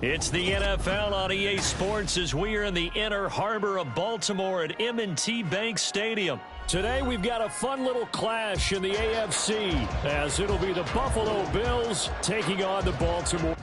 It's the NFL on EA Sports as we are in the inner harbor of Baltimore at M&T Bank Stadium. Today we've got a fun little clash in the AFC as it'll be the Buffalo Bills taking on the Baltimore.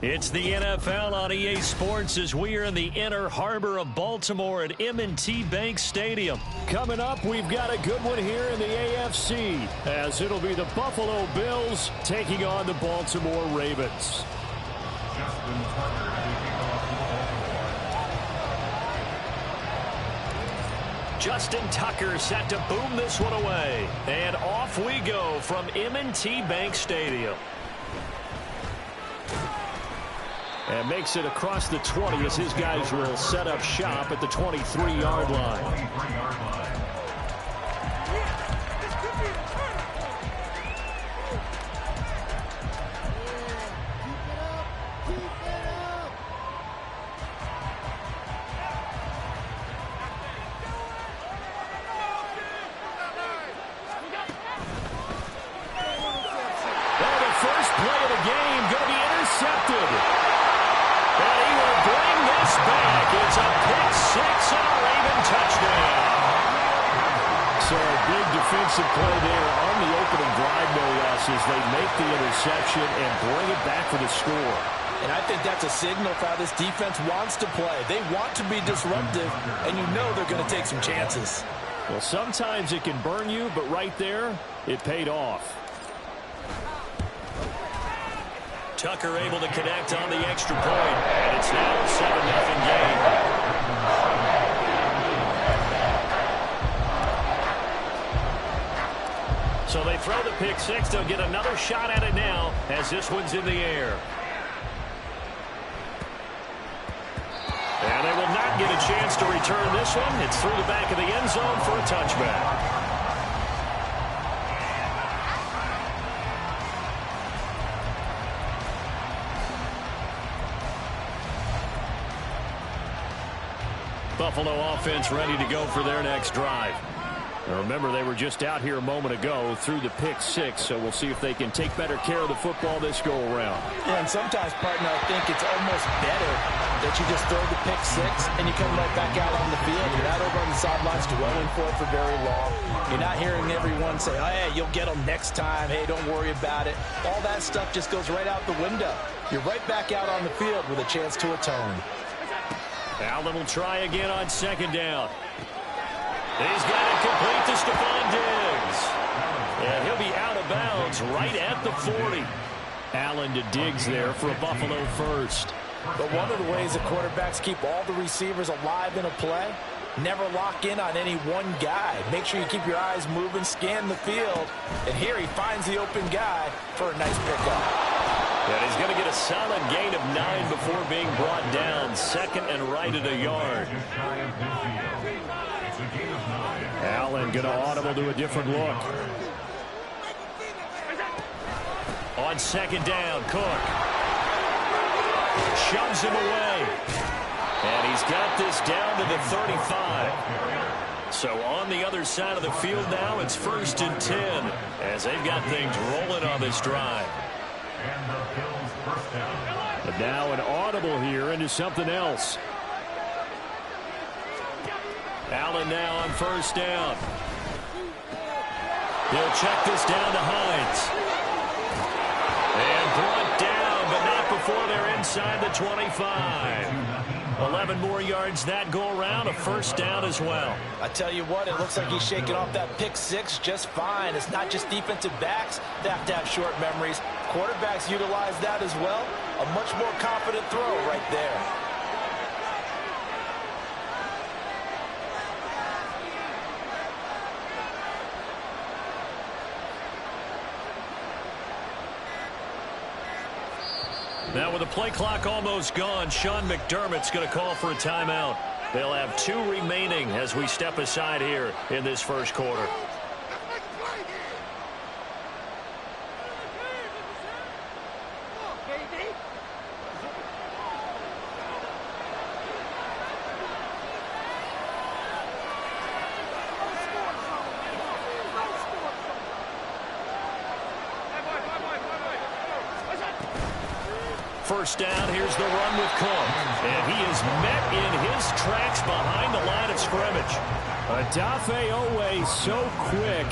It's the NFL on EA Sports as we are in the inner harbor of Baltimore at M&T Bank Stadium. Coming up, we've got a good one here in the AFC as it'll be the Buffalo Bills taking on the Baltimore Ravens. Justin Tucker set to boom this one away. And off we go from M&T Bank Stadium. And makes it across the 20 as his guys will set up shop at the 23-yard line. Well, the first play of the game going to be intercepted. And he will bring this back. It's a pick six and a Raven touchdown. So a big defensive play there on the opening drive, no less, as they make the interception and bring it back for the score. And I think that's a signal for how this defense wants to play. They want to be disruptive, and you know they're going to take some chances. Well, sometimes it can burn you, but right there, it paid off. Tucker able to connect on the extra point, and it's now a 7-0 game. So they throw the pick six. They'll get another shot at it now as this one's in the air. And they will not get a chance to return this one. It's through the back of the end zone for a touchback. Buffalo offense ready to go for their next drive. Now remember, they were just out here a moment ago through the pick six, so we'll see if they can take better care of the football this go-around. Yeah, and sometimes, partner, I think it's almost better that you just throw the pick six and you come right back out on the field. You're not over on the sidelines dwelling for it for very long. You're not hearing everyone say, oh, hey, you'll get them next time. Hey, don't worry about it. All that stuff just goes right out the window. You're right back out on the field with a chance to atone. Allen will try again on second down. He's got it complete to Stephon Diggs. And he'll be out of bounds right at the 40. Allen to Diggs there for a Buffalo first. But one of the ways that quarterbacks keep all the receivers alive in a play, never lock in on any one guy. Make sure you keep your eyes moving, scan the field. And here he finds the open guy for a nice pickup. And he's going to get a solid gain of 9 before being brought down. Second and right at a yard. Allen going to audible to a different look. On second down, Cook shoves him away. And he's got this down to the 35. So on the other side of the field now, it's 1st and 10 as they've got things rolling on this drive. But now an audible here into something else. Allen now on 1st down. He'll check this down to Hines. And brought down, but not before they're inside the 25. 11 more yards that go around, a 1st down as well. I tell you what, it looks like he's shaking off that pick 6 just fine. It's not just defensive backs that have to have short memories. Quarterbacks utilize that as well. A much more confident throw right there. Now with the play clock almost gone, Sean McDermott's going to call for a timeout. They'll have 2 remaining as we step aside here in this first quarter. First down, here's the run with Cook. And he is met in his tracks behind the line of scrimmage. Adafe Owe so quick,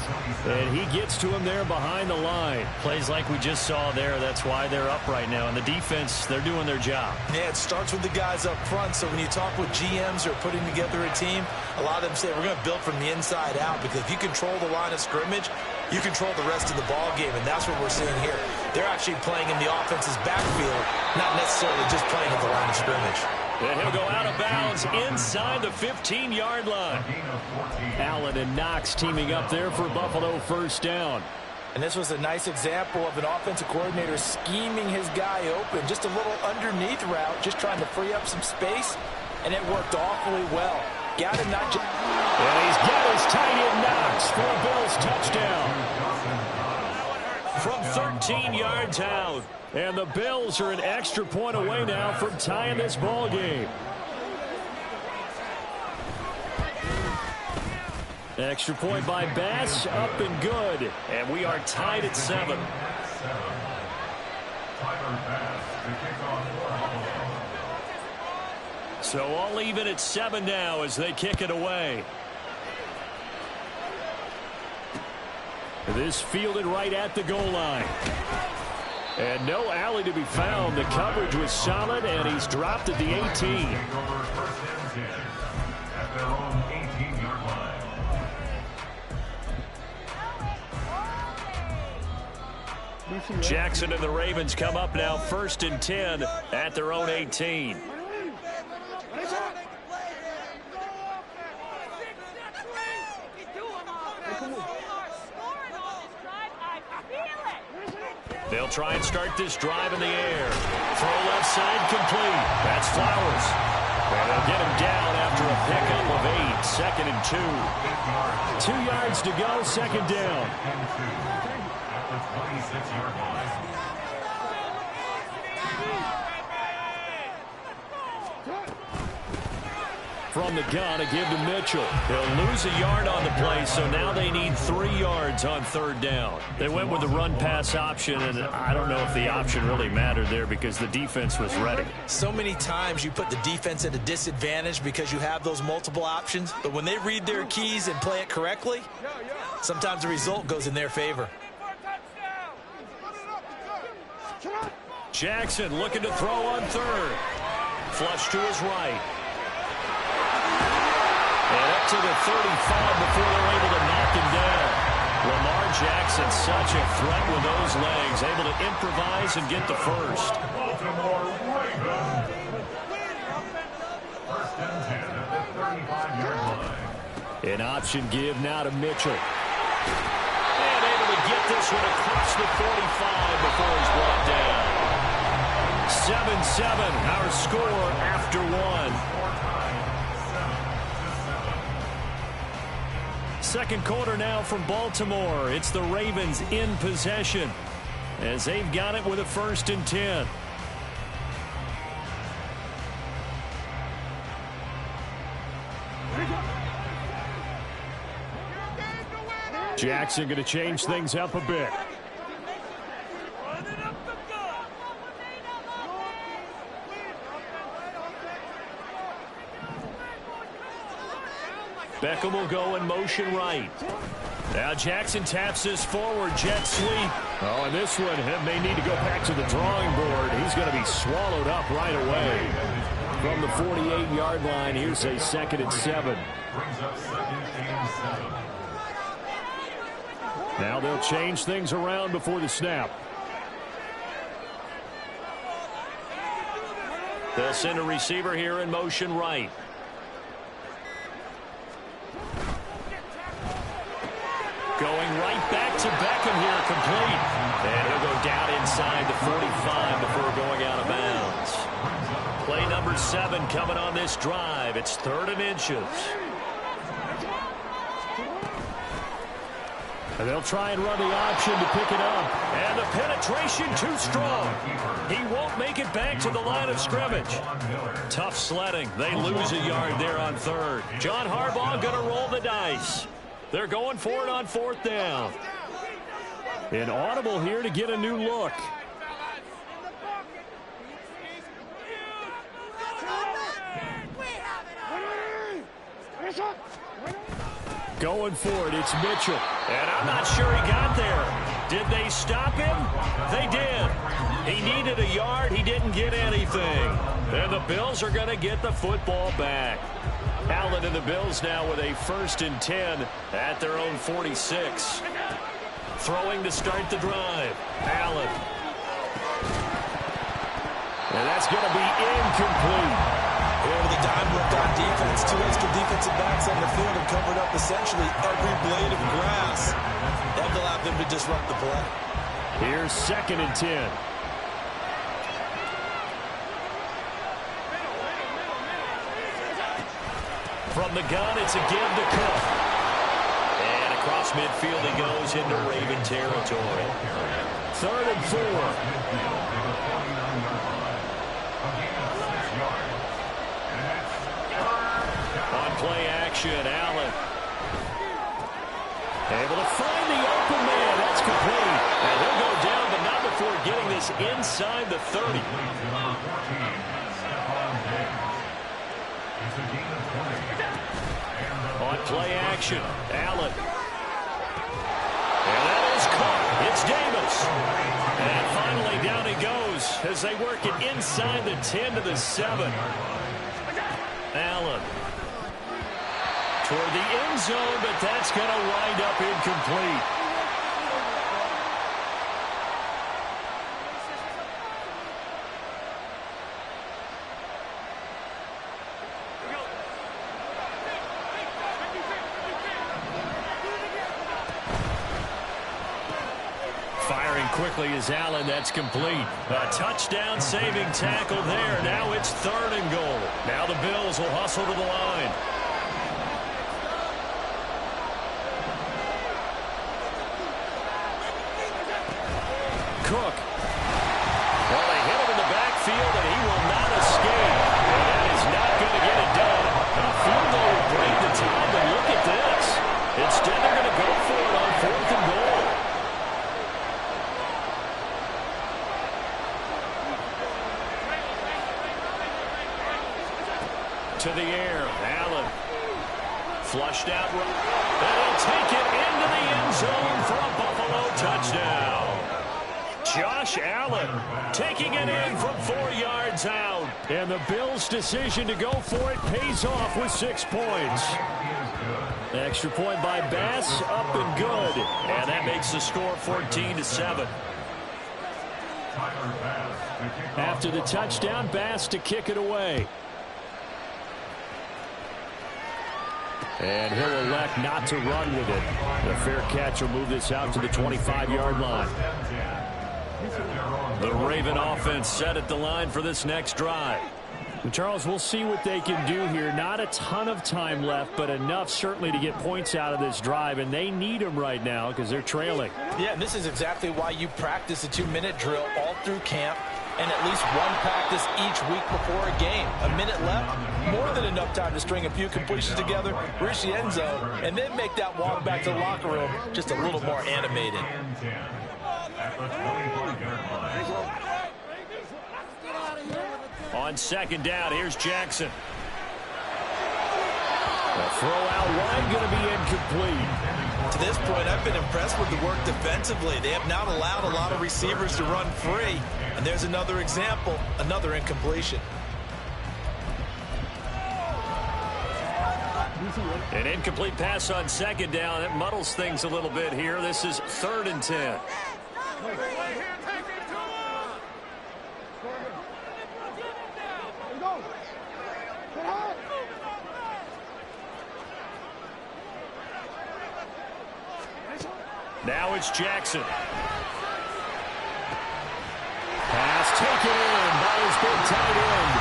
and he gets to him there behind the line. Plays like we just saw there, that's why they're up right now. And the defense, they're doing their job. Yeah, it starts with the guys up front. So when you talk with GMs who are putting together a team, a lot of them say we're going to build from the inside out, because if you control the line of scrimmage, you control the rest of the ball game, and that's what we're seeing here. They're actually playing in the offense's backfield, not necessarily just playing at the line of scrimmage. And he'll go out of bounds inside the 15-yard line. Allen and Knox teaming up there for Buffalo 1st down. And this was a nice example of an offensive coordinator scheming his guy open. Just a little underneath route, just trying to free up some space, and it worked awfully well. Got him not just... And he's got his tight end Knox for a Bills touchdown. From 13 yards out. And the Bills are an extra point away now from tying this ball game. Extra point by Bass, up and good. And we are tied at 7. So all even at 7 now as they kick it away. This fielded right at the goal line. And no alley to be found. The coverage was solid, and he's dropped at the 18. Jackson and the Ravens come up now 1st and 10 at their own 18. They'll try and start this drive in the air. Throw left side complete. That's Flowers. And they'll get him down after a pickup of 8. 2nd and 2. 2 yards to go, 2nd down. From the gun, a give to Mitchell. They'll lose a yard on the play, so now they need 3 yards on 3rd down. They went with the run-pass option, and I don't know if the option really mattered there because the defense was ready. So many times you put the defense at a disadvantage because you have those multiple options, but when they read their keys and play it correctly, sometimes the result goes in their favor. Jackson looking to throw on 3rd. Flush to his right. And up to the 35 before they're able to knock him down. Lamar Jackson, such a threat with those legs, able to improvise and get the 1st. An option give now to Mitchell. And able to get this one across the 45 before he's brought down. 7-7, our score after one. Second quarter now from Baltimore. It's the Ravens in possession as they've got it with a 1st and 10. Jackson going to change things up a bit. Beckham will go in motion right. Now Jackson taps this forward, jet sweep. Oh, and this one may need to go back to the drawing board. He's going to be swallowed up right away. From the 48-yard line, here's a 2nd and 7. Now they'll change things around before the snap. They'll send a receiver here in motion right. Going right back to Beckham here, complete. And he'll go down inside the 45 before going out of bounds. Play number 7 coming on this drive. It's 3rd and inches. And they'll try and run the option to pick it up. And the penetration too strong. He won't make it back to the line of scrimmage. Tough sledding. They lose a yard there on 3rd. John Harbaugh going to roll the dice. They're going for it on 4th down. An audible here to get a new look. Going for it, it's Mitchell. And I'm not sure he got there. Did they stop him? They did. He needed a yard. He didn't get anything. And the Bills are going to get the football back. Allen and the Bills now with a 1st and 10 at their own 46. Throwing to start the drive. Allen. And that's going to be incomplete. Over the dime look on defense. 2 extra defensive backs on the field and covered up essentially every blade of grass. That allowed them to disrupt the play. Here's 2nd and 10. From the gun, it's a give to Cook. And across midfield he goes into Raven territory. 3rd and 4. On play action, Allen. Able to find the open man. That's complete. And he'll go down, but not before getting this inside the 30. On play action, Allen. And that is caught. It's Davis. And finally down he goes as they work it inside the 10 to the 7. Allen. Toward the end zone, but that's going to wind up incomplete. Firing quickly is Allen. That's complete. A touchdown saving tackle there. Now it's 3rd and goal. Now the Bills will hustle to the line. Cook. Well, they hit him in the backfield, and he will not escape. And that is not going to get it done. A field goal will break the tie, but look at this. Instead, they're going to go for it on 4th and goal. To the air, Allen. Flushed out. And he'll take it into the end zone for a Buffalo touchdown. Josh Allen taking it in from 4 yards out. And the Bills' decision to go for it pays off with 6 points. Extra point by Bass, up and good. And that makes the score 14-7. After the touchdown, Bass to kick it away. And he'll elect not to run with it. The fair catch will move this out to the 25-yard line. The Raven offense set at the line for this next drive. Charles, we'll see what they can do here. Not a ton of time left, but enough certainly to get points out of this drive, and they need them right now because they're trailing. Yeah, and this is exactly why you practice a 2-minute drill all through camp and at least one practice each week before a game. A minute left, more than enough time to string a few completions together, reach the end zone, and then make that walk back to the locker room just a little more animated. On second down, here's Jackson. The throw out wide going to be incomplete. To this point, I've been impressed with the work defensively. They have not allowed a lot of receivers to run free. And there's another example, another incompletion. An incomplete pass on second down. It muddles things a little bit here. This is 3rd and 10. Now it's Jackson. Pass taken in by his big tight end.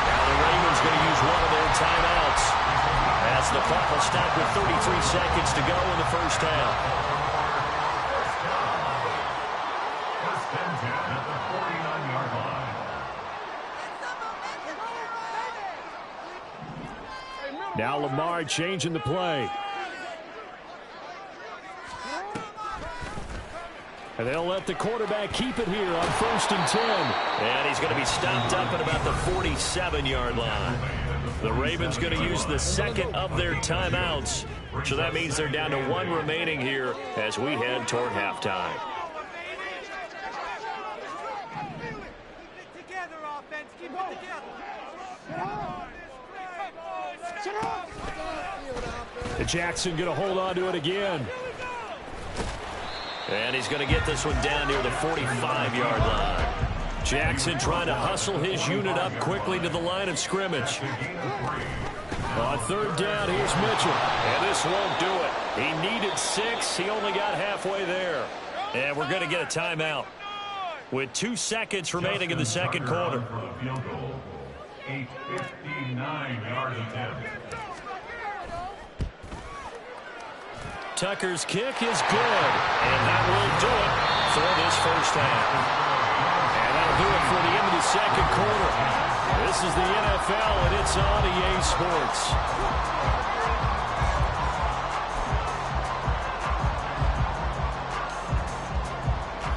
Now the Ravens going to use one of their timeouts as the clock will stop with 33 seconds to go in the first half. Now Lamar changing the play. And they'll let the quarterback keep it here on 1st and 10. And he's going to be stopped up at about the 47-yard line. The Ravens going to use the second of their timeouts. So that means they're down to 1 remaining here as we head toward halftime. Jackson going to hold on to it again. And he's going to get this one down near the 45-yard line. Jackson trying to hustle his unit up quickly to the line of scrimmage. On 3rd down, here's Mitchell. And this won't do it. He needed 6. He only got halfway there. And we're going to get a timeout with 2 seconds remaining in the second quarter. 8:59 attempt. Tucker's kick is good, and that will do it for this first half. And that'll do it for the end of the second quarter. This is the NFL, and it's on EA Sports.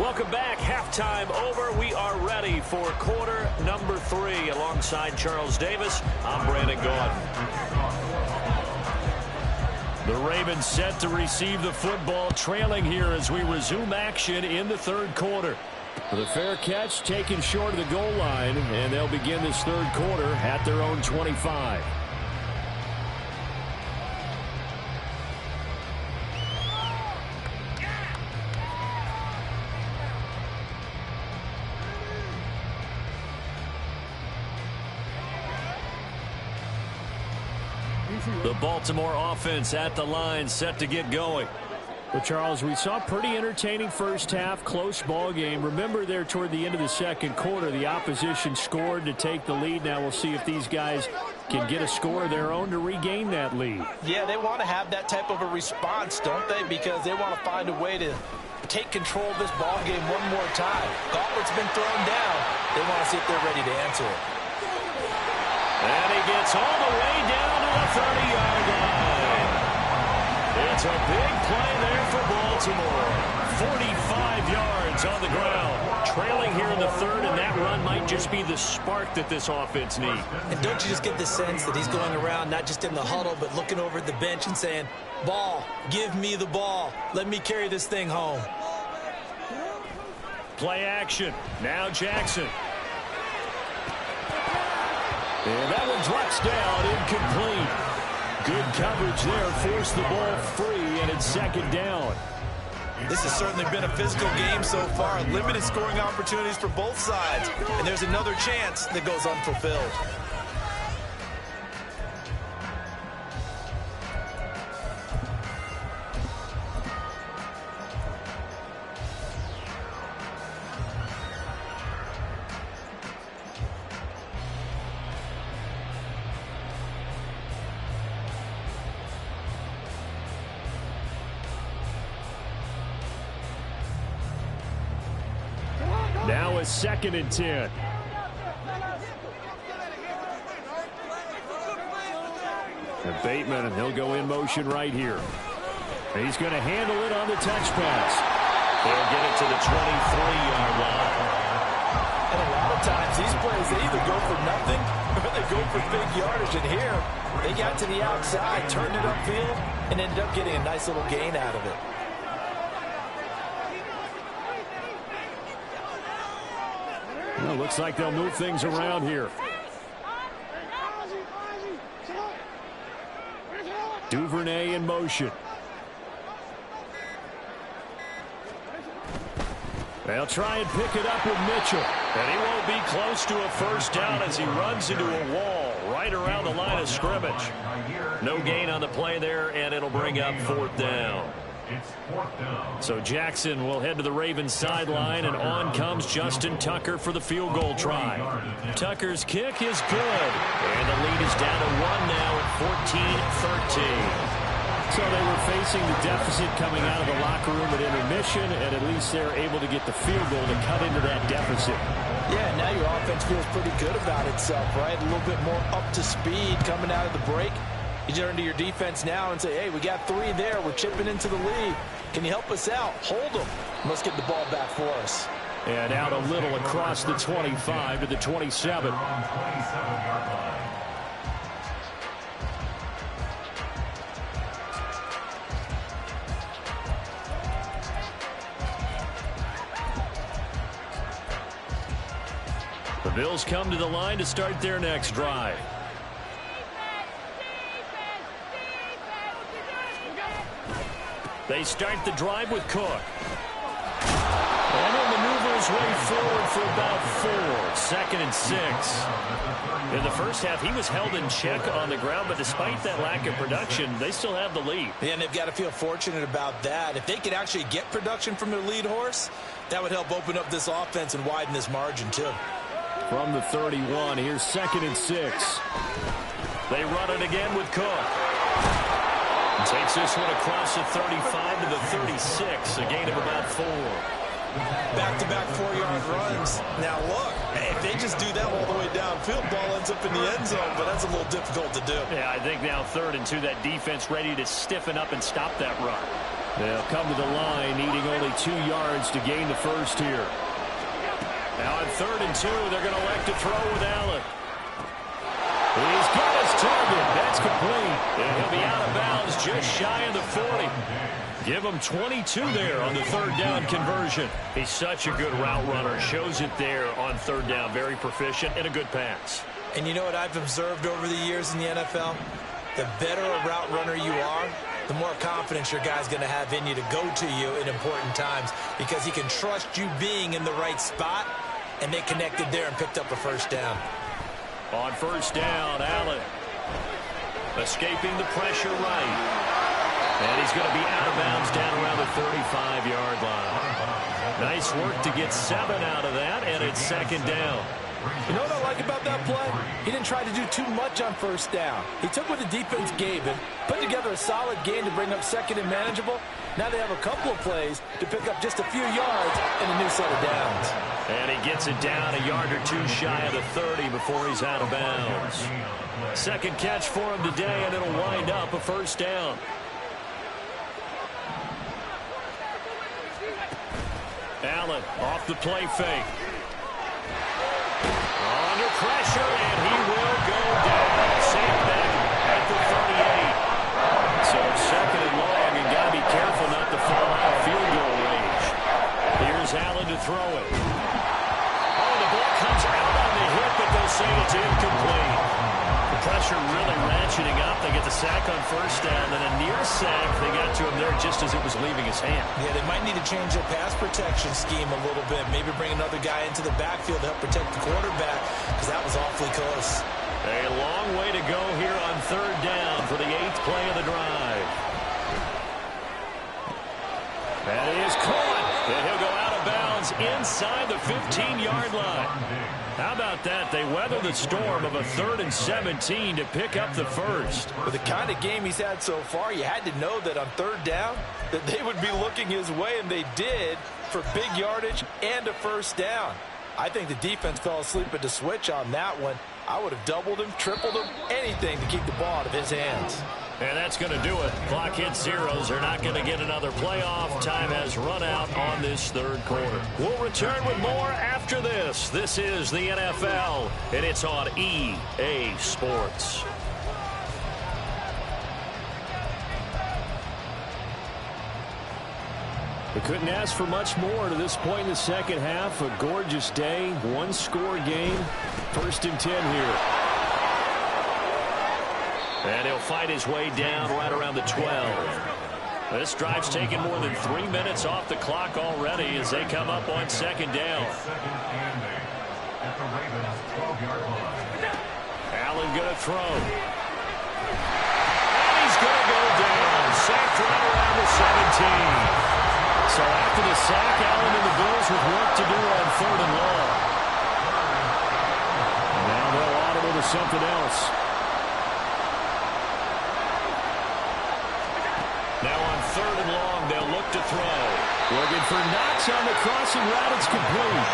Welcome back. Halftime over. We are ready for quarter number 3. Alongside Charles Davis, I'm Brandon Gaudin. The Ravens set to receive the football, trailing here as we resume action in the 3rd quarter. The fair catch taken short of the goal line, and they'll begin this 3rd quarter at their own 25. The Baltimore offense at the line, set to get going. Well, Charles, we saw a pretty entertaining first half, close ball game. Remember there toward the end of the second quarter, the opposition scored to take the lead. Now we'll see if these guys can get a score of their own to regain that lead. Yeah, they want to have that type of a response, don't they? Because they want to find a way to take control of this ball game one more time. Gauntlet's been thrown down. They want to see if they're ready to answer it. And he gets all the way down to the 30-yard line. It's a big play there for Baltimore. 45 yards on the ground. Trailing here in the 3rd, and that run might just be the spark that this offense needs. And don't you just get the sense that he's going around not just in the huddle, but looking over at the bench and saying, ball, give me the ball. Let me carry this thing home. Play action. Now Jackson. And that one drops down, incomplete. Good coverage there, forced the ball free, and it's 2nd down. This has certainly been a physical game so far. Limited scoring opportunities for both sides. And there's another chance that goes unfulfilled. now a 2nd and 10. And Bateman, he'll go in motion right here. He's going to handle it on the touch pass. They'll get it to the 23-yard line. And a lot of times these plays, they either go for nothing or they go for big yardage. And here, they got to the outside, turned it upfield, and ended up getting a nice little gain out of it. Well, looks like they'll move things around here. Duvernay in motion. They'll try and pick it up with Mitchell. And he won't be close to a first down as he runs into a wall right around the line of scrimmage. No gain on the play there, and it'll bring up 4th down. So Jackson will head to the Ravens sideline, and on comes Justin Tucker for the field goal try. Tucker's kick is good. And the lead is down to 1 now at 14-13. So they were facing the deficit coming out of the locker room at intermission, and at least they're able to get the field goal to cut into that deficit. Yeah, now your offense feels pretty good about itself, right? A little bit more up to speed coming out of the break. You turn to your defense now and say, hey, we got 3 there. We're chipping into the lead. Can you help us out? Hold them. Let's get the ball back for us. And out a little across the 25 to the 27. The Bills come to the line to start their next drive. They start the drive with Cook. And he'll maneuver his way forward for about 4. 2nd and 6. In the first half, he was held in check on the ground, but despite that lack of production, they still have the lead. Yeah, and they've got to feel fortunate about that. If they could actually get production from their lead horse, that would help open up this offense and widen this margin, too. From the 31, here's 2nd and 6. They run it again with Cook. Takes this one across the 35 to the 36, a gain of about 4. Back-to-back 4-yard runs. Now, look, if they just do that all the way downfield, ball ends up in the end zone, but that's a little difficult to do. Yeah, I think now 3rd and 2, that defense ready to stiffen up and stop that run. They'll come to the line, needing only 2 yards to gain the first here. Now on 3rd and 2, they're going to elect to throw with Allen. He's got his target. That's complete. And he'll be out of bounds just shy of the 40. Give him 22 there on the 3rd down conversion. He's such a good route runner. Shows it there on 3rd down. Very proficient and a good pass. And you know what I've observed over the years in the NFL? The better a route runner you are, the more confidence your guy's going to have in you to go to you in important times because he can trust you being in the right spot, and they connected there and picked up a first down. On 1st down, Allen escaping the pressure right. And he's going to be out of bounds down around the 35-yard line. Nice work to get 7 out of that, and it's 2nd down. You know what I like about that play? He didn't try to do too much on 1st down. He took what the defense gave him, put together a solid game to bring up 2nd and manageable. Now they have a couple of plays to pick up just a few yards and a new set of downs. And he gets it down a yard or 2 shy of the 30 before he's out of bounds. 2nd catch for him today, and it'll wind up a 1st down. Allen off the play fake. Under pressure, and he will go down. Safe back at the 38. So 2nd and long, and got to be careful not to fall out of field goal range. Here's Allen to throw it. Oh, the ball comes out on the hit, but they'll say it's incomplete. The pressure really ratcheting up. They get the sack on 1st down, and a near sack. They got to him there just as it was leaving his hand. Yeah, they might need to change their pass protection scheme a little bit. Maybe bring another guy into the backfield to help protect the quarterback, because that was awfully close. A long way to go here on 3rd down for the 8th play of the drive. That is caught, and he'll go out of bounds inside the 15-yard line. How about that? They weather the storm of a 3rd and 17 to pick up the first. With the kind of game he's had so far, you had to know that on 3rd down that they would be looking his way, and they did, for big yardage and a 1st down. I think the defense fell asleep at the switch on that one. I would have doubled him, tripled him, anything to keep the ball out of his hands. And that's going to do it. Clock hits zeros. They're not going to get another playoff. Time has run out on this third quarter. We'll return with more after this. This is the NFL, and it's on EA Sports. They couldn't ask for much more to this point in the second half. A gorgeous day, one-score game. 1st and 10 here. And he'll fight his way down right around the 12. This drive's taken more than 3 minutes off the clock already as they come up on 2nd down. Allen going to throw. And he's going to go down. Sacked right around the 17. So after the sack, Allen and the Bills with work to do on 3rd and long. And now they'll audible to something else. Now on 3rd and long, they'll look to throw. Looking for Knox on the crossing route. It's complete.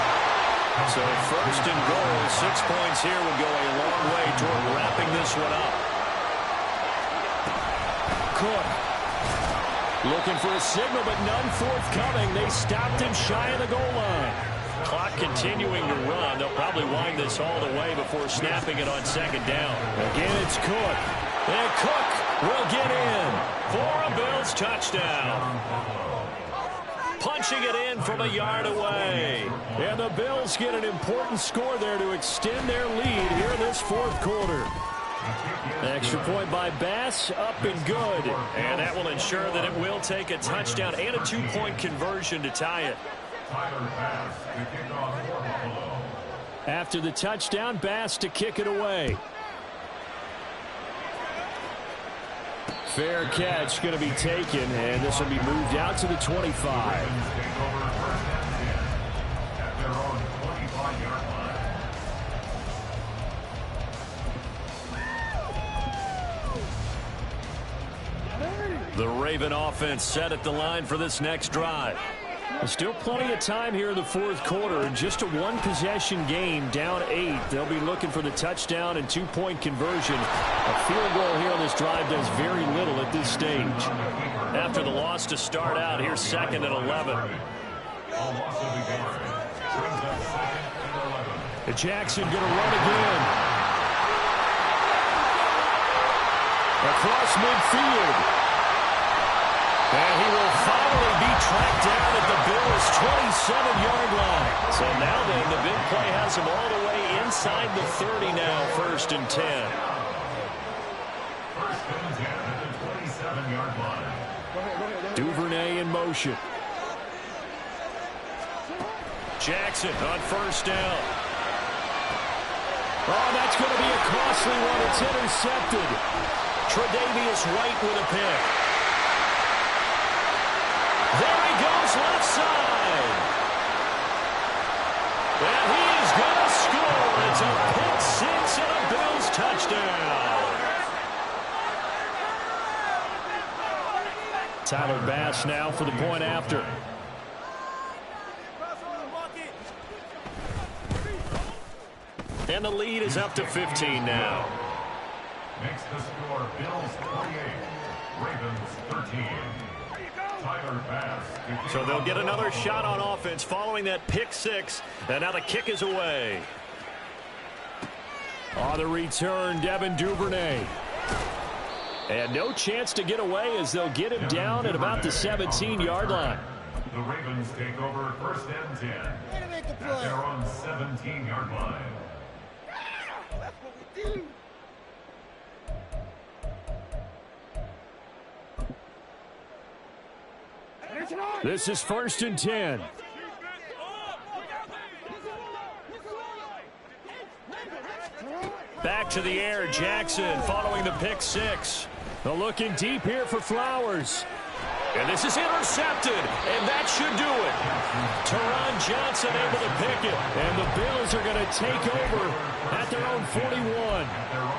So 1st and goal, 6 points here would go a long way toward wrapping this one up. Cook. Looking for a signal, but none forthcoming. They stopped him shy of the goal line. Clock continuing to run. They'll probably wind this all the way before snapping it on 2nd down. Again, it's Cook. And Cook will get in for a Bills touchdown. Punching it in from a yard away. And the Bills get an important score there to extend their lead here in this 4th quarter. Extra point by Bass, up and good. And that will ensure that it will take a touchdown and a 2-point conversion to tie it. After the touchdown, Bass to kick it away. Fair catch going to be taken, and this will be moved out to the 25. The Raven offense set at the line for this next drive. There's still plenty of time here in the 4th quarter. Just a one-possession game, down 8. They'll be looking for the touchdown and 2-point conversion. A field goal here on this drive does very little at this stage. After the loss to start out, here's 2nd and 11. Jackson going to run again. Across midfield. And he will finally be tracked down at the Bills' 27-yard line. So now then, the big play has him all the way inside the 30 now, 1st and 10. 1st and 10 at the 27-yard line. Duvernay in motion. Jackson on 1st down. Oh, that's going to be a costly one. It's intercepted. Tre'Davious White with a pick. There he goes left side. And he is going to score. It's a pick 6 and a Bills touchdown. Tyler Bass now for the point after. And the lead is up to 15 now. Makes the score Bills 28, Ravens 13. So they'll get another shot on offense following that pick 6. And now the kick is away. On the return, Devin Duvernay. And no chance to get away as they'll get him down at about the 17-yard line. The Ravens take over 1st and 10 at their own 17-yard line. This is 1st and 10. Back to the air, Jackson following the pick 6. They're looking deep here for Flowers. And this is intercepted, and that should do it. Teron Johnson able to pick it. And the Bills are going to take over at their own 41.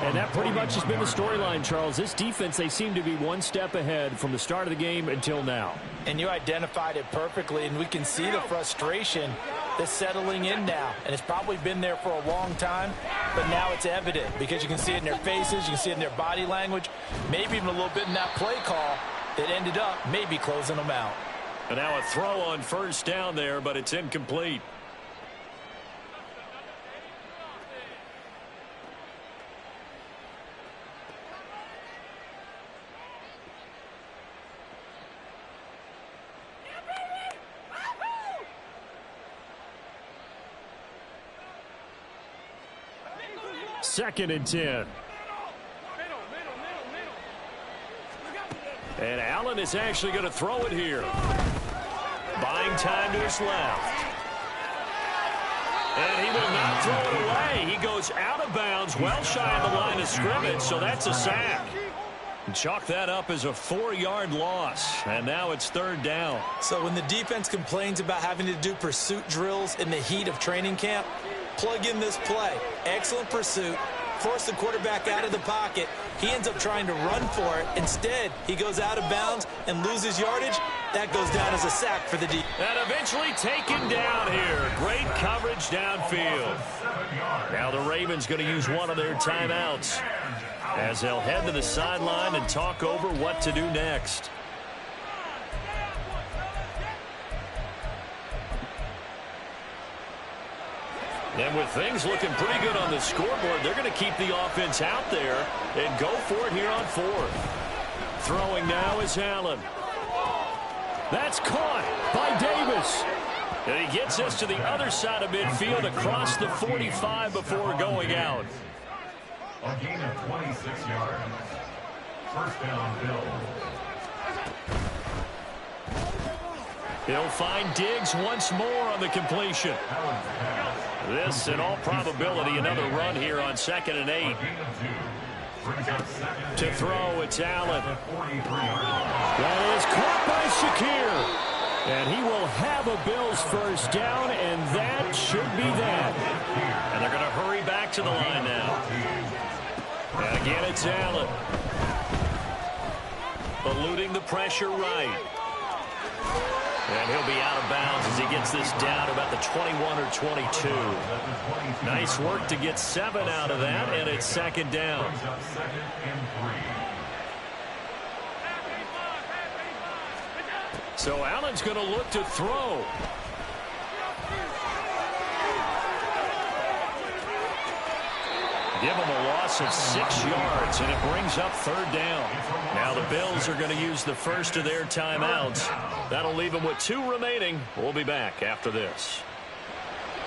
And that pretty much has been the storyline, Charles. This defense, they seem to be one step ahead from the start of the game until now. And you identified it perfectly, and we can see the frustration that's settling in now. And it's probably been there for a long time, but now it's evident because you can see it in their faces, you can see it in their body language, maybe even a little bit in that play call that ended up maybe closing them out. And now a throw on first down there, but it's incomplete. Second and 10. And Allen is actually going to throw it here. Buying time to his left. And he will not throw it away. He goes out of bounds, well shy of the line of scrimmage, so that's a sack. And chalk that up as a 4-yard loss. And now it's third down. So when the defense complains about having to do pursuit drills in the heat of training camp, plug in this play. Excellent pursuit. Force the quarterback out of the pocket. He ends up trying to run for it. Instead, he goes out of bounds and loses yardage. That goes down as a sack for the defense. And eventually taken down here. Great coverage downfield. Now the Ravens going to use one of their timeouts as they'll head to the sideline and talk over what to do next. And with things looking pretty good on the scoreboard, they're going to keep the offense out there and go for it here on fourth. Throwing now is Allen. That's caught by Davis. And he gets us to the other side of midfield across the 45 before going out. A gain of 26 yards. First down, Bills. He'll find Diggs once more on the completion. This, in all probability, another run here on 2nd and 8. To throw, it's Allen. That is caught by Shakir. And he will have a Bills first down, and that should be that. And they're going to hurry back to the line now. And again, it's Allen. Eluding the pressure right. And he'll be out of bounds as he gets this down about the 21 or 22. Nice work to get 7 out of that, and it's second down. So Allen's going to look to throw. Give him a loss of 6 yards, and it brings up third down. Now the Bills are going to use the first of their timeouts. That'll leave them with 2 remaining. We'll be back after this.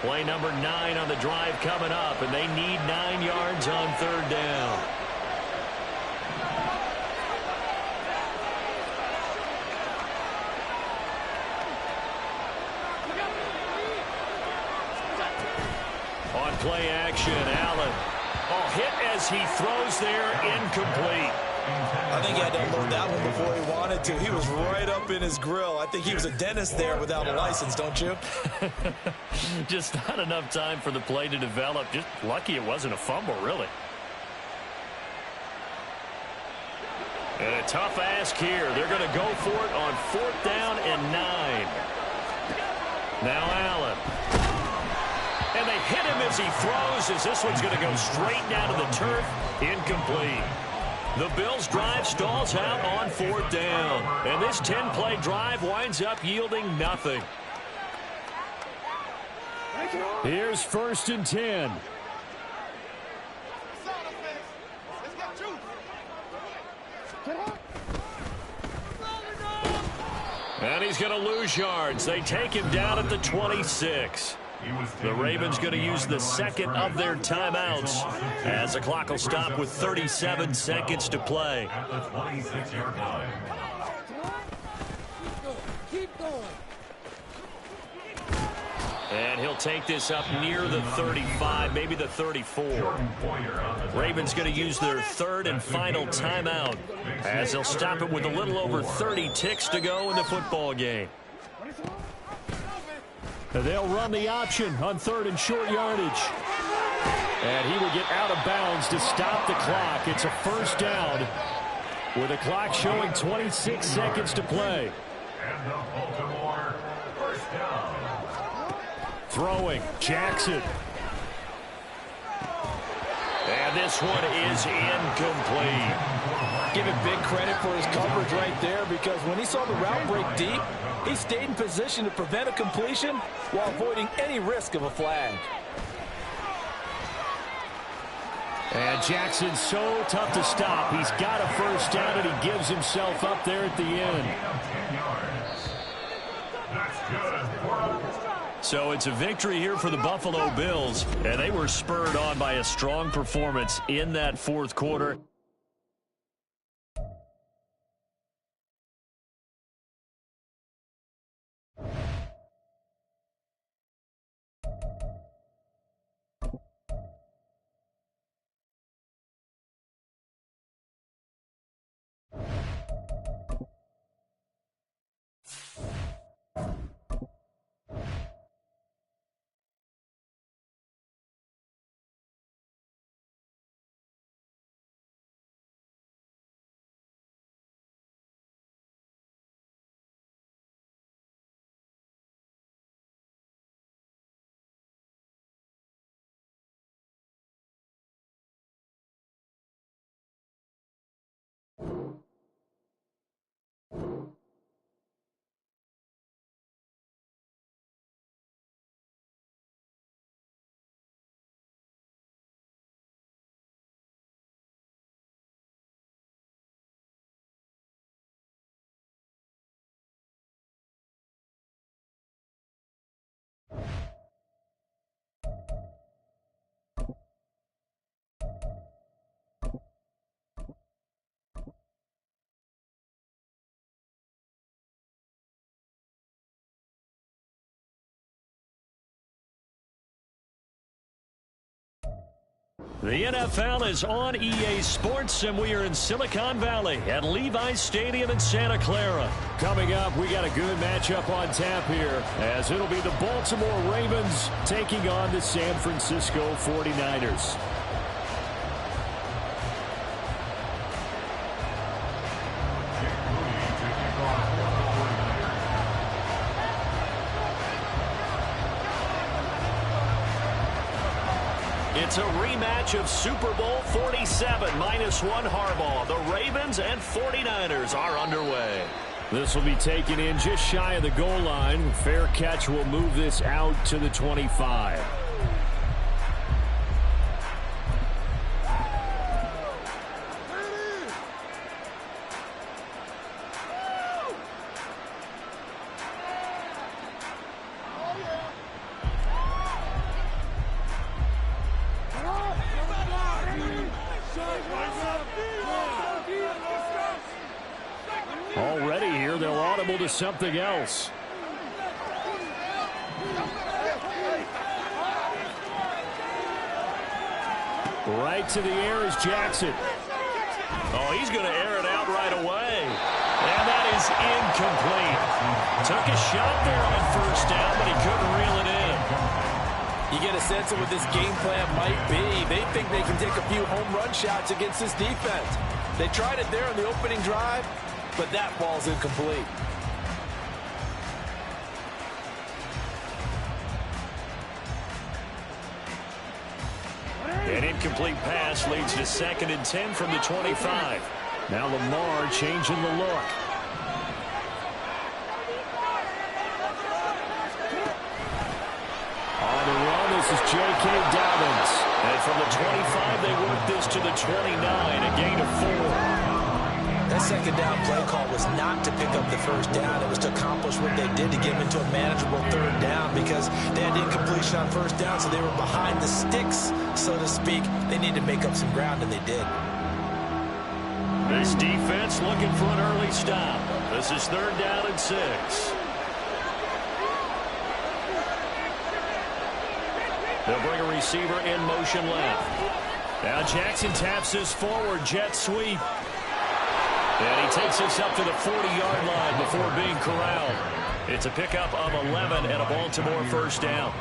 Play number 9 on the drive coming up, and they need 9 yards on third down. On play action, Allen. Oh, hit as he throws there, incomplete. I think he had to unload that one before he wanted to. He was right up in his grill. I think he was a dentist there without a license, don't you? Just not enough time for the play to develop. Just lucky it wasn't a fumble, really. And a tough ask here. They're going to go for it on 4th down and 9. Now Allen. And they hit him as he throws, as this one's going to go straight down to the turf. Incomplete. The Bills' drive stalls out on 4th down. And this 10-play drive winds up yielding nothing. Here's 1st and 10. And he's going to lose yards. They take him down at the 26. The Ravens going to use the second of their timeouts as the clock will stop with 37 seconds to play. At the 26-yard line. Keep going. And he'll take this up near the 35, maybe the 34. Ravens going to use their third and final timeout as they'll stop it with a little over 30 ticks to go in the football game. They'll run the option on third and short yardage. And he will get out of bounds to stop the clock. It's a first down with the clock showing 26 seconds to play. And the Baltimore first down. Throwing, Jackson. And this one is incomplete. Give him big credit for his coverage right there, because when he saw the route break deep, he stayed in position to prevent a completion while avoiding any risk of a flag. And Jackson's so tough to stop. He's got a first down, and he gives himself up there at the end. That's good. So it's a victory here for the Buffalo Bills, and they were spurred on by a strong performance in that fourth quarter. The NFL is on EA Sports, and we are in Silicon Valley at Levi's Stadium in Santa Clara. Coming up, we got a good matchup on tap here, as it'll be the Baltimore Ravens taking on the San Francisco 49ers. It's a rematch of Super Bowl 47, -1 Harbaugh. The Ravens and 49ers are underway. This will be taken in just shy of the goal line. Fair catch will move this out to the 25. Already here, they'll audible to something else. Right to the air is Jackson. Oh, he's going to air it out right away. And that is incomplete. Took a shot there on first down, but he couldn't reel it in. You get a sense of what this game plan might be. They think they can take a few home run shots against this defense. They tried it there on the opening drive, but that ball's incomplete. An incomplete pass leads to 2nd and 10 from the 25. Now Lamar changing the look. On the run, this is J.K. Dobbins. And from the 25, they work this to the 29, a gain of 4. That second down play call was not to pick up the first down. It was to accomplish what they did to get them into a manageable third down, because they had incompletion on first down, so they were behind the sticks, so to speak. They needed to make up some ground, and they did. This defense looking for an early stop. This is 3rd down and 6. They'll bring a receiver in motion left. Now Jackson taps this forward jet sweep. And he takes this up to the 40-yard line before being corralled. It's a pickup of 11 and a Baltimore first down.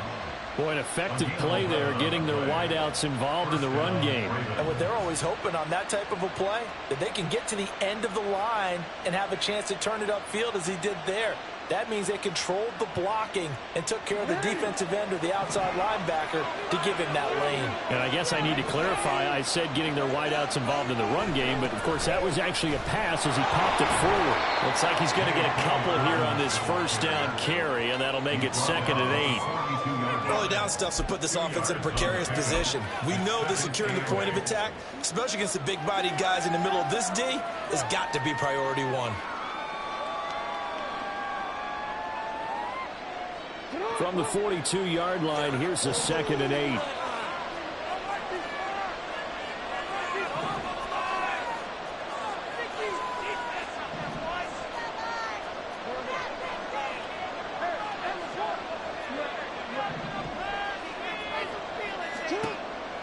Boy, an effective play there, getting their wideouts involved in the run game. And what they're always hoping on that type of a play, that they can get to the end of the line and have a chance to turn it upfield as he did there. That means they controlled the blocking and took care of the defensive end or the outside linebacker to give him that lane. And I guess I need to clarify, I said getting their wideouts involved in the run game, but of course that was actually a pass as he popped it forward. Looks like he's going to get a couple here on this first down carry, and that'll make it 2nd and 8. Early down stuffs will put this offense in a precarious position. We know that securing the point of attack, especially against the big-bodied guys in the middle of this D, has got to be priority one. From the 42-yard line, here's the 2nd and 8.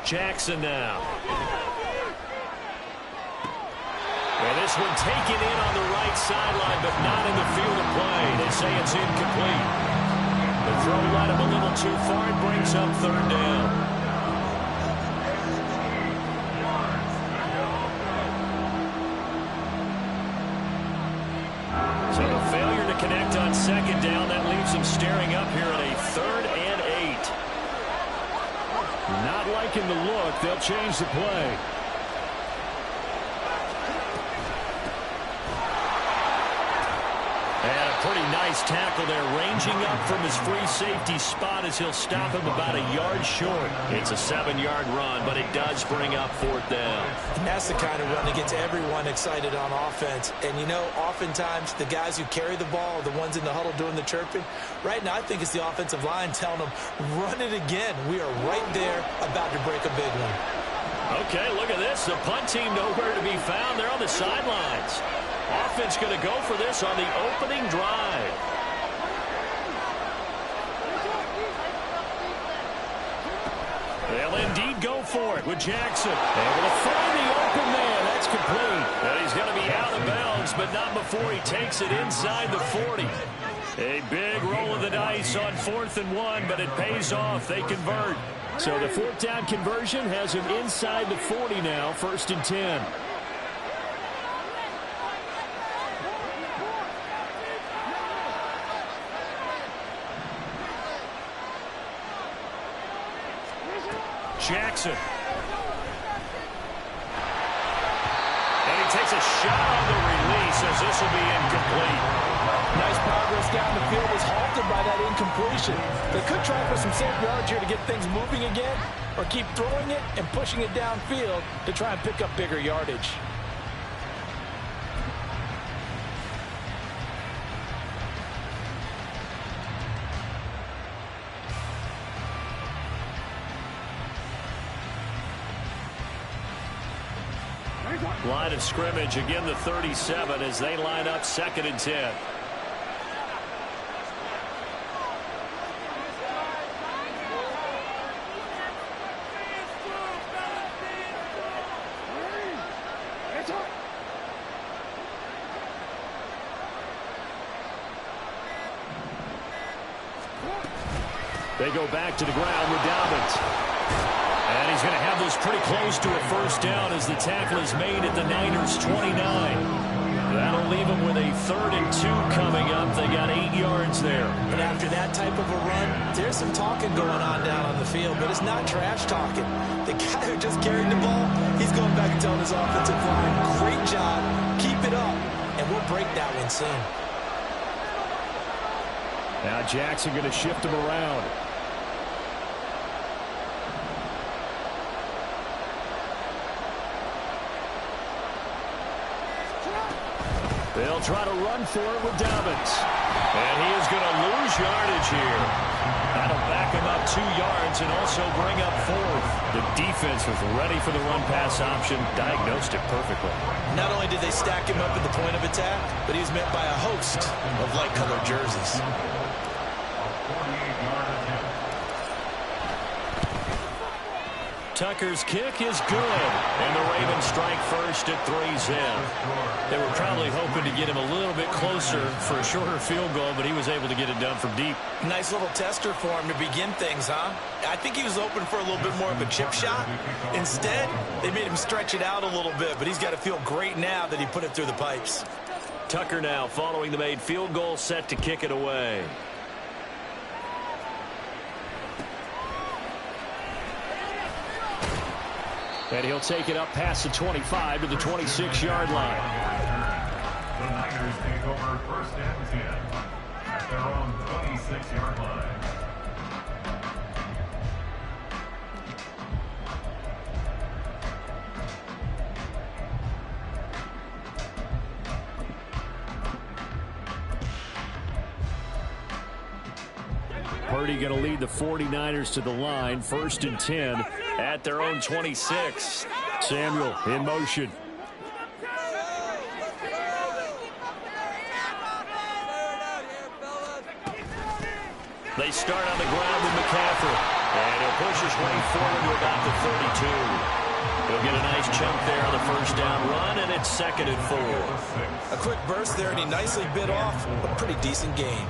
Jackson now. And this one taken in on the right sideline, but not in the field of play. They say it's incomplete. The throw led him a little too far. It brings up 3rd down. So a failure to connect on 2nd down. That leaves him staring up here at a 3rd and 8. Not liking the look. They'll change the play. And a pretty nice tackle there, ranging up from his free safety spot as he'll stop him about a yard short. It's a 7-yard run, but it does bring up 4th down. And that's the kind of run that gets everyone excited on offense. And, you know, oftentimes the guys who carry the ball are the ones in the huddle doing the chirping. Right now, I think it's the offensive line telling them, run it again. We are right there about to break a big one. Okay, look at this. The punt team nowhere to be found. They're on the sidelines. Offense going to go for this on the opening drive. They'll indeed go for it with Jackson. Able to find the open man. That's complete. And he's going to be out of bounds, but not before he takes it inside the 40. A big roll of the dice on 4th and 1, but it pays off. They convert. So the 4th down conversion has him inside the 40 now, 1st and 10. Jackson. And he takes a shot on the release as this will be incomplete. Nice progress down the field was halted by that incompletion. They could try for some safe yards here to get things moving again, or keep throwing it and pushing it downfield to try and pick up bigger yardage. Line of scrimmage, again the 37 as they line up 2nd and 10. They go back to the ground with Dobbins. And he's going to have this pretty close to a first down as the tackle is made at the Niners' 29. That'll leave them with a 3rd and 2 coming up. They got 8 yards there. And after that type of a run, there's some talking going on down on the field, but it's not trash talking. The guy who just carried the ball, he's going back and telling his offensive line, great job, keep it up, and we'll break that one soon. Now Jackson going to shift him around. They'll try to run for it with Dobbins. And he is going to lose yardage here. That'll back him up 2 yards and also bring up 4th. The defense was ready for the run-pass option, diagnosed it perfectly. Not only did they stack him up at the point of attack, but he was met by a host of light-colored jerseys. Tucker's kick is good, and the Ravens strike first at 3's in. They were probably hoping to get him a little bit closer for a shorter field goal, but he was able to get it done from deep. Nice little tester for him to begin things, huh? I think he was open for a little bit more of a chip shot. Instead, they made him stretch it out a little bit, but he's got to feel great now that he put it through the pipes. Tucker now following the made field goal, set to kick it away. And he'll take it up past the 25 to the 26-yard line. The Niners take over first and 10 at their own 26-yard line. Purdy going to lead the 49ers to the line, first and 10 at their own 26. Samuel in motion. They start on the ground with McCaffrey, and he'll push his way forward to about the 32. He'll get a nice chunk there on the first down run, and it's 2nd and 4. A quick burst there, and he nicely bit off a pretty decent gain.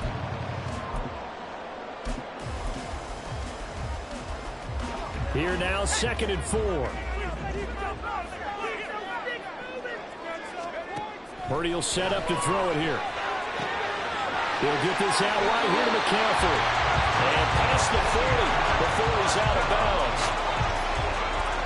Here now, 2nd and 4. Purdy will set up to throw it here. He'll get this out right here to McCaffrey. And past the 40 before he's out of bounds.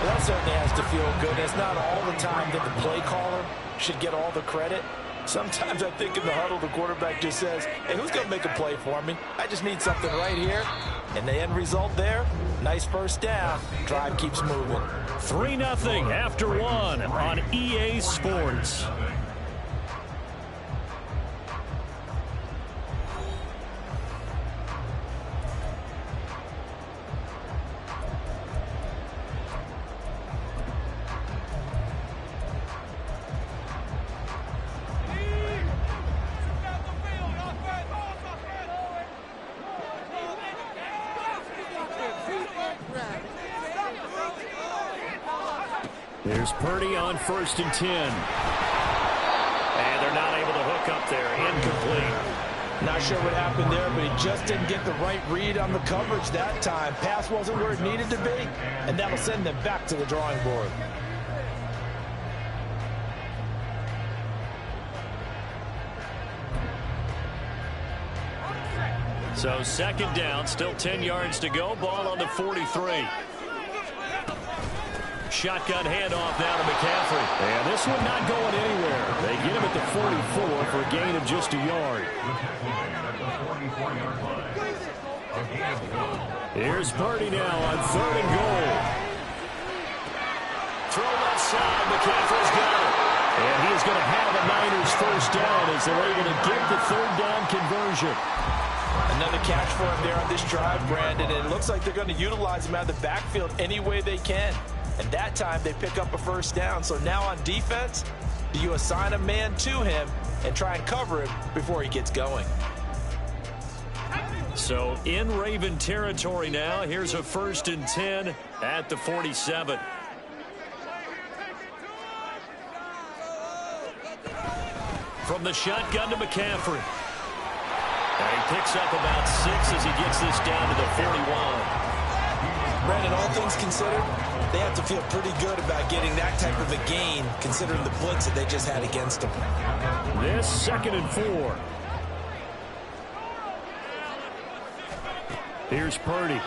Well, that certainly has to feel good. It's not all the time that the play caller should get all the credit. Sometimes I think in the huddle, the quarterback just says, hey, who's going to make a play for me? I just need something right here. And the end result there, nice first down. Drive keeps moving. 3-0 after 1 on EA Sports. There's Purdy on first and 10. And they're not able to hook up there. Incomplete. Not sure what happened there, but he just didn't get the right read on the coverage that time. Pass wasn't where it needed to be, and that'll send them back to the drawing board. So 2nd down, still 10 yards to go. Ball on the 43. Shotgun handoff now to McCaffrey. And this one not going anywhere. They get him at the 44 for a gain of just a yard. Here's Purdy now on 3rd and goal. Throw left side. McCaffrey's got it. And he's going to have a Niners first down as they're able to get the 3rd down conversion. Another catch for him there on this drive, Brandon. And it looks like they're going to utilize him out of the backfield any way they can. And that time they pick up a first down. So now on defense, you assign a man to him and try and cover him before he gets going. So in Raven territory now, here's a 1st and 10 at the 47. From the shotgun to McCaffrey. And he picks up about 6 as he gets this down to the 41. Brandon, all things considered, they have to feel pretty good about getting that type of a gain, considering the blitz that they just had against them. This 2nd and 4. Here's Purdy.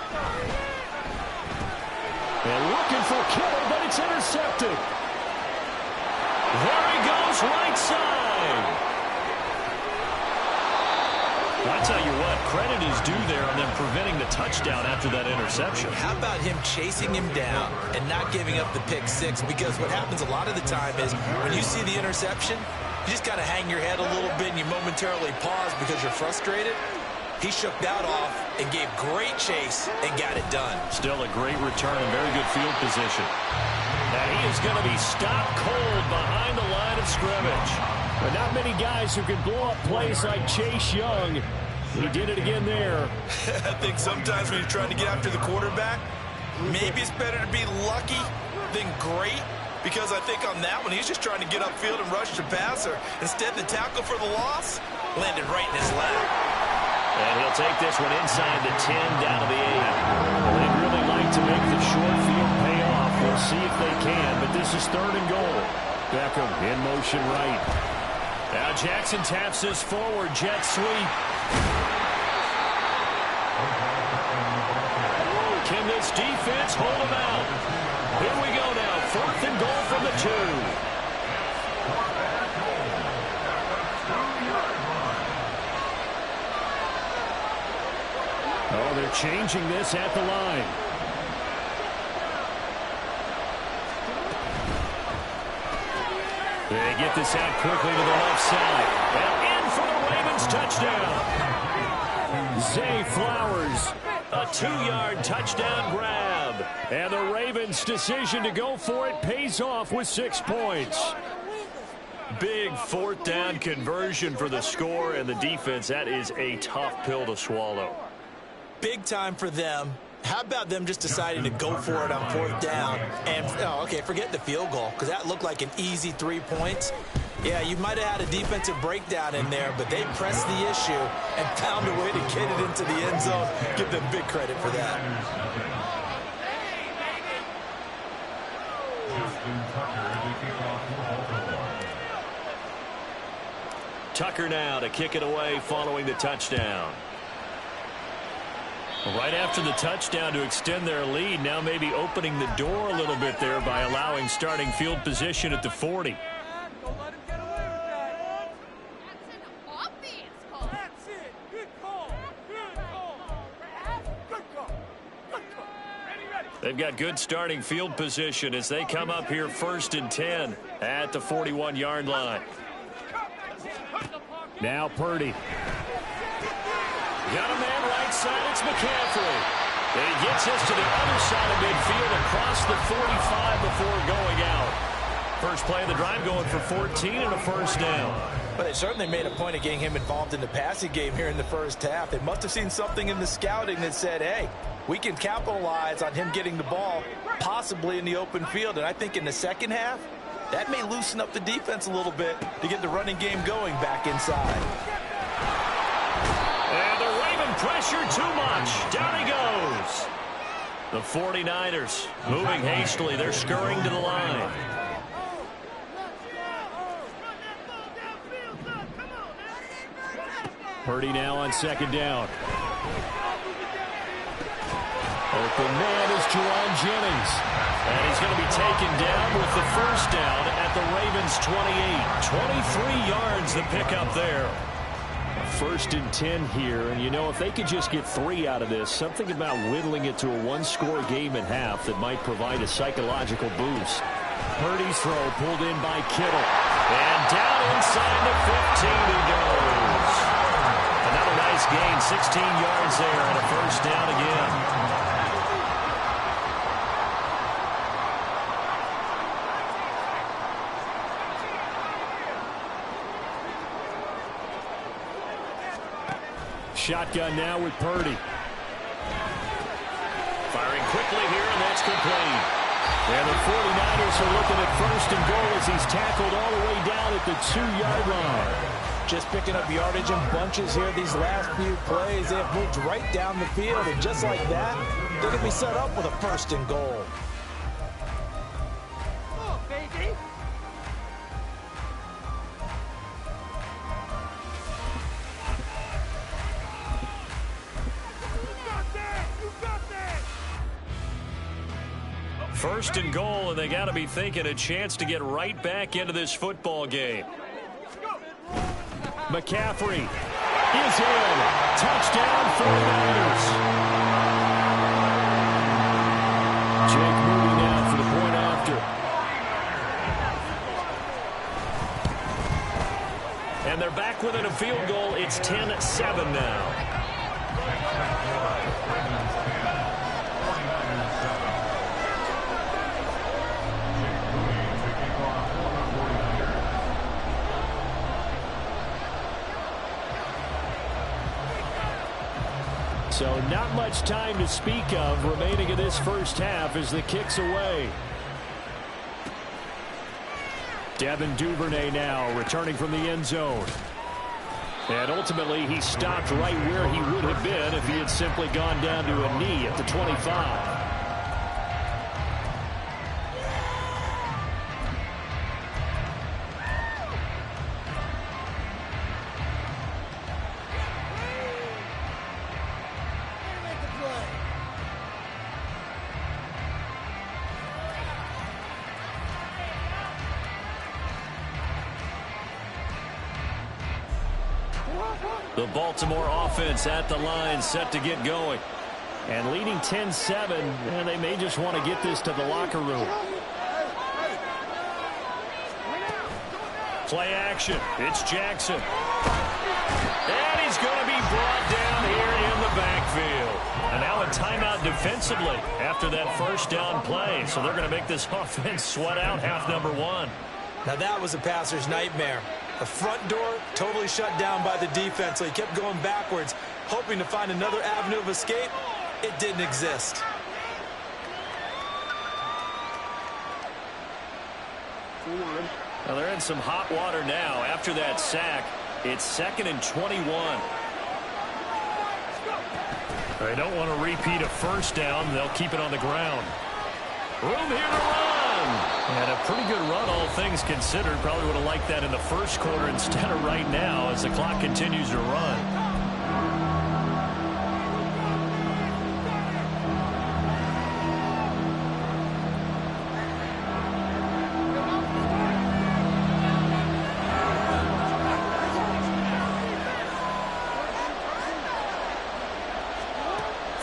And looking for Kittle, but it's intercepted. There he goes, right side. I tell you what, credit is due there on them preventing the touchdown after that interception. How about him chasing him down and not giving up the pick six? Because what happens a lot of the time is when you see the interception, you just got to hang your head a little bit and you momentarily pause because you're frustrated. He shook that off and gave great chase and got it done. Still a great return and very good field position. Now he is going to be stopped cold behind the line of scrimmage. But not many guys who can blow up plays like Chase Young. He did it again there. I think sometimes when you're trying to get after the quarterback, maybe it's better to be lucky than great, because I think on that one, he's just trying to get upfield and rush the passer. Instead, the tackle for the loss landed right in his lap. And he'll take this one inside the 10, down to the 8. Well, they'd really like to make the short field pay off. We'll see if they can, but this is 3rd and goal. Beckham in motion right. Now Jackson taps this forward, jet sweep. Can this defense hold him out? Here we go now, 4th and goal from the 2. Oh, they're changing this at the line. They get this out quickly to the left side. And in for the Ravens touchdown. Zay Flowers, a 2-yard touchdown grab. And the Ravens' decision to go for it pays off with 6 points. Big 4th down conversion for the score, and the defense, that is a tough pill to swallow. Big time for them. How about them just deciding to go for it on 4th down? And, okay, forget the field goal, because that looked like an easy 3 points. Yeah, you might have had a defensive breakdown in there, but they pressed the issue and found a way to get it into the end zone. Give them big credit for that. Tucker now to kick it away following the touchdown. Right after the touchdown to extend their lead, now maybe opening the door a little bit there by allowing starting field position at the 40. They've got good starting field position as they come up here 1st and 10 at the 41-yard line. Now Purdy. Got a man right side, it's McCaffrey. And he gets us to the other side of midfield across the 45 before going out. First play of the drive going for 14 and a 1st down. But they certainly made a point of getting him involved in the passing game here in the 1st half. They must have seen something in the scouting that said, hey, we can capitalize on him getting the ball, possibly in the open field. And I think in the 2nd half, that may loosen up the defense a little bit to get the running game going back inside. And the Raven pressure too much. Down he goes. The 49ers moving hastily. They're scurrying to the line. Purdy now on 2nd down. Open man is Jerron Jennings. And he's going to be taken down with the 1st down at the Ravens 28. 23 yards the pickup there. 1st and 10 here, and you know, if they could just get 3 out of this, something about whittling it to a 1-score game at half that might provide a psychological boost. Purdy's throw pulled in by Kittle. And down inside the 15 he goes. Another nice gain, 16 yards there and a 1st down again. Shotgun now with Purdy. Firing quickly here, and that's complete. And the 49ers are looking at 1st and goal as he's tackled all the way down at the 2-yard line. Just picking up yardage in bunches here these last few plays. They have moved right down the field, and just like that, they're going to be set up with a 1st and goal. First and goal, and they got to be thinking a chance to get right back into this football game. McCaffrey is in. Touchdown 49ers. Jake Moody now for the point after. And they're back within a field goal. It's 10-7 now. So not much time to speak of remaining in this first half as the kick's away. Devin Duvernay now returning from the end zone. And ultimately, he stopped right where he would have been if he had simply gone down to a knee at the 25. The Baltimore offense at the line, set to get going. And leading 10-7, and they may just want to get this to the locker room. Play action. It's Jackson. And he's going to be brought down here in the backfield. And now a timeout defensively after that first down play. So they're going to make this offense sweat out half number one. Now that was a passer's nightmare. The front door totally shut down by the defense, so he kept going backwards, hoping to find another avenue of escape. It didn't exist. Now they're in some hot water now. After that sack, it's 2nd and 21. They don't want to repeat a first down. They'll keep it on the ground. Room here to run. And a pretty good run, all things considered. Probably would have liked that in the first quarter instead of right now as the clock continues to run.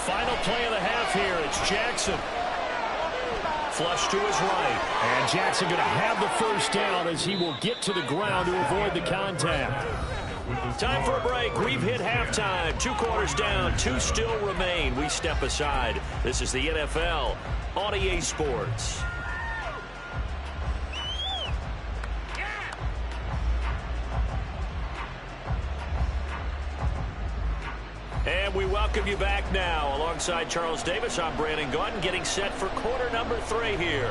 Final play of the half here. It's Jackson. Flush to his right. And Jackson going to have the first down as he will get to the ground to avoid the contact. Time for a break. We've hit halftime. 2 quarters down. 2 still remain. We step aside. This is the NFL on EA Sports. And we welcome you back now. Alongside Charles Davis, I'm Brandon Gaudin, getting set for quarter number 3 here.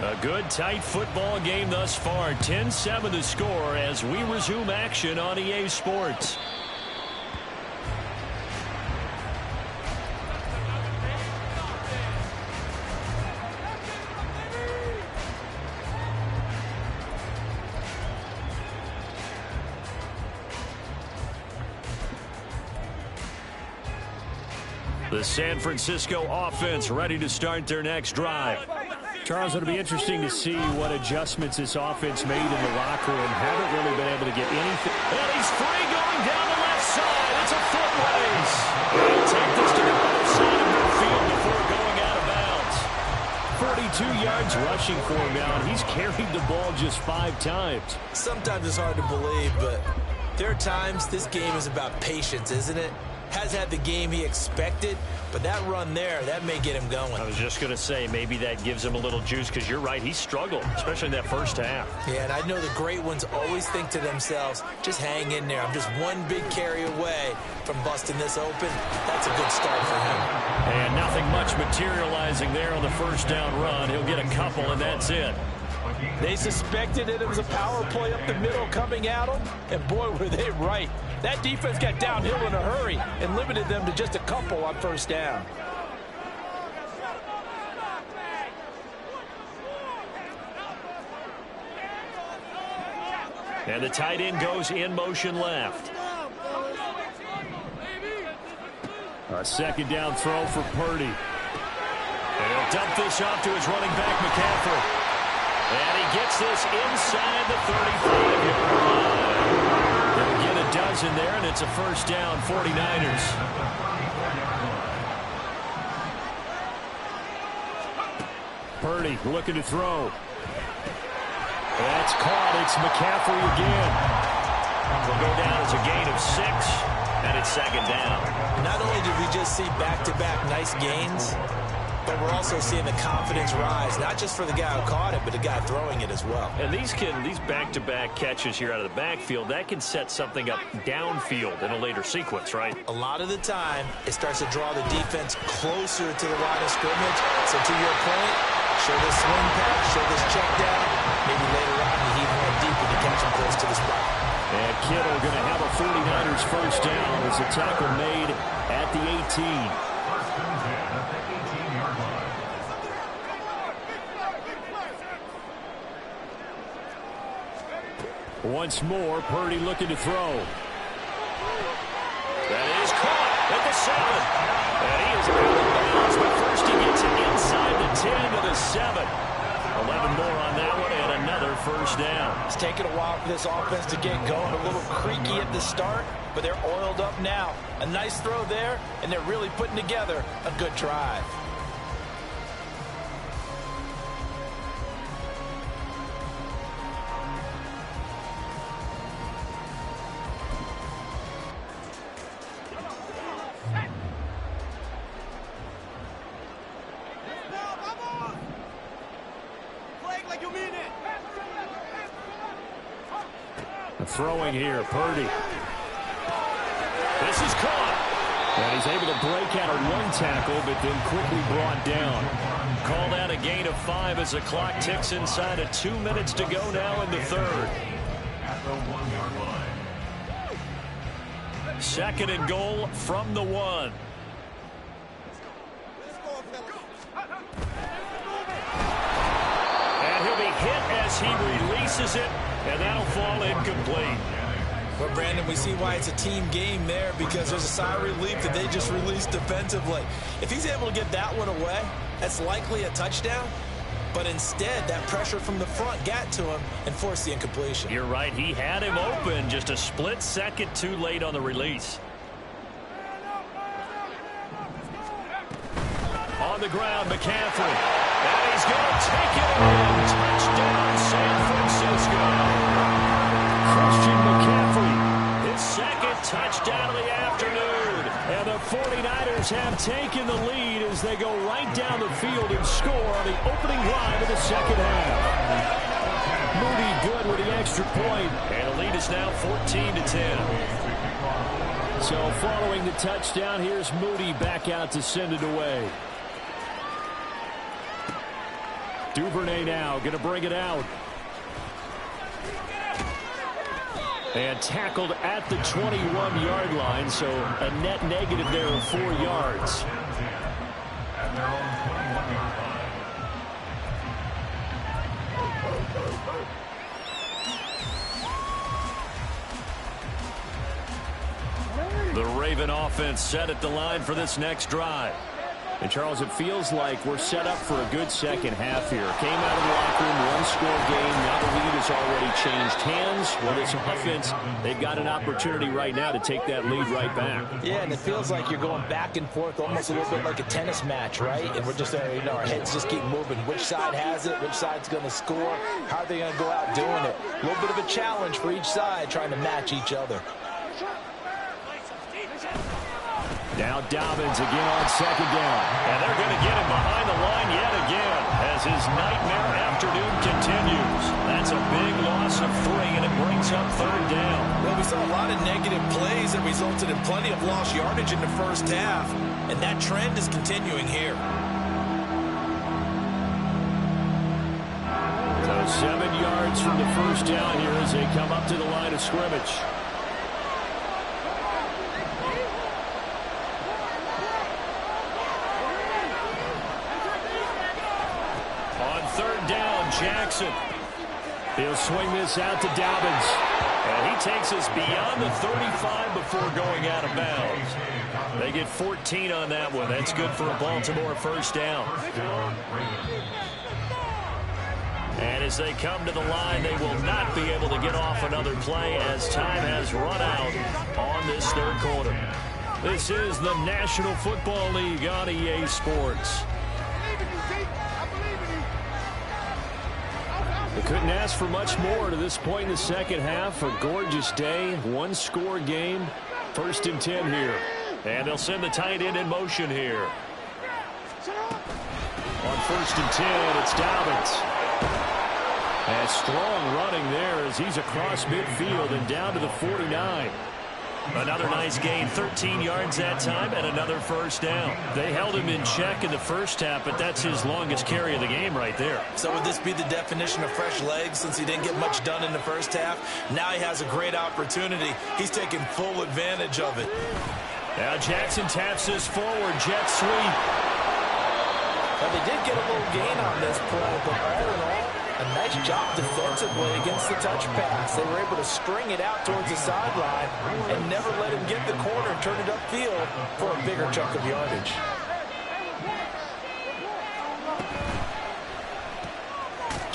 A good, tight football game thus far. 10-7 the score as we resume action on EA Sports. The San Francisco offense ready to start their next drive. Charles, it'll be interesting to see what adjustments this offense made in the locker room. Haven't really been able to get anything. And he's free going down the left side. It's a foot race. He'll take this to the other side of midfield before going out of bounds. 42 yards rushing for him now, and he's carried the ball just 5 times. Sometimes it's hard to believe, but there are times this game is about patience, isn't it? Has had the game he expected, but that run there, that may get him going. I was just going to say, maybe that gives him a little juice, because you're right, he struggled, especially in that first half. Yeah, and I know the great ones always think to themselves, just hang in there. I'm just one big carry away from busting this open. That's a good start for him. And nothing much materializing there on the first down run. He'll get a couple, and that's it. They suspected it was a power play up the middle coming at them, and boy, were they right. That defense got downhill in a hurry and limited them to just a couple on first down. And the tight end goes in motion left. A second down throw for Purdy. And he'll dump this off to his running back, McCaffrey. And he gets this inside the 35-yard line. They'll get a dozen there, and it's a first down, 49ers. Purdy looking to throw. That's caught. It's McCaffrey again. Will go down as a gain of 6, and it's second down. Not only did we just see back-to-back nice gains, but we're also seeing the confidence rise, not just for the guy who caught it, but the guy throwing it as well. And these back-to-back catches here out of the backfield, that can set something up downfield in a later sequence, right? A lot of the time, it starts to draw the defense closer to the line of scrimmage. So to your point, show this swing pass, show this check down. Maybe later on you heave one deep and you catch him close to the spot. And Kittle going to have a 49ers first down as a tackle made at the 18. First and 10 at the 18-yard line. Once more, Purdy looking to throw. That is caught at the 7. And he is out of bounds, but first he gets it inside the 10 to the 7. 11 more on that one and another first down. It's taken a while for this offense to get going. A little creaky at the start, but they're oiled up now. A nice throw there, and they're really putting together a good drive. Throwing here, Purdy. This is caught. And he's able to break out of one tackle, but then quickly brought down. Called out a gain of 5 as the clock ticks inside of 2 minutes to go now in the third. At the 1-yard line. Second and goal from the 1. And he'll be hit as he releases it, and that'll fall incomplete. Well, Brandon, we see why it's a team game there, because there's a sigh of relief that they just released defensively. If he's able to get that one away, that's likely a touchdown. But instead, that pressure from the front got to him and forced the incompletion. You're right. He had him open, just a split second too late on the release. On the ground, McCaffrey. And he's going to take it in. Touchdown, San Francisco. Christian McCaffrey. His second touchdown of the afternoon. And the 49ers have taken the lead as they go right down the field and score on the opening drive of the second half. Moody good with the extra point. And the lead is now 14-10. So following the touchdown, here's Moody back out to send it away. Duvernay now going to bring it out. And tackled at the 21-yard line, so a net negative there of 4 yards. At their own 21-yard line. The Raven offense set at the line for this next drive. And, Charles, it feels like we're set up for a good second half here. Came out of the locker room, one-score game. Now the lead has already changed hands. Well, this offense, they've got an opportunity right now to take that lead right back. Yeah, and it feels like you're going back and forth, almost a little bit like a tennis match, right? And we're just, our heads just keep moving. Which side has it? Which side's going to score? How are they going to go out doing it? A little bit of a challenge for each side, trying to match each other. Now Dobbins again on second down. And they're going to get him behind the line yet again as his nightmare afternoon continues. That's a big loss of 3, and it brings up third down. Well, we saw a lot of negative plays that resulted in plenty of lost yardage in the first half, and that trend is continuing here. So 7 yards from the first down here as they come up to the line of scrimmage. Jackson. He'll swing this out to Dobbins. And he takes us beyond the 35 before going out of bounds. They get 14 on that one. That's good for a Baltimore first down. And as they come to the line, they will not be able to get off another play as time has run out on this third quarter. This is the National Football League on EA Sports. They couldn't ask for much more to this point in the second half. A gorgeous day, one-score game. 1st and 10 here. And they'll send the tight end in motion here. On 1st and 10, it's Dobbins. And strong running there as he's across midfield and down to the 49. Another nice gain, 13 yards that time, and another first down. They held him in check in the first half, but that's his longest carry of the game right there. So would this be the definition of fresh legs since he didn't get much done in the first half? Now he has a great opportunity. He's taking full advantage of it. Now Jackson taps this forward, jet sweep. Well, they did get a little gain on this play, but all in all, a nice job defensively against the touch pass. They were able to string it out towards the sideline and never let him get the corner and turn it upfield for a bigger chunk of yardage.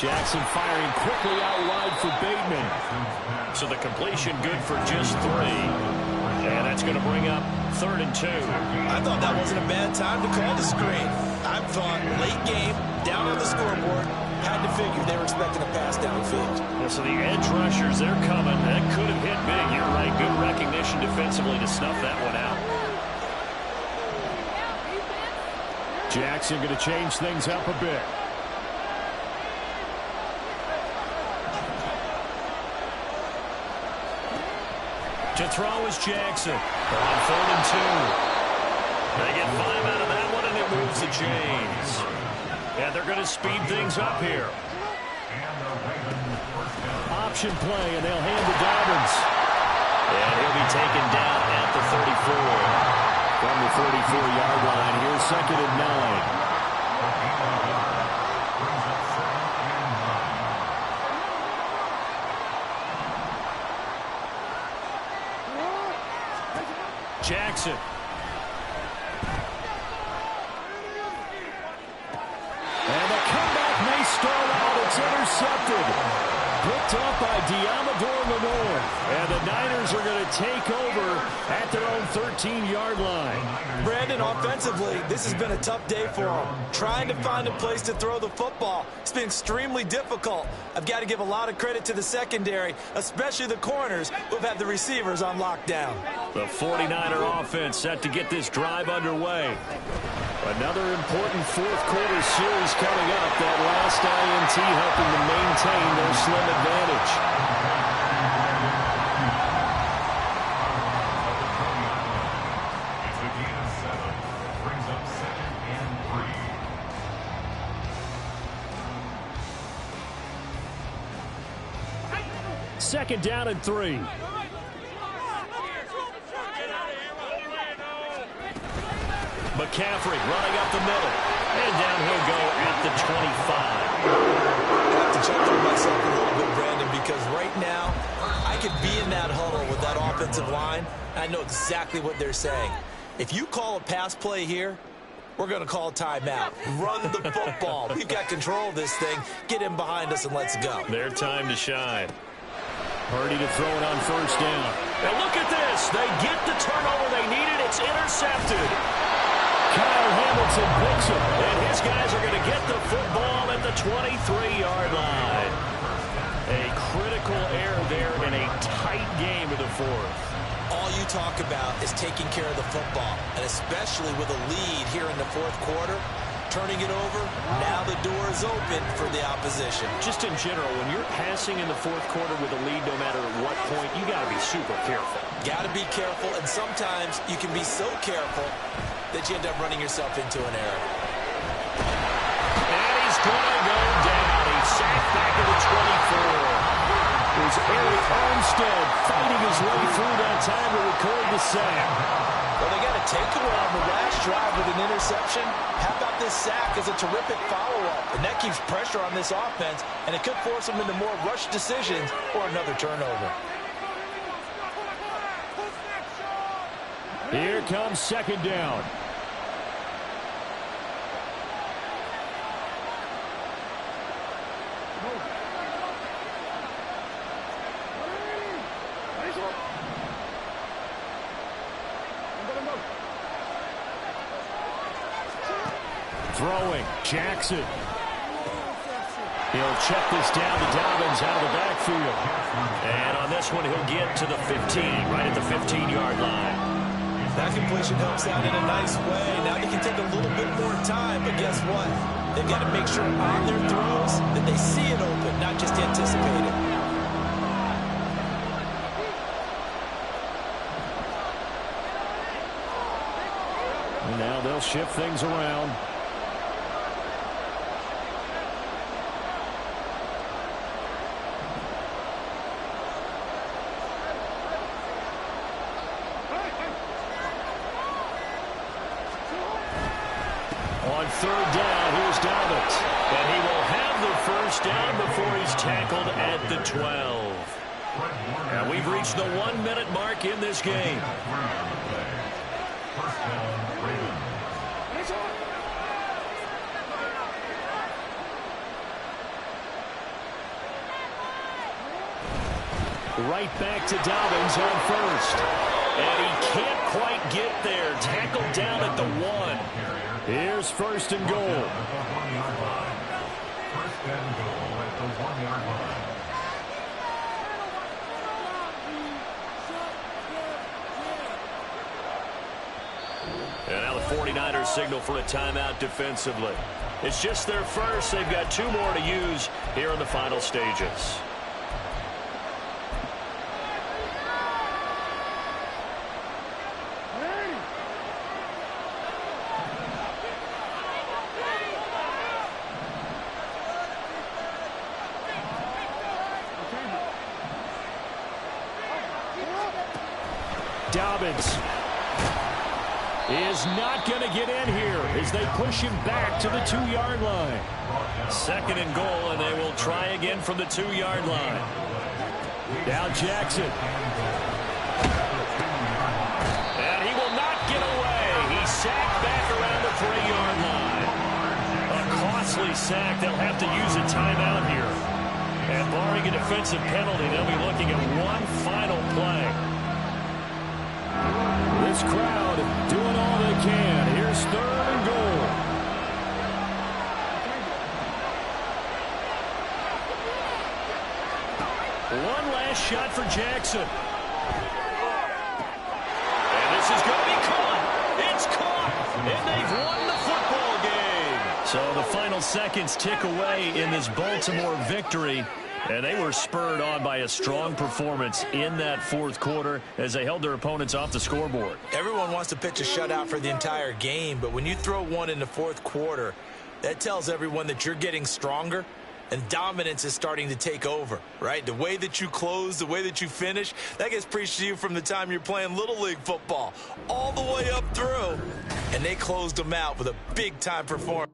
Jackson firing quickly out wide for Bateman. So the completion good for just 3. And that's going to bring up 3rd and 2. I thought that wasn't a bad time to call the screen. I thought late game, down on the scoreboard, had to figure they were expecting a pass downfield. Yeah, so the edge rushers, they're coming. That could have hit big. You're right. Good recognition defensively to snuff that one out. Jackson going to change things up a bit. To throw is Jackson. On 3rd and 2. They get 5 out of that one, and it moves the chains. And they're going to speed things up here. Option play, and they'll hand to Dobbins. And he'll be taken down at the 34. From the 34-yard line, here's 2nd and 9. Jackson. And the comeback may start out. It's intercepted. Picked up by Diamador Lenore. And the Niners are going to take over at their own 13-yard line. Brandon, offensively, this has been a tough day for him. Trying to find a place to throw the football. It's been extremely difficult. I've got to give a lot of credit to the secondary, especially the corners who've had the receivers on lockdown. The 49er offense set to get this drive underway. Another important fourth-quarter series coming up. That last INT helping to maintain their slim advantage. It's a gain of 7. Brings up 2nd and 3. 2nd down and 3. McCaffrey running up the middle. And down he'll go at the 25. I have to check on myself a little bit, Brandon, because right now I could be in that huddle with that offensive line. I know exactly what they're saying. If you call a pass play here, we're going to call a timeout. Run the football. We've got control of this thing. Get in behind us and let's go. Their time to shine. Purdy to throw it on 1st down. And look at this. They get the turnover they needed. It's intercepted. Kyle Hamilton picks him. And his guys are going to get the football at the 23-yard line. A critical error there in a tight game of the 4th. All you talk about is taking care of the football, and especially with a lead here in the 4th quarter, turning it over, now the door is open for the opposition. Just in general, when you're passing in the 4th quarter with a lead, no matter at what point, you got to be super careful. Got to be careful, and sometimes you can be so careful that you end up running yourself into an error. And he's going to go down. He's sacked back at the 24. There's Eric Armstead fighting his way through that time to record the sack. Well, they got a takeaway on the last drive with an interception. How about this sack as a terrific follow-up? And that keeps pressure on this offense, and it could force them into more rush decisions or another turnover. Here comes 2nd down. Throwing, Jackson. He'll check this down to Dobbins out of the backfield. And on this one, he'll get to the 15, right at the 15-yard line. That completion helps out in a nice way. Now they can take a little bit more time, but guess what? They've got to make sure on their throws that they see it open, not just anticipate it. And now they'll shift things around. On third down, here's Dobbins. And he will have the first down before he's tackled at the 12. And we've reached the 1-minute mark in this game. First down, Ravens. Right back to Dobbins on first. And he can't quite get there. Tackled down at the 1. Here's first and goal. At the 1-yard line. First and goal at the 1-yard line. And now the 49ers signal for a timeout defensively. It's just their first. They've got 2 more to use here in the final stages. Dobbins is not going to get in here as they push him back to the 2-yard line. Second and goal, and they will try again from the 2-yard line. Now Jackson. And he will not get away. He's sacked back around the 3-yard line. A costly sack. They'll have to use a timeout here. And barring a defensive penalty, they'll be looking at one final play. This crowd doing all they can. Here's third and goal. One last shot for Jackson. And this is going to be caught. It's caught. And they've won the football game. So the final seconds tick away in this Baltimore victory. And they were spurred on by a strong performance in that fourth quarter as they held their opponents off the scoreboard. Everyone wants to pitch a shutout for the entire game, but when you throw one in the fourth quarter, that tells everyone that you're getting stronger and dominance is starting to take over, right? The way that you close, the way that you finish, that gets preached to you from the time you're playing Little League football all the way up through. And they closed them out with a big-time performance.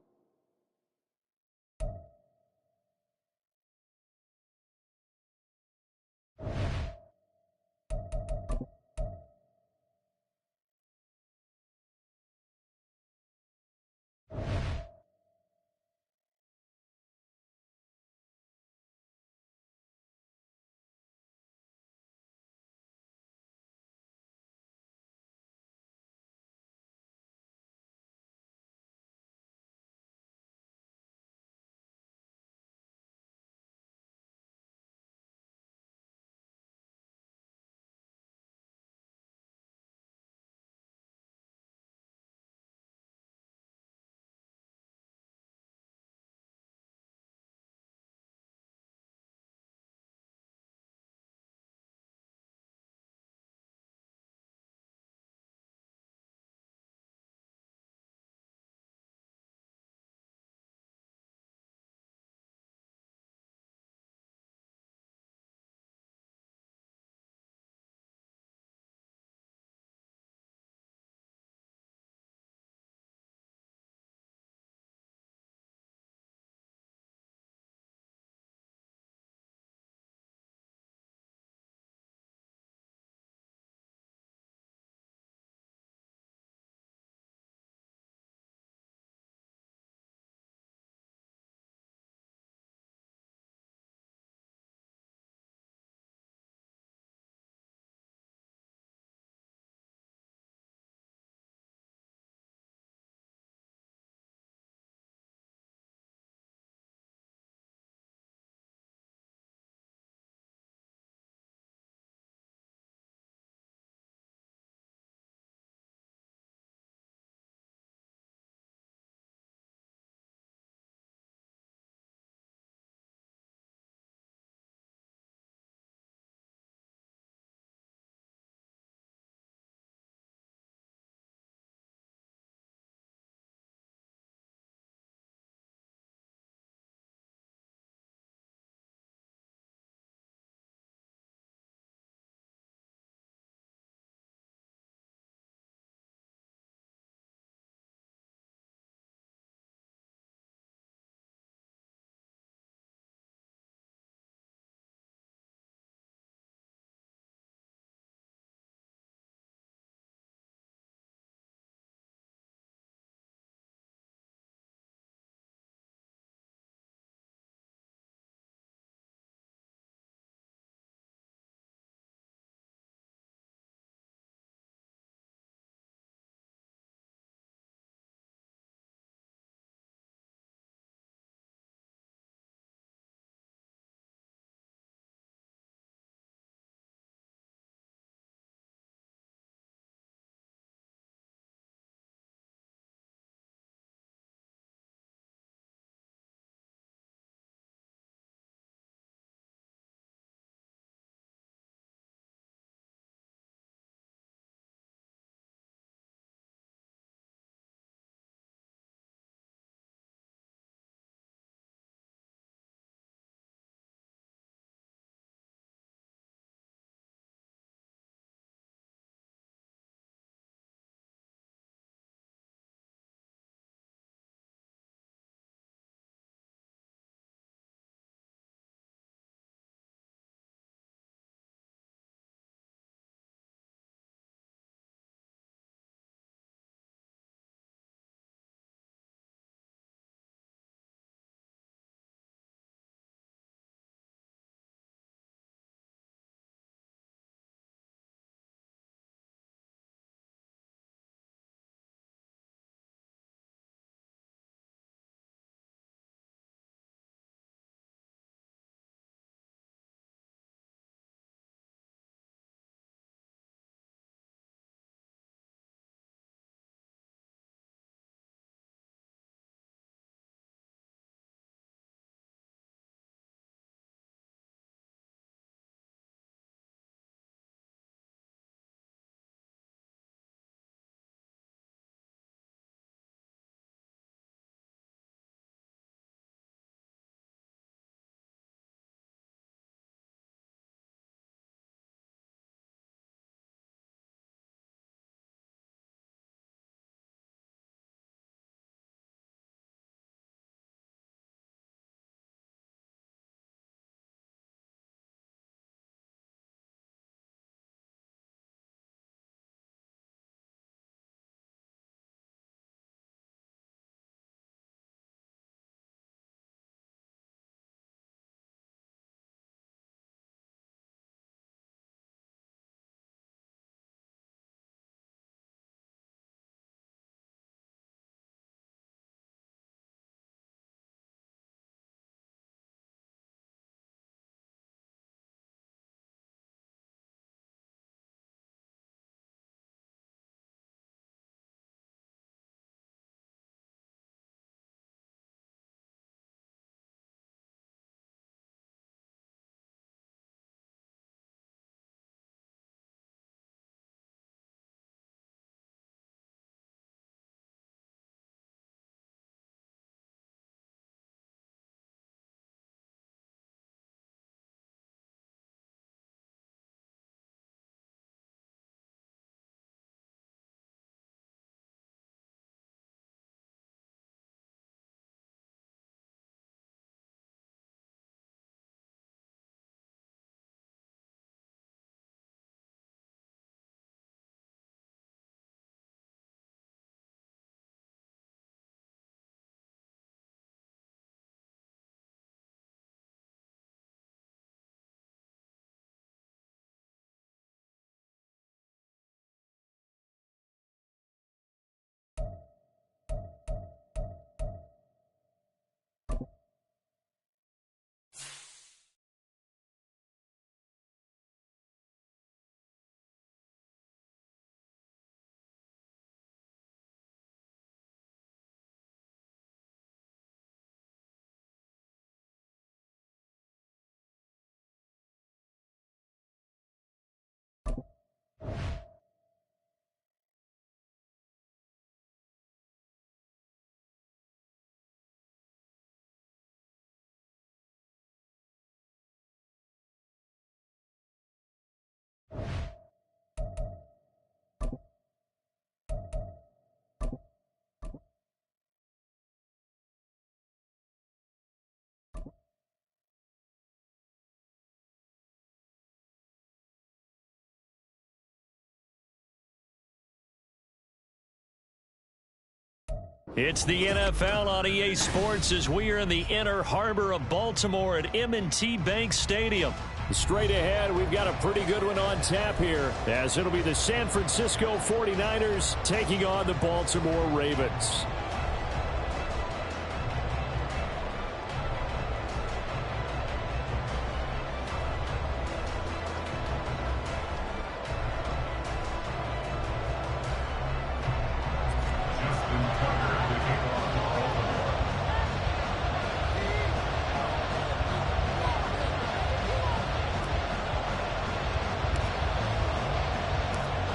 It's the NFL on EA Sports as we are in the inner harbor of Baltimore at M&T Bank Stadium. Straight ahead, we've got a pretty good one on tap here, as it'll be the San Francisco 49ers taking on the Baltimore Ravens.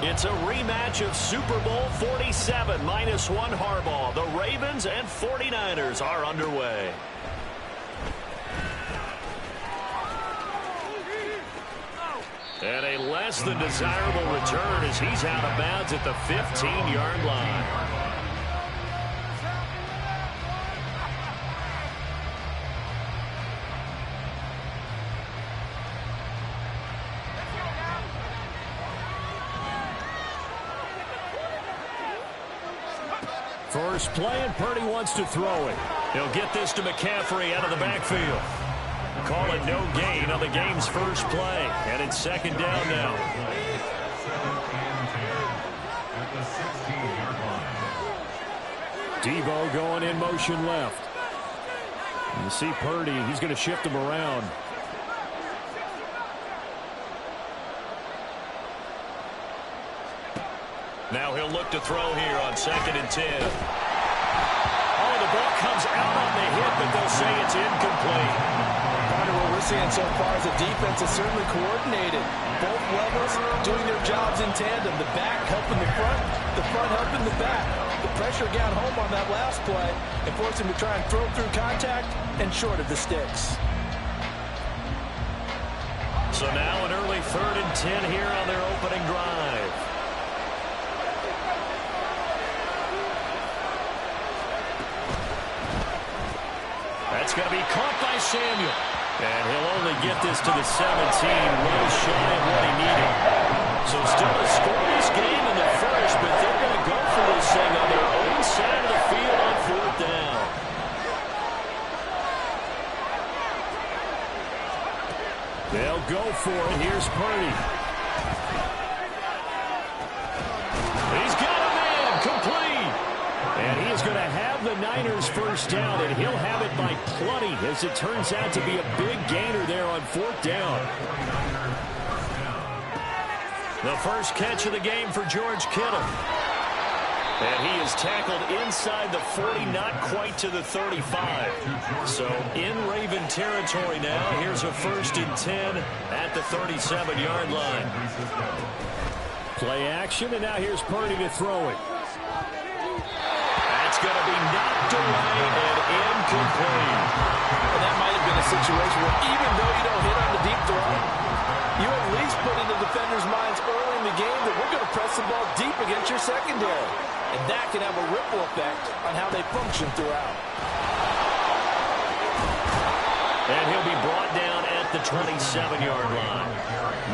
It's a rematch of Super Bowl 47 -1 Harbaugh. The Ravens and 49ers are underway. And a less than desirable return as he's out of bounds at the 15-yard line. First play, and Purdy wants to throw it. He'll get this to McCaffrey out of the backfield. Call it no gain on the game's first play. And it's second down now. Debo going in motion left. You see Purdy, he's going to shift him around. Now he'll look to throw here on 2nd and 10. Oh, the ball comes out on the hit, but they'll say it's incomplete. Partner, what we're seeing so far is the defense is certainly coordinated. Both levels doing their jobs in tandem. The back helping the front helping the back. The pressure got home on that last play and forced him to try and throw through contact and short of the sticks. So now an early 3rd and 10 here on their opening drive. That's going to be caught by Samuel. And he'll only get this to the 17, well shy of what he needed. So still a scoreless game in the first, but they're going to go for this thing on their own side of the field on 4th down. They'll go for it. Here's Purdy. He's got a man complete. And he is going to have the Niners first down, and he'll have it by plenty, as it turns out to be a big gainer there on 4th down. The first catch of the game for George Kittle. And he is tackled inside the 40, not quite to the 35. So in Raven territory now. Here's a 1st and 10 at the 37-yard line. Play action, and now here's Purdy to throw it. That's going to be knocked away and incomplete. And that might have been a situation where even though you don't hit on the deep throw, you at least put in the defenders' minds early in the game that we're going to press the ball deep against your secondary. And that can have a ripple effect on how they function throughout. And he'll be brought down at the 27-yard line.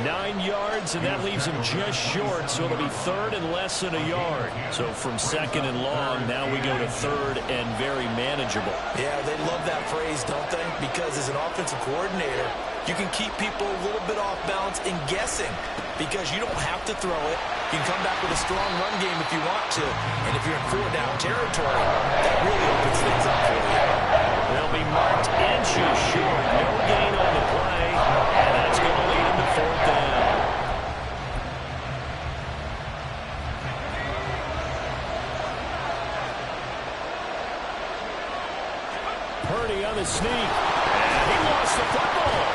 9 yards, and that leaves him just short, so it'll be 3rd and less than a yard. So from 2nd and long, now we go to 3rd and very manageable. Yeah, they love that phrase, don't they? Because as an offensive coordinator, you can keep people a little bit off balance and guessing because you don't have to throw it. You can come back with a strong run game if you want to. And if you're in 4-down territory, that really opens things up for you. They'll be marked inches short. No gain on the play. And that's going to lead them to 4th down. Purdy on the sneak. And he lost the football.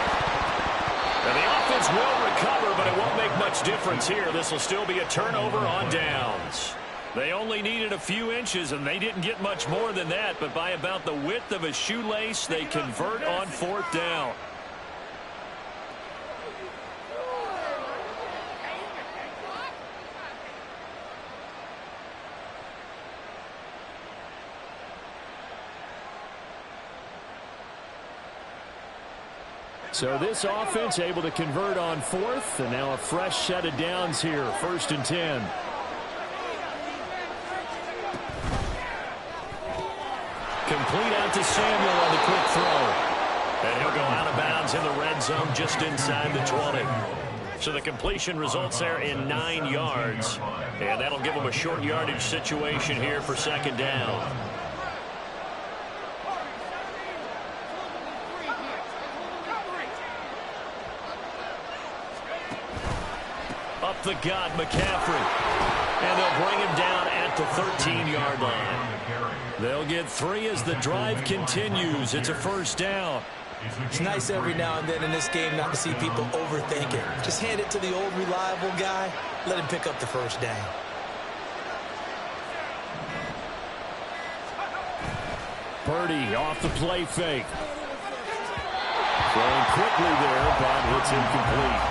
And the offense will recover, but it won't make much difference here. This will still be a turnover on downs. They only needed a few inches, and they didn't get much more than that. But by about the width of a shoelace, they convert on 4th down. So this offense able to convert on 4th, and now a fresh set of downs here, 1st and 10. Complete out to Samuel on the quick throw. And he'll go out of bounds in the red zone just inside the 20. So the completion results there in 9 yards. And that'll give them a short yardage situation here for second down. Up the gut, McCaffrey. And they'll bring him down at the 13-yard line. They'll get 3 as the drive continues. It's a first down. It's nice every now and then in this game not to see people overthink it. Just hand it to the old reliable guy. Let him pick up the first down. Purdy off the play fake. Throwing quickly there, but it's incomplete.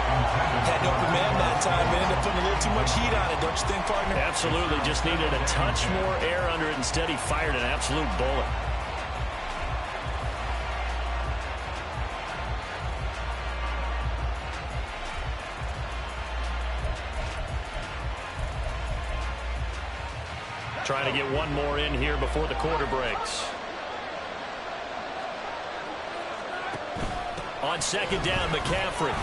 Had an open man that time, but ended up putting a little too much heat on it, don't you think, partner? Absolutely. Just needed a touch more air under it. Instead, he fired an absolute bullet. Trying to get one more in here before the quarter breaks. On second down, McCaffrey.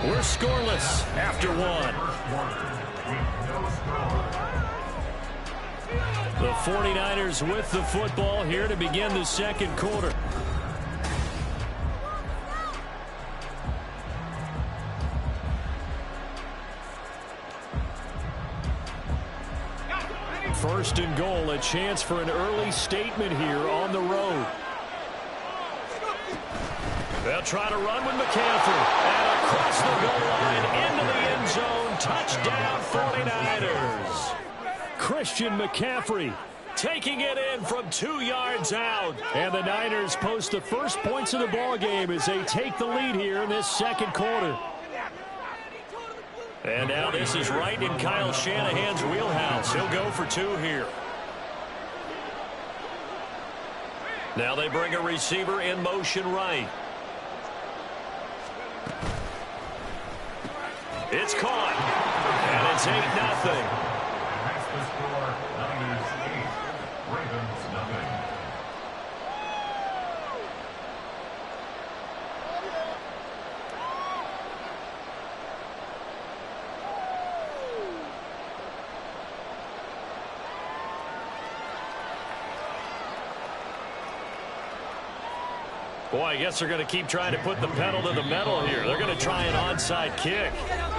We're scoreless after one. The 49ers with the football here to begin the second quarter. First and goal, a chance for an early statement here on the road. They'll try to run with McCaffrey. And across the goal line into the end zone. Touchdown 49ers. Christian McCaffrey taking it in from 2 yards out. And the Niners post the first points of the ball game as they take the lead here in this second quarter. And now this is right in Kyle Shanahan's wheelhouse. He'll go for 2 here. Now they bring a receiver in motion right. It's caught. And it's 8-0. That's the score. Niners 8, Ravens 0. Boy, I guess they're going to keep trying to put the pedal to the metal here. They're going to try an onside kick.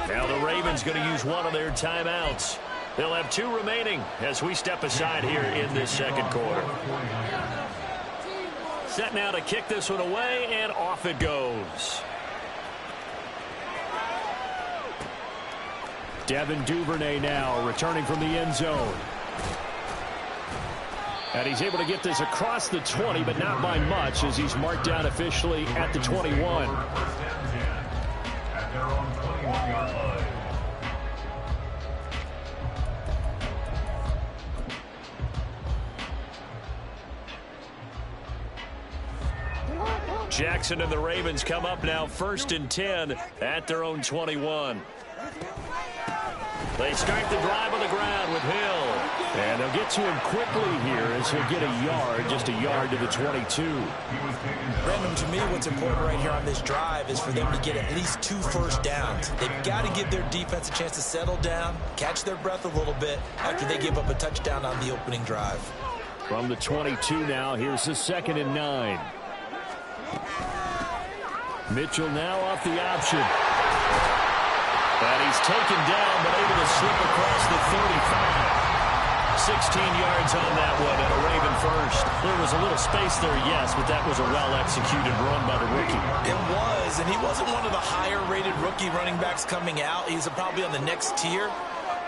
Now the Ravens going to use one of their timeouts. They'll have 2 remaining as we step aside here in this second quarter. Set now to kick this one away, and off it goes. Devin Duvernay now returning from the end zone. And he's able to get this across the 20, but not by much as he's marked down officially at the 21. At their own 21-yard line. Jackson and the Ravens come up now 1st and 10 at their own 21. They start the drive on the ground with Hill. And they'll get to him quickly here as he'll get a yard, just a yard to the 22. Brandon, to me, what's important right here on this drive is for them to get at least 2 first downs. They've got to give their defense a chance to settle down, catch their breath a little bit after they give up a touchdown on the opening drive. From the 22 now, here's the 2nd and 9. Mitchell now off the option. And he's taken down, but able to slip across the 35. 16 yards on that one, and a Raven first. There was a little space there, yes, but that was a well-executed run by the rookie. It was, and he wasn't one of the higher-rated rookie running backs coming out. He's probably on the next tier.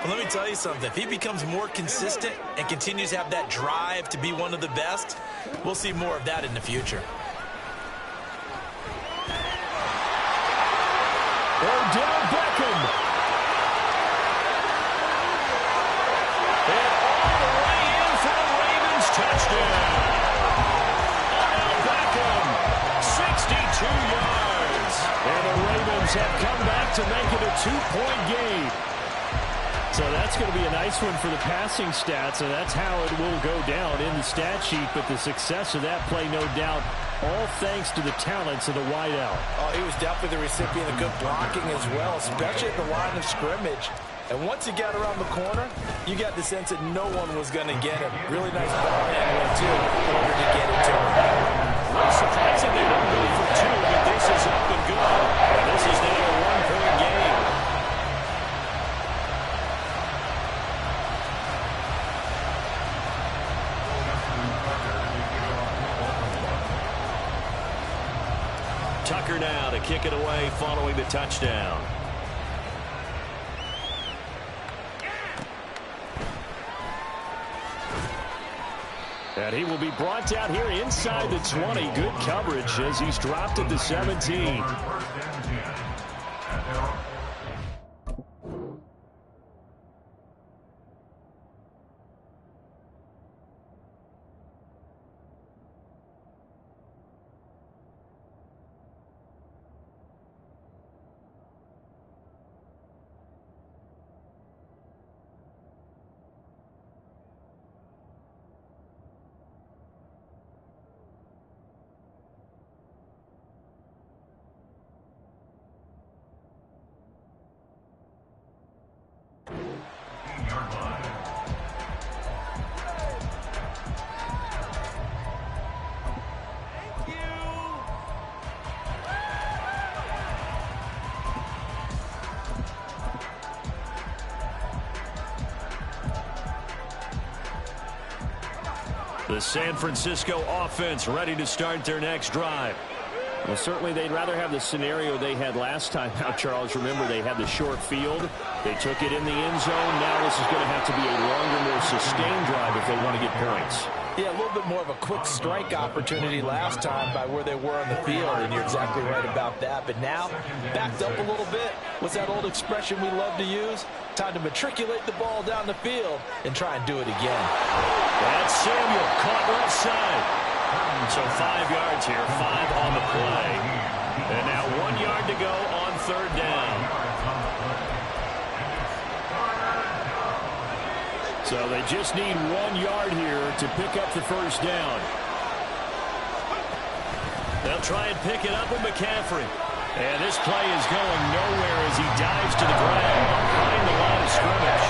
But let me tell you something. If he becomes more consistent and continues to have that drive to be one of the best, we'll see more of that in the future. Odell Beckham. And all the way in for the Ravens touchdown. Odell Beckham, 62 yards. And the Ravens have come back to make it a 2-point game. So that's going to be a nice one for the passing stats, and that's how it will go down in the stat sheet. But the success of that play, no doubt, all thanks to the talents of the wideout. Oh, he was definitely the recipient of good blocking as well, especially at the line of scrimmage. And once he got around the corner, you got the sense that no one was going to get him. Really nice ball handling, too, in order to get it to him. Well, surprising they don't go for two, but this is up and good. And this is now a one-point game. Tucker now to kick it away following the touchdown. And he will be brought down here inside the 20. Good coverage as he's dropped at the 17. The San Francisco offense ready to start their next drive. Well, certainly they'd rather have the scenario they had last time out, Charles. Remember, they had the short field. They took it in the end zone. Now this is going to have to be a longer, more sustained drive if they want to get points. Yeah, a little bit more of a quick strike opportunity last time by where they were on the field, and you're exactly right about that. But now, backed up a little bit. What's that old expression we love to use? Time to matriculate the ball down the field and try and do it again. That's Samuel caught left side. So 5 yards here, 5 on the play. And now 1 yard to go on third down. So they just need 1 yard here to pick up the first down. They'll try and pick it up with McCaffrey. And this play is going nowhere as he dives to the ground behind the line of scrimmage.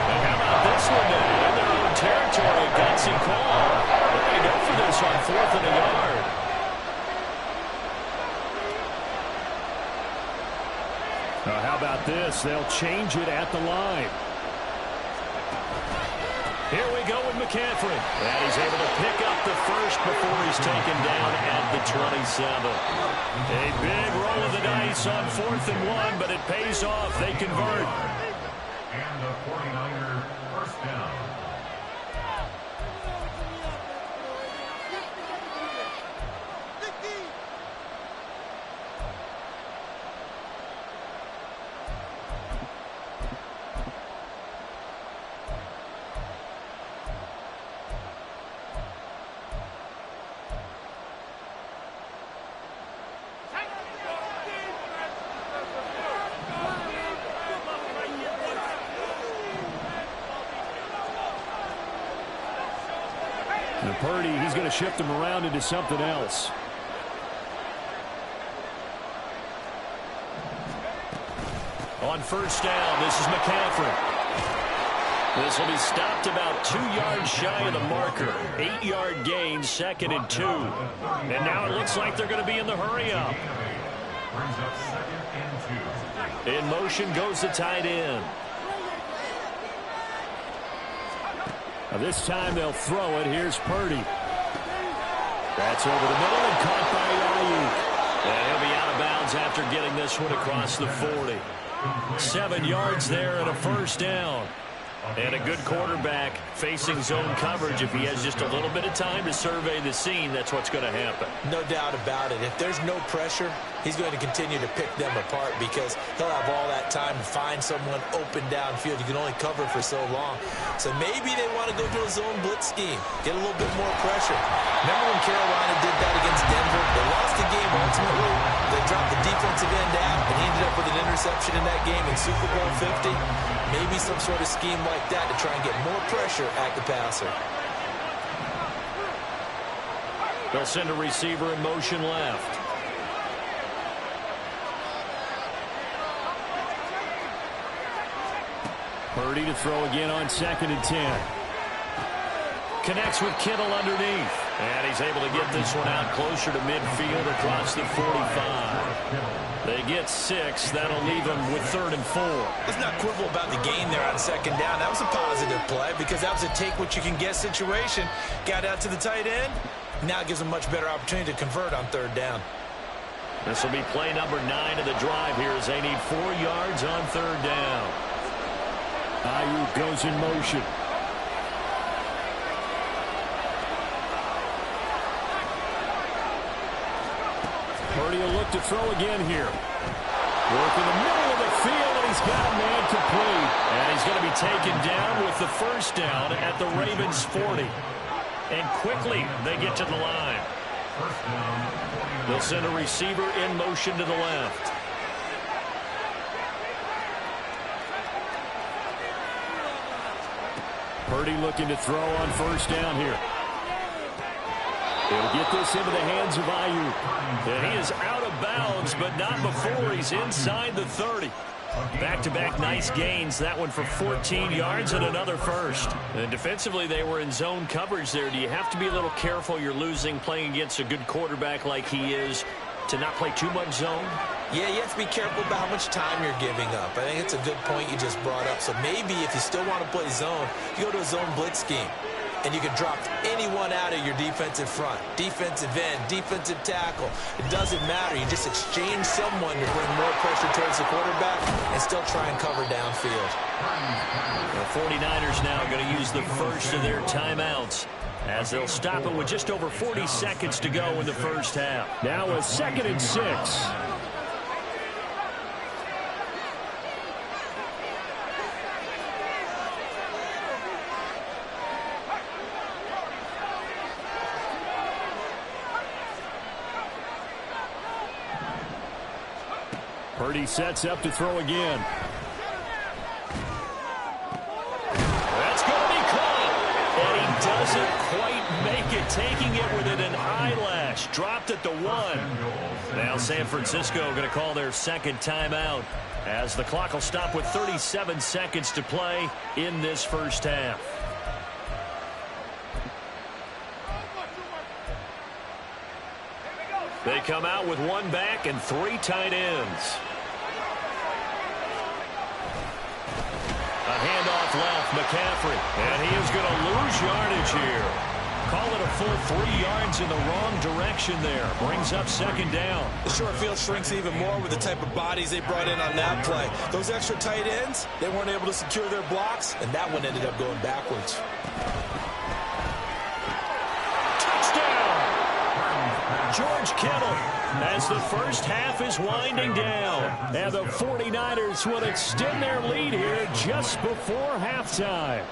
And how about this one then? In their own territory, a gutsy call. They're going to go for this on 4th and a yard. Now, how about this? They'll change it at the line. Here we go with McCaffrey. And he's able to pick up the first before he's taken down at the 27. A big roll of the dice on 4th and 1, but it pays off. They convert. And the 49er first down. Purdy, he's going to shift them around into something else. On first down, this is McCaffrey. This will be stopped about 2 yards shy of the marker. 8-yard gain, 2nd and 2. And now it looks like they're going to be in the hurry up. Brings up 2nd and 2. In motion goes the tight end. Now this time they'll throw it. Here's Purdy. That's over the middle and caught by Ayuk. And he'll be out of bounds after getting this one across the 40. 7 yards there and a first down. And a good quarterback facing zone coverage. If he has just a little bit of time to survey the scene, that's what's going to happen. No doubt about it. If there's no pressure, he's going to continue to pick them apart because he'll have all that time to find someone open downfield. You can only cover for so long. So maybe they want to go to a zone blitz scheme, get a little bit more pressure. Remember when Carolina did that against Denver? They lost the game ultimately. They dropped the defensive end out, and he ended up with an interception in that game in Super Bowl 50. Maybe some sort of scheme like that to try and get more pressure at the passer. They'll send a receiver in motion left. Purdy to throw again on 2nd and 10. Connects with Kittle underneath. And he's able to get this one out closer to midfield across the 45. They get 6. That'll leave them with 3rd and 4. Let's not quibble about the gain there on 2nd down. That was a positive play because that was a take-what-you-can-get situation. Got out to the tight end. Now it gives them a much better opportunity to convert on 3rd down. This will be play number 9 of the drive here as they need 4 yards on 3rd down. Ayuk goes in motion. Purdy will look to throw again here. Work in the middle of the field, and he's got a man complete. And he's going to be taken down with the 1st down at the Ravens' 40. And quickly they get to the line. They'll send a receiver in motion to the left. Purdy looking to throw on 1st down here. He'll get this into the hands of Ayuk. And he is out of bounds, but not before he's inside the 30. Back-to-back nice gains. That one for 14 yards and another 1st. And defensively, they were in zone coverage there. Do you have to be a little careful? You're losing playing against a good quarterback like he is to not play too much zone? Yeah, you have to be careful about how much time you're giving up. I think it's a good point you just brought up. So maybe if you still want to play zone, you go to a zone blitz scheme. And you can drop anyone out of your defensive front. Defensive end, defensive tackle. It doesn't matter. You just exchange someone to bring more pressure towards the quarterback and still try and cover downfield. The 49ers now going to use the 1st of their timeouts as they'll stop it with just over 40 seconds to go in the 1st half. Now a 2nd and 6. Purdy sets up to throw again. That's going to be caught. And he doesn't quite make it, taking it within an eyelash. Dropped at the 1. Now San Francisco going to call their 2nd timeout as the clock will stop with 37 seconds to play in this 1st half. They come out with 1 back and 3 tight ends. A handoff left, McCaffrey. And he is going to lose yardage here. Call it a full 3 yards in the wrong direction there. Brings up 2nd down. The short field shrinks even more with the type of bodies they brought in on that play. Those extra tight ends, they weren't able to secure their blocks, and that one ended up going backwards. George Kittle as the 1st half is winding down. And the 49ers will extend their lead here just before halftime.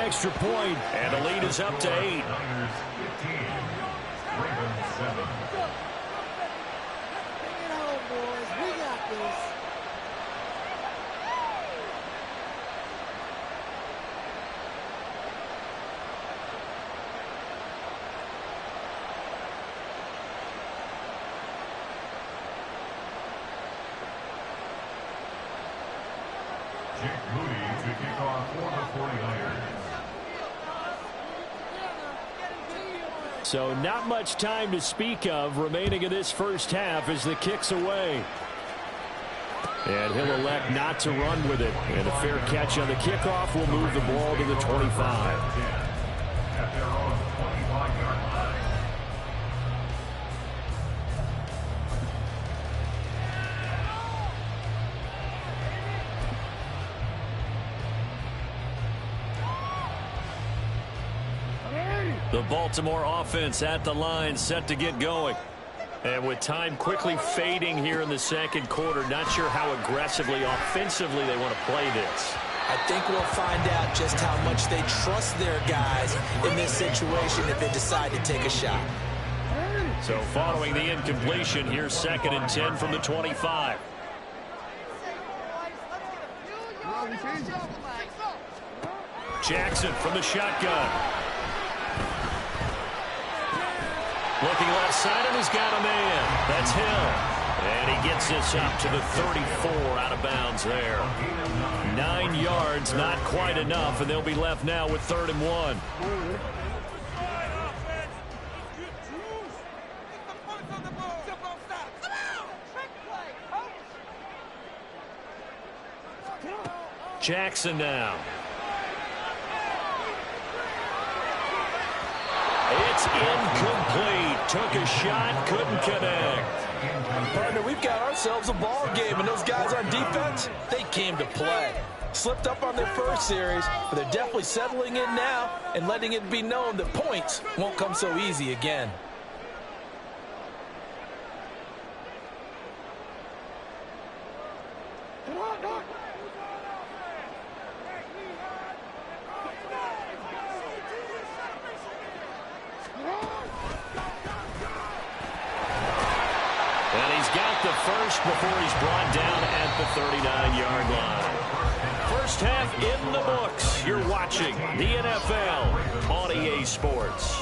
Extra point, and the lead is up to 8. Ravens 15, Ravens 7. Bring it home, boys. We got this. Jake Moody to kick off for the 49ers. So not much time to speak of remaining in this 1st half as the kick's away. And he'll elect not to run with it. And a fair catch on the kickoff will move the ball to the 25. At their own 25-yard line. The Baltimore offense at the line, set to get going. And with time quickly fading here in the second quarter, not sure how aggressively, offensively they want to play this. I think we'll find out just how much they trust their guys in this situation if they decide to take a shot. So following the incompletion, here's 2nd and 10 from the 25. Jackson from the shotgun. Looking left side, and he's got a man. That's Hill. And he gets this up to the 34, out of bounds there. 9 yards, not quite enough, and they'll be left now with 3rd and 1. Jackson now. It's incomplete. Took a shot, couldn't connect. Partner, we've got ourselves a ball game, and those guys on defense, they came to play. Slipped up on their first series, but they're definitely settling in now and letting it be known that points won't come so easy again. Before he's brought down at the 39-yard line. First half in the books. You're watching the NFL on EA Sports.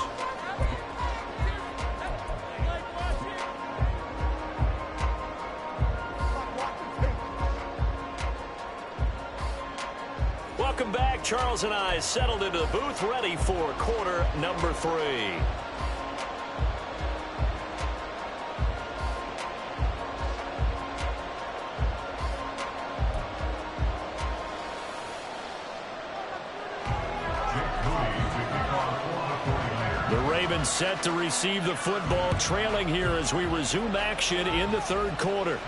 Welcome back. Charles and I settled into the booth, ready for quarter number 3. Set to receive the football, trailing here as we resume action in the 3rd quarter.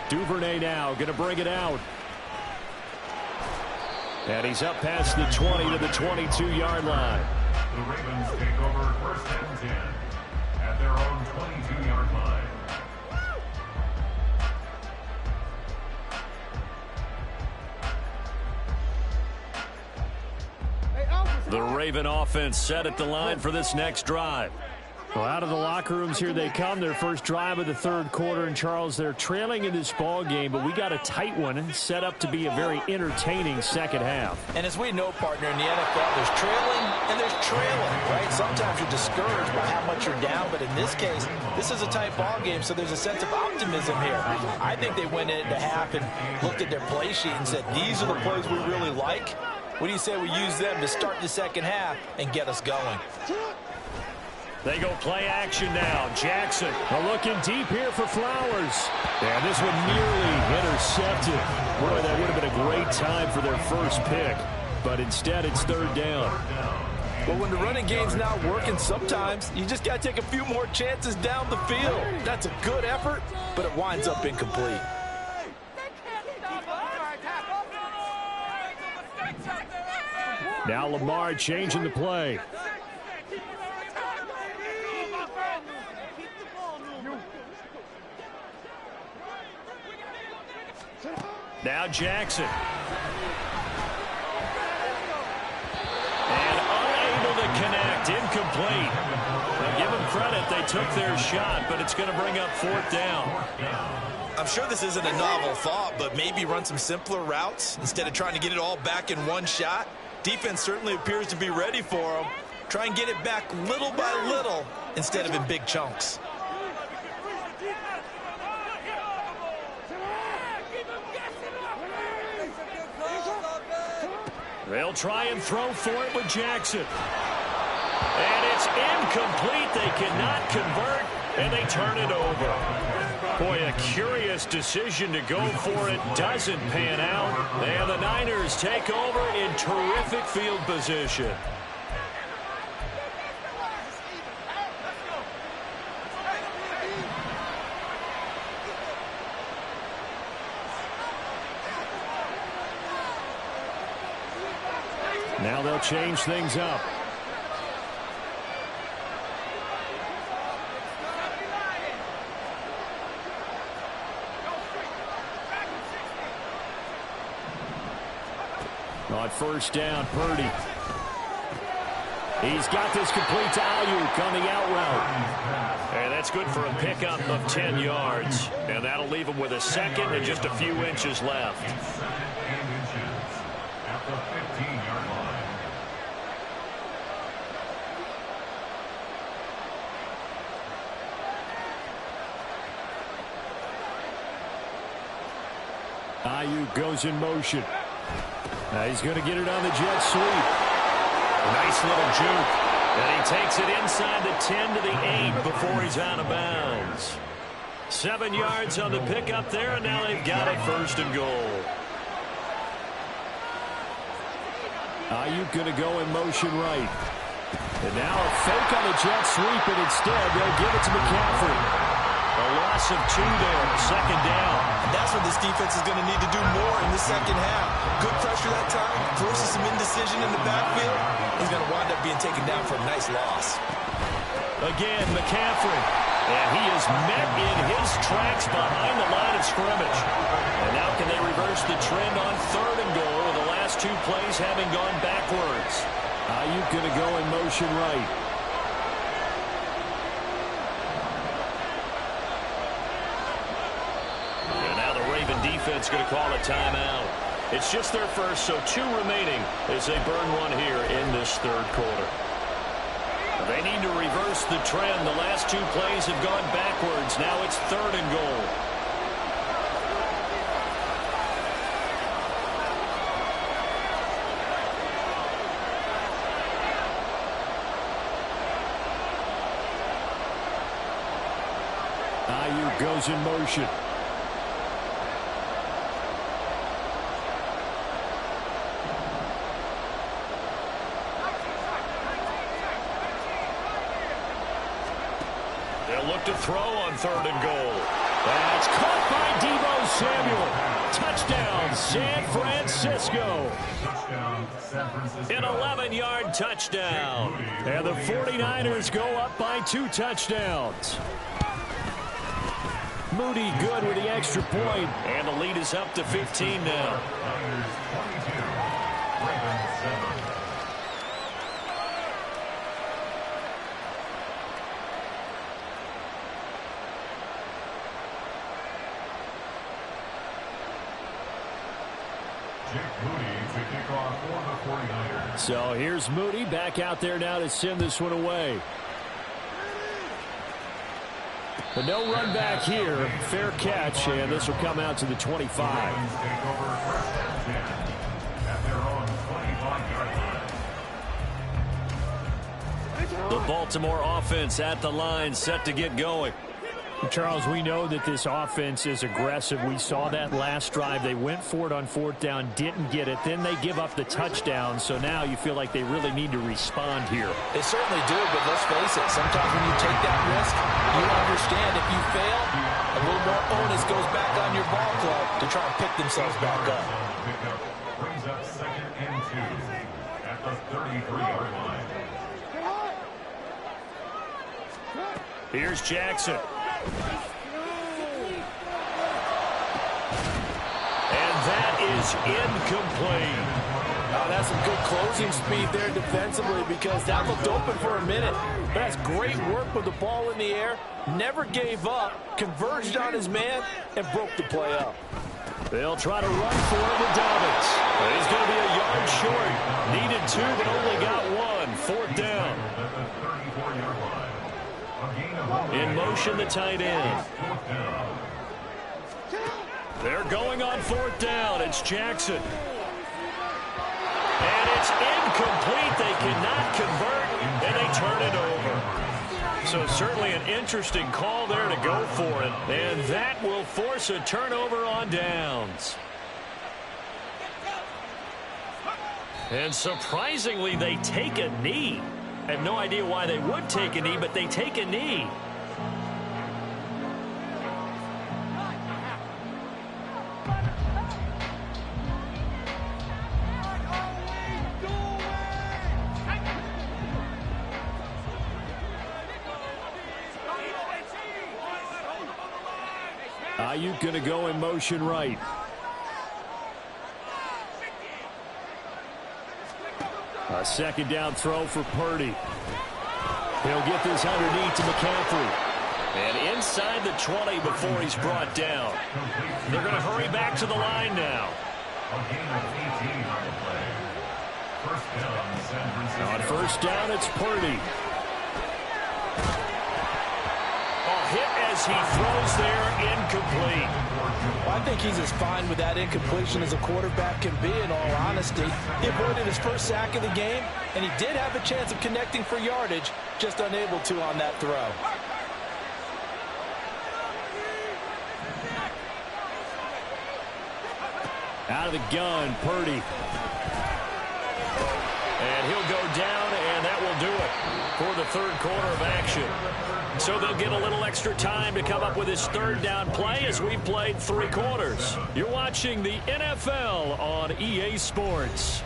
Duvernay now going to bring it out. And he's up past the 20 to the 22-yard line. The Ravens take over 1st and 10 at their own 22-yard line. The Raven offense set at the line for this next drive. Well, out of the locker rooms here they come. Their first drive of the 3rd quarter. And, Charles, they're trailing in this ball game, but we got a tight one set up to be a very entertaining second half. And as we know, partner, in the NFL, there's trailing and there's trailing, right? Sometimes you're discouraged by how much you're down, but in this case, this is a tight ball game, so there's a sense of optimism here. I think they went into half and looked at their play sheet and said, these are the plays we really like. What do you say we use them to start the second half and get us going? They go play action now. Jackson. Looking deep here for Flowers. And this one nearly intercepted. Boy, that would have been a great time for their first pick. But instead, it's 3rd down. Well, when the running game's not working, sometimes you just got to take a few more chances down the field. That's a good effort, but it winds up incomplete. Now Lamar changing the play. Now Jackson. And unable to connect. Incomplete. Now give them credit. They took their shot, but it's going to bring up 4th down. I'm sure this isn't a novel thought, but maybe run some simpler routes instead of trying to get it all back in one shot. Defense certainly appears to be ready for them. Try and get it back little by little instead of in big chunks. They'll try and throw for it with Jackson. And it's incomplete. They cannot convert, and they turn it over. Boy, a curious decision to go for it doesn't pan out. And the Niners take over in terrific field position. Now they'll change things up. On first down, Purdy. He's got this complete to Ayuk on the out route. And that's good for a pickup of 10 yards. And that'll leave him with a second and just a few inches left. Second and inches at the 15-yard line. Ayuk goes in motion. Now he's going to get it on the jet sweep. Nice little juke. And he takes it inside the 10 to the 8 before he's out of bounds. 7 yards on the pickup there, and now they've got it first and goal. Ayuk going to go in motion right. And now a fake on the jet sweep, and instead they'll give it to McCaffrey. A loss of 2 there, second down. And that's what this defense is going to need to do more in the second half. Good pressure that time, forces some indecision in the backfield. He's going to wind up being taken down for a nice loss. Again, McCaffrey. And he is met in his tracks behind the line of scrimmage. And now can they reverse the trend on third and goal with the last 2 plays having gone backwards? Ayuk going to go in motion right. Defense going to call a timeout. It's just their first, so 2 remaining as they burn one here in this third quarter. They need to reverse the trend. The last 2 plays have gone backwards. Now it's third and goal. Ayuk goes in motion. Look to throw on third and goal. That's caught by Deebo Samuel. Touchdown, San Francisco. An 11-yard touchdown. And the 49ers go up by 2 touchdowns. Moody good with the extra point. And the lead is up to 15 now. So here's Moody back out there now to send this one away. But no run back here. Fair catch, and this will come out to the 25. The Baltimore offense at the line, set to get going. Charles, we know that this offense is aggressive. We saw that last drive. They went for it on fourth down, didn't get it. Then they give up the touchdown. So now you feel like they really need to respond here. They certainly do, but let's face it. Sometimes when you take that risk, you understand if you fail, a little more onus goes back on your ball club to try and pick themselves back up. Brings up second and 2 at the 33-yard line. Here's Jackson. And that is incomplete. Oh, that's some good closing speed there defensively because that looked open for a minute. But that's great work with the ball in the air. Never gave up, converged on his man, and broke the play up. They'll try to run for it with Dobbins. He's going to be a yard short. Needed 2, but only got 1. Fourth down. In motion, the tight end. They're going on fourth down. It's Jackson. And it's incomplete. They cannot convert, and they turn it over. So certainly an interesting call there to go for it. And that will force a turnover on downs. And surprisingly, they take a knee. I have no idea why they would take a knee, but they take a knee. Ayuk going to go in motion right. A second down throw for Purdy. He'll get this underneath to McCaffrey. And inside the 20 before he's brought down. They're going to hurry back to the line now. On first down, it's Purdy. Hit as he throws there, incomplete. Well, I think he's as fine with that incompletion as a quarterback can be, in all honesty. He avoided his first sack of the game, and he did have a chance of connecting for yardage, just unable to on that throw. Out of the gun, Purdy. And he'll go down, and that will do it for the third quarter of action. So they'll get a little extra time to come up with his third down play as we've played 3 quarters. You're watching the NFL on EA Sports.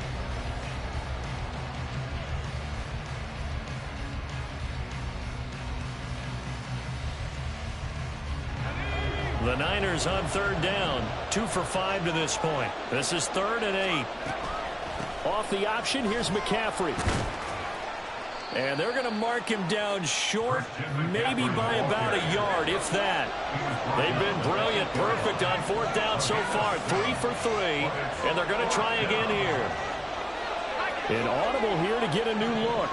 The Niners on third down, 2 for 5 to this point. This is 3rd and 8. Off the option, here's McCaffrey. And they're going to mark him down short, maybe by about a yard, if that. They've been brilliant, perfect on 4th down so far, 3 for 3, and they're going to try again here. An audible here to get a new look.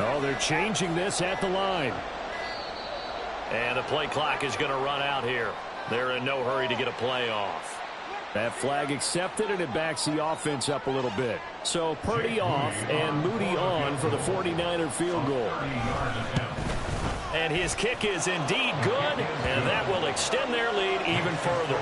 Oh, they're changing this at the line. And the play clock is going to run out here. They're in no hurry to get a play off. That flag accepted, and it backs the offense up a little bit. So Purdy off and Moody on for the 49er field goal. And his kick is indeed good, and that will extend their lead even further.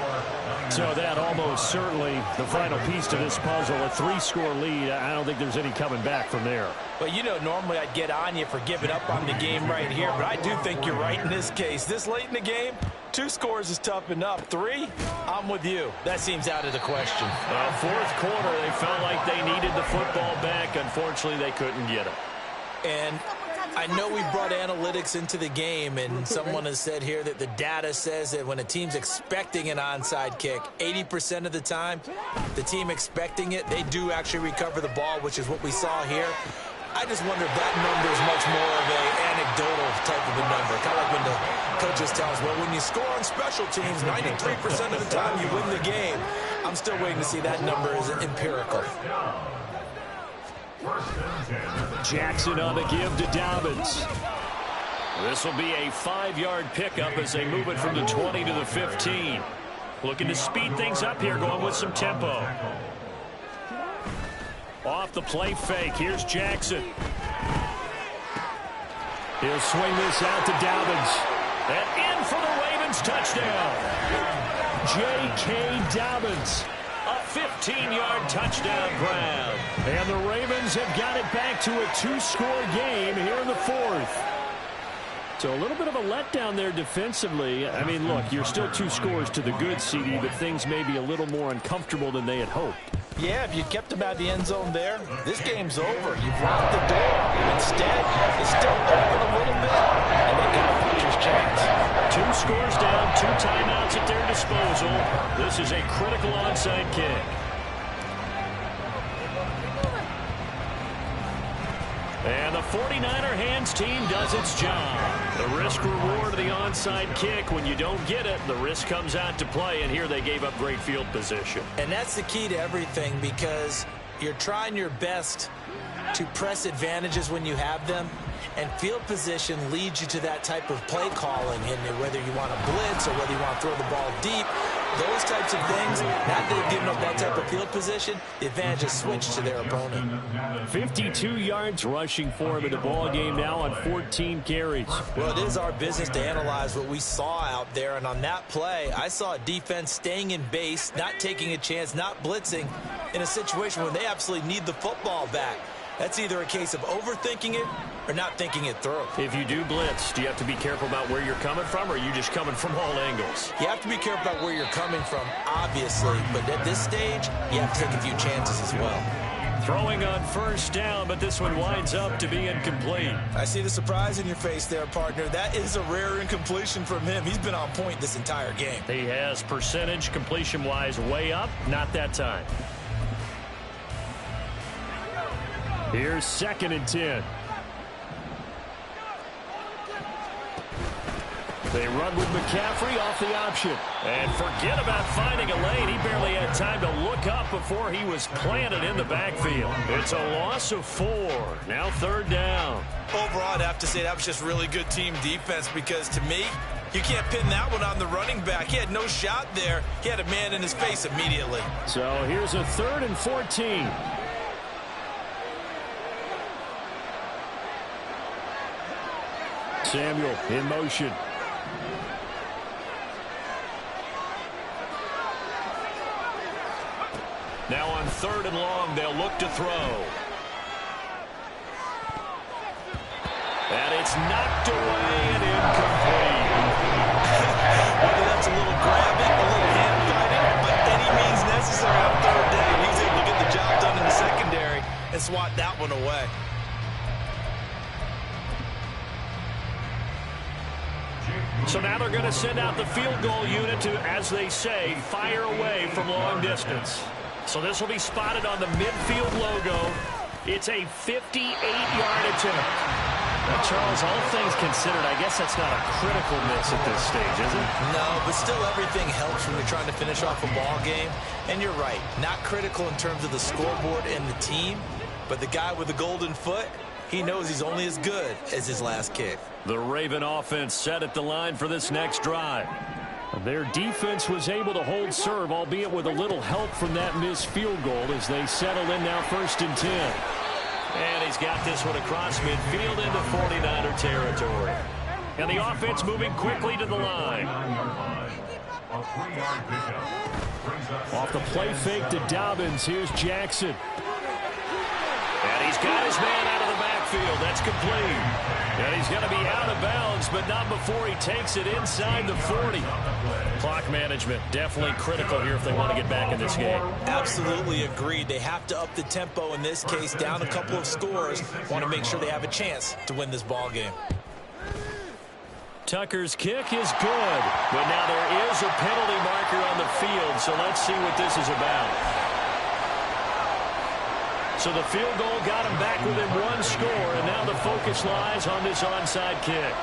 So that almost certainly the final piece to this puzzle, a 3-score lead. I don't think there's any coming back from there. Well, you know, normally I'd get on you for giving up on the game right here, but I do think you're right in this case. This late in the game, 2 scores is tough enough. 3, I'm with you. That seems out of the question. 4th quarter, they felt like they needed the football back. Unfortunately, they couldn't get it. And I know we brought analytics into the game, and someone has said here that the data says that when a team's expecting an onside kick, 80% of the time, the team expecting it, they do actually recover the ball, which is what we saw here. I just wonder if that number is much more of an anecdotal type of a number. Kind of like when the coaches tell us, well, when you score on special teams, 93% of the time you win the game. I'm still waiting to see that number is empirical. Jackson on the give to Dobbins. This will be a 5-yard pickup as they move it from the 20 to the 15. Looking to speed things up here, going with some tempo. Off the play fake, here's Jackson. He'll swing this out to Dobbins. And in for the Ravens touchdown. J.K. Dobbins. A 15-yard touchdown grab. And the Ravens have got it back to a 2-score game here in the 4th. So a little bit of a letdown there defensively. I mean, look, you're still 2 scores to the good, CD, but things may be a little more uncomfortable than they had hoped. Yeah, if you kept them out of the end zone there, this game's over. You've locked the door. Instead, it's still open a little bit, and they got a pitcher's chance. 2 scores down, 2 timeouts at their disposal. This is a critical onside kick. And the 49er hands team does its job. The risk-reward of the onside kick. When you don't get it, the risk comes out to play, and here they gave up great field position. And that's the key to everything, because you're trying your best to press advantages when you have them, and field position leads you to that type of play calling, and whether you want to blitz or whether you want to throw the ball deep, those types of things, now that they've given up that type of field position, the advantage is switched to their opponent. 52 yards rushing for him in the ball game now on 14 carries. Well, it is our business to analyze what we saw out there, and on that play, I saw a defense staying in base, not taking a chance, not blitzing in a situation where they absolutely need the football back. That's either a case of overthinking it or not thinking it through. If you do blitz, do you have to be careful about where you're coming from, or are you just coming from all angles? You have to be careful about where you're coming from, obviously, but at this stage, you have to take a few chances as well. Throwing on first down, but this one winds up to be incomplete. I see the surprise in your face there, partner. That is a rare incompletion from him. He's been on point this entire game. He has percentage completion-wise way up, not that time. Here's 2nd and 10. They run with McCaffrey off the option. And forget about finding a lane. He barely had time to look up before he was planted in the backfield. It's a loss of 4. Now 3rd down. Overall, I'd have to say that was just really good team defense, because to me, you can't pin that one on the running back. He had no shot there. He had a man in his face immediately. So here's a 3rd and 14. Samuel in motion. Now on 3rd and long, they'll look to throw. And it's knocked away and incomplete. Whether that's a little grabbing, a little hand fighting, but any means necessary on 3rd down. He was able to get the job done in the secondary and swat that one away. So now they're going to send out the field goal unit to, as they say, fire away from long distance. So this will be spotted on the midfield logo. It's a 58-yard attempt. Now, Charles, all things considered, I guess that's not a critical miss at this stage, is it? No, but still everything helps when you're trying to finish off a ball game. And you're right, not critical in terms of the scoreboard and the team, but the guy with the golden foot, he knows he's only as good as his last kick. The Raven offense set at the line for this next drive. Their defense was able to hold serve, albeit with a little help from that missed field goal as they settle in now 1st and 10. And he's got this one across midfield into 49er territory. And the offense moving quickly to the line. Off the play fake to Dobbins. Here's Jackson. And he's got his man out of the backfield. That's complete. And he's going to be out of bounds, but not before he takes it inside the 40. Clock management definitely critical here if they want to get back in this game. Absolutely agreed. They have to up the tempo in this case, down a couple of scores. Want to make sure they have a chance to win this ball game. Tucker's kick is good, but now there is a penalty marker on the field, so let's see what this is about. So the field goal got him back within 1 score, and now the focus lies on this onside kick.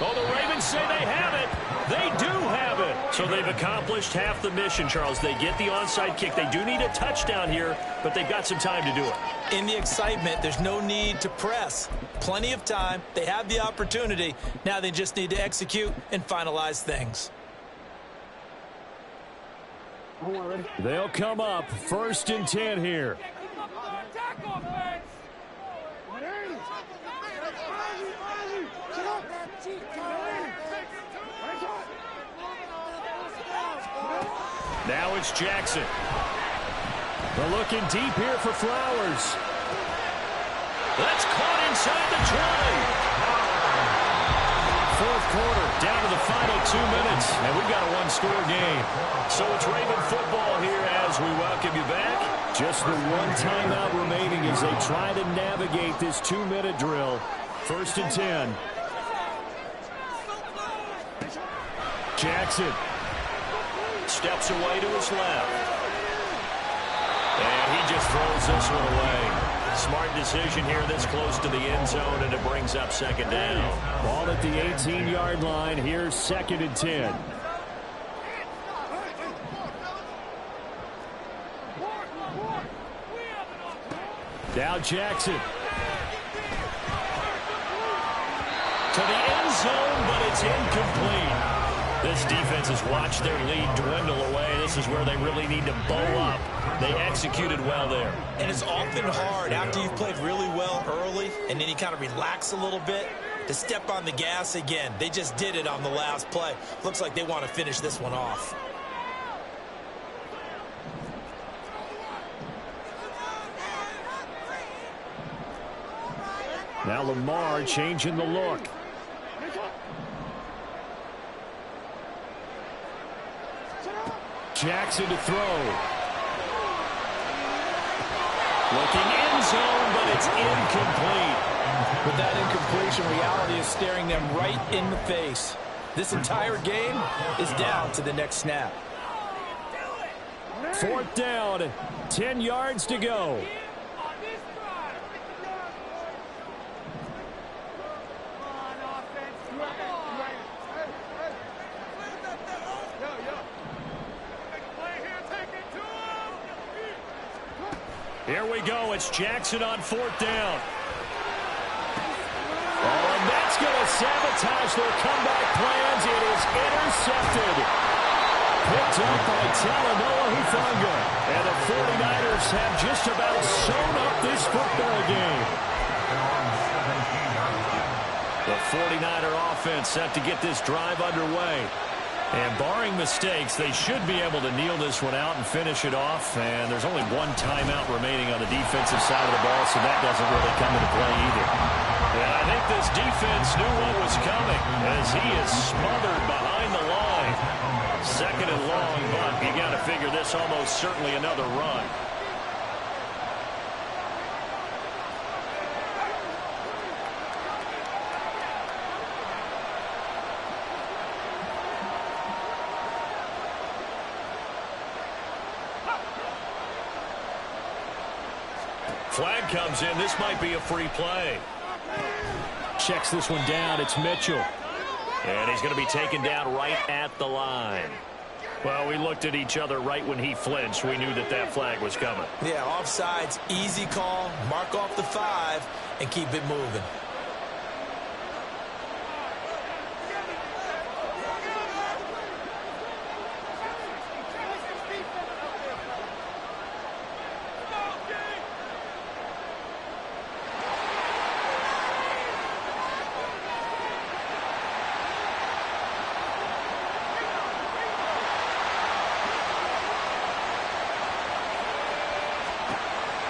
Oh, the Ravens say they have it. They do have it. So they've accomplished half the mission, Charles. They get the onside kick. They do need a touchdown here, but they've got some time to do it. In the excitement, there's no need to press. Plenty of time. They have the opportunity. Now they just need to execute and finalize things. They'll come up 1st and 10 here. Now it's Jackson. They're looking deep here for Flowers. That's caught inside the 20. 4th quarter, down to the final 2 minutes, and we've got a 1-score game. So it's Raven football here as we welcome you back. Just the 1 timeout remaining as they try to navigate this 2-minute drill. 1st and 10. Jackson Steps away to his left. And he just throws this one away. Smart decision here this close to the end zone, and it brings up 2nd down. Ball at the 18-yard line. Here's 2nd and 10. Now Jackson. To the end zone, but it's incomplete. This defense has watched their lead dwindle away. This is where they really need to bow up. They executed well there. And it's often hard after you've played really well early and then you kind of relax a little bit to step on the gas again. They just did it on the last play. Looks like they want to finish this one off. Now Lamar changing the look. Jackson to throw. Looking end zone, but it's incomplete. With that incompletion, reality is staring them right in the face. This entire game is down to the next snap. 4th down, 10 yards to go. Here we go. It's Jackson on 4th down. Oh, and that's going to sabotage their comeback plans. It is intercepted. Picked up by Talanoa Hufanga. And the 49ers have just about sewn up this football game. The 49er offense set to get this drive underway. And barring mistakes, they should be able to kneel this one out and finish it off. And there's only one timeout remaining on the defensive side of the ball, so that doesn't really come into play either. And I think this defense knew what was coming as he is smothered behind the line. 2nd and long, but you got to figure this almost certainly another run. Flag comes in. This might be a free play. Checks this one down. It's Mitchell. And he's going to be taken down right at the line. Well, we looked at each other right when he flinched. We knew that that flag was coming. Yeah, offsides, easy call. Mark off the 5 and keep it moving.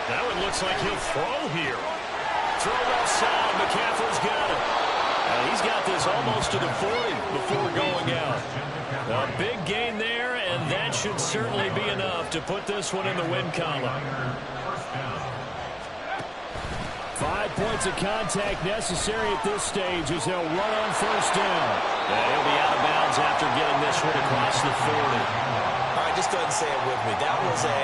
Now it looks like he'll throw here. Throw left side. McCaffrey's got it. He's got this almost to the 40 before going out. A big gain there, and that should certainly be enough to put this one in the win column. 5 points of contact necessary at this stage as they'll run on 1st down. He'll be out of bounds after getting this one across the 40. All right, just go ahead and say it with me. That was a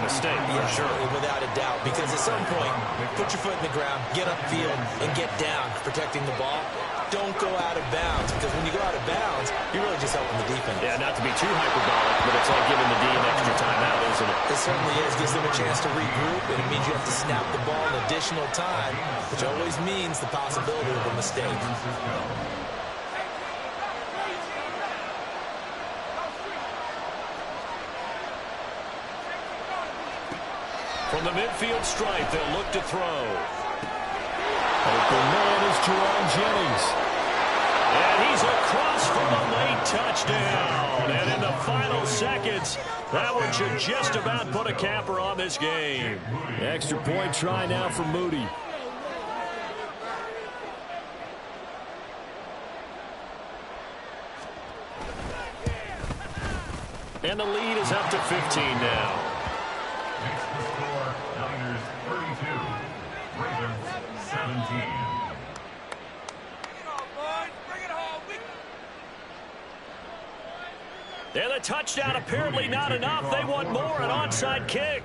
mistake, yes, for sure. Without a doubt. Because at some point, put your foot in the ground, get upfield, and get down, protecting the ball. Don't go out of bounds, because when you go out of bounds, you're really just helping the defense. Yeah, not to be too hyperbolic, but it's like giving the D an extra timeout, isn't it? It certainly is. Gives them a chance to regroup, and it means you have to snap the ball an additional time, which always means the possibility of a mistake. From the midfield stripe, they'll look to throw. Open man is Jerome Jennings. And he's across for a late touchdown. And in the final seconds, that one should just about put a capper on this game. Extra point try now for Moody. And the lead is up to 15 now. Makes the score Niners 32, Ravens 17. And the touchdown apparently not enough. They want more, an onside kick.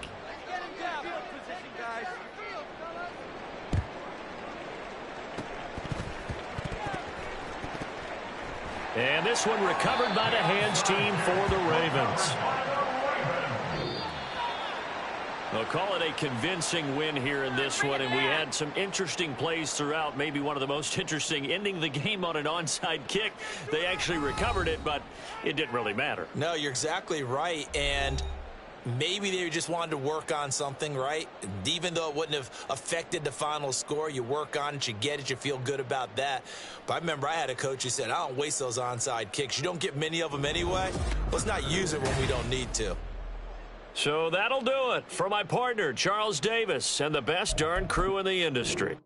And this one recovered by the hands team for the Ravens. I'll call it a convincing win here in this one, and we had some interesting plays throughout. Maybe one of the most interesting, ending the game on an onside kick. They actually recovered it, but it didn't really matter. No, you're exactly right, and maybe they just wanted to work on something, right? And even though it wouldn't have affected the final score, you work on it, you get it, you feel good about that. But I remember I had a coach who said, I don't waste those onside kicks. You don't get many of them anyway. Let's not use it when we don't need to. So that'll do it for my partner, Charles Davis, and the best darn crew in the industry.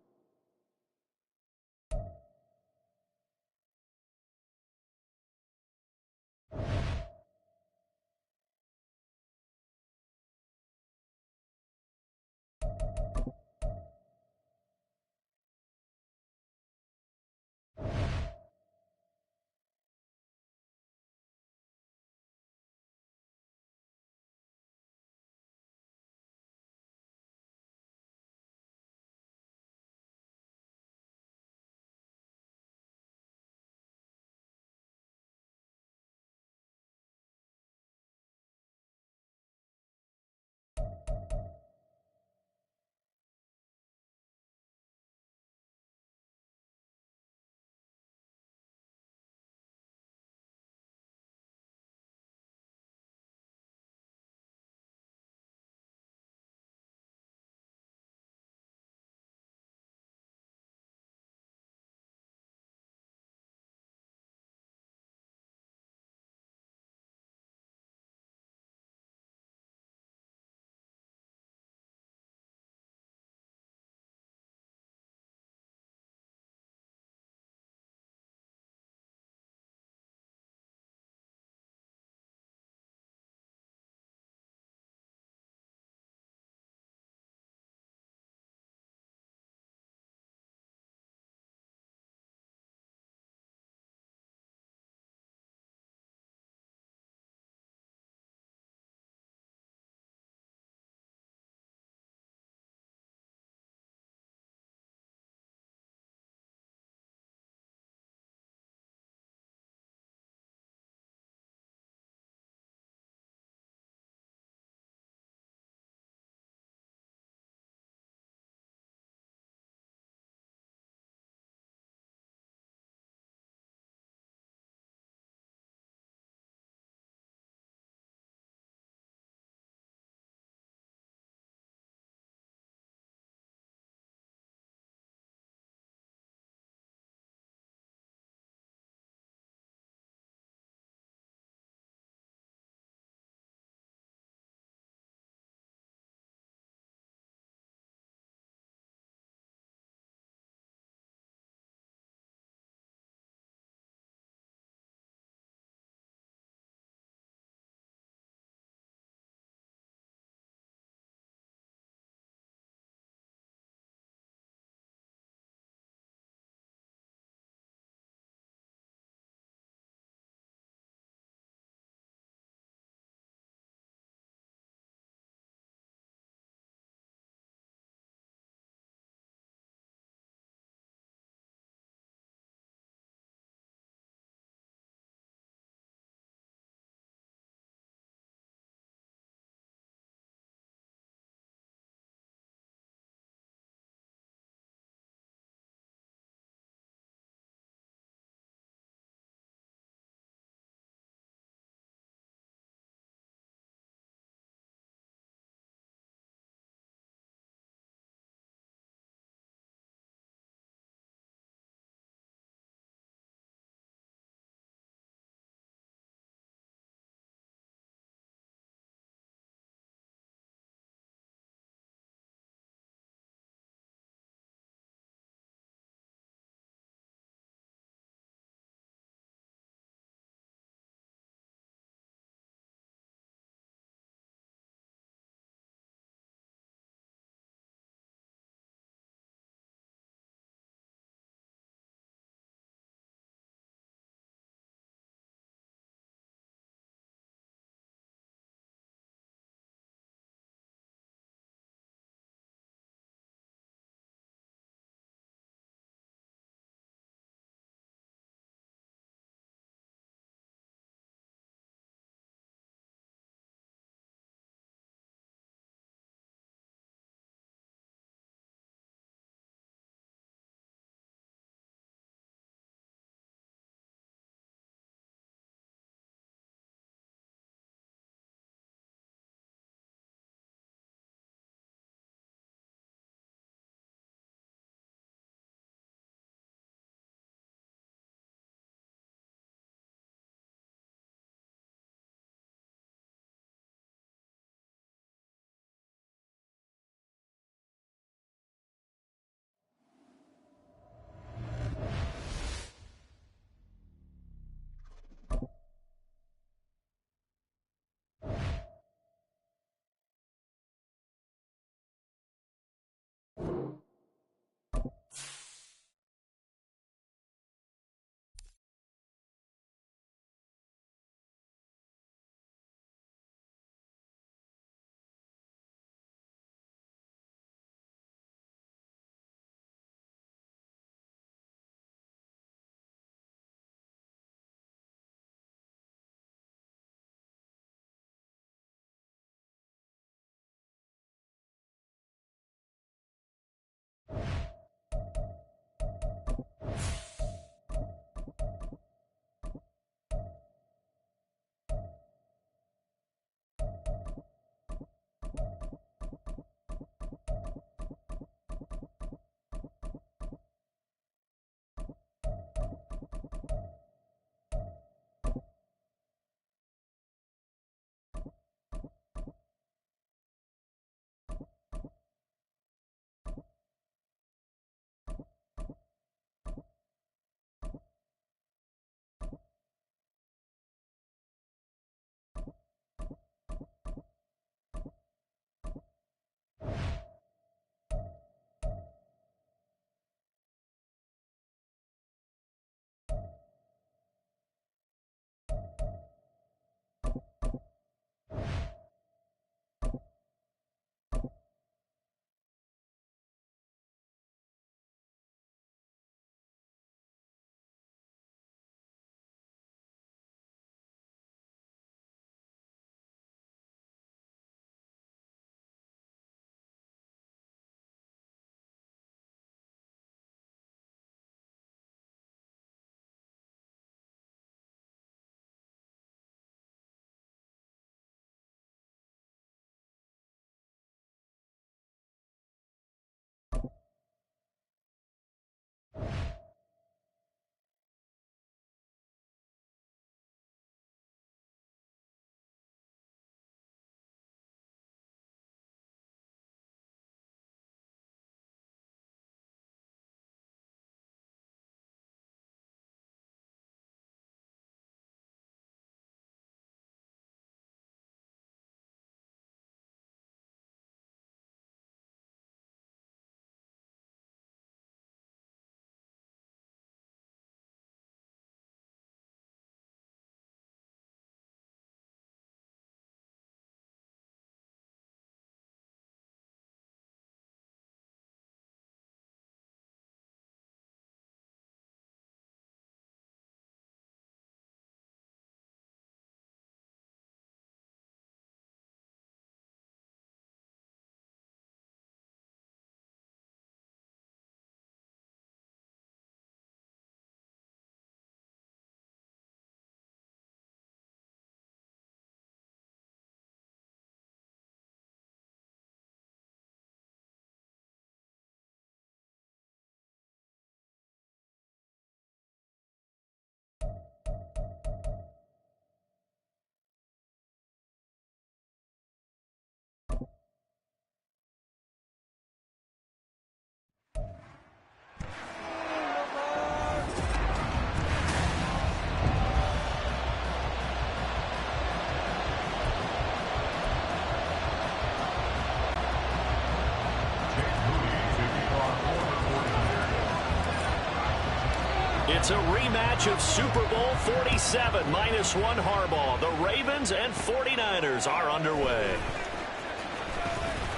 It's a rematch of Super Bowl 47, -1 Harbaugh. The Ravens and 49ers are underway.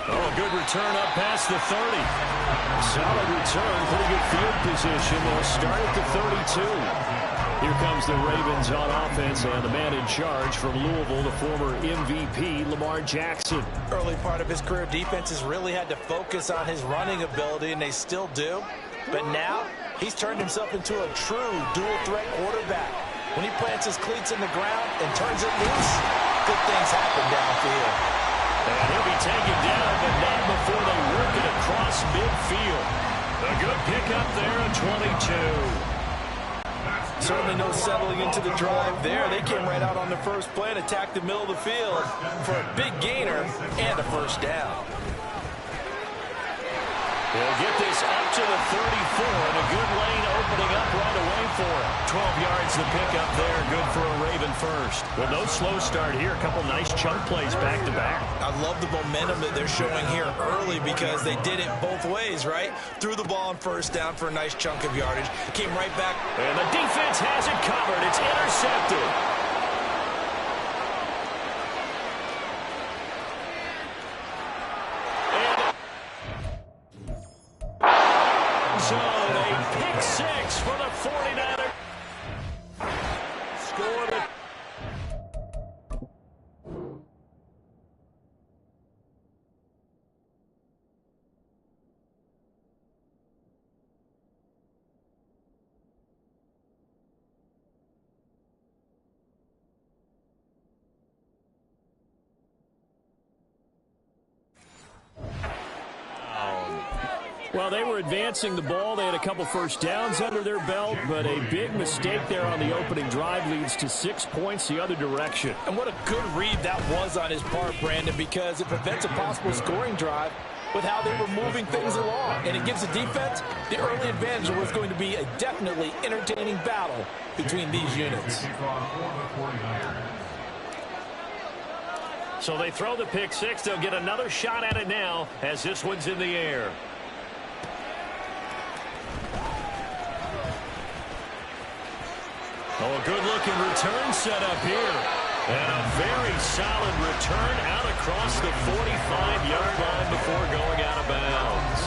Oh, a good return up past the 30. Solid return, pretty good field position. They'll start at the 32. Here comes the Ravens on offense, and the man in charge from Louisville, the former MVP, Lamar Jackson. Early part of his career, defenses really had to focus on his running ability, and they still do. But now, he's turned himself into a true dual-threat quarterback. When he plants his cleats in the ground and turns it loose, good things happen downfield. And he'll be taken down, but not before they work it across midfield. A good pickup there at 22. Certainly no settling into the drive there. They came right out on the first play and attacked the middle of the field for a big gainer and a first down. They'll get this up to the 34, and a good lane opening up right away for him. 12 yards the pickup there, good for a Raven first. Well, no slow start here. A couple nice chunk plays back-to-back. I love the momentum that they're showing here early because they did it both ways, right? Threw the ball on first down for a nice chunk of yardage. Came right back. And the defense has it covered. It's intercepted. So a pick six for the 49ers. Scored it. Well, they were advancing the ball. They had a couple first downs under their belt, but a big mistake there on the opening drive leads to 6 points the other direction. And what a good read that was on his part, Brandon, because it prevents a possible scoring drive with how they were moving things along. And it gives the defense the early advantage of what's going to be a definitely entertaining battle between these units. So they throw the pick six. They'll get another shot at it now as this one's in the air. Oh, a good-looking return set up here. And a very solid return out across the 45-yard line before going out of bounds.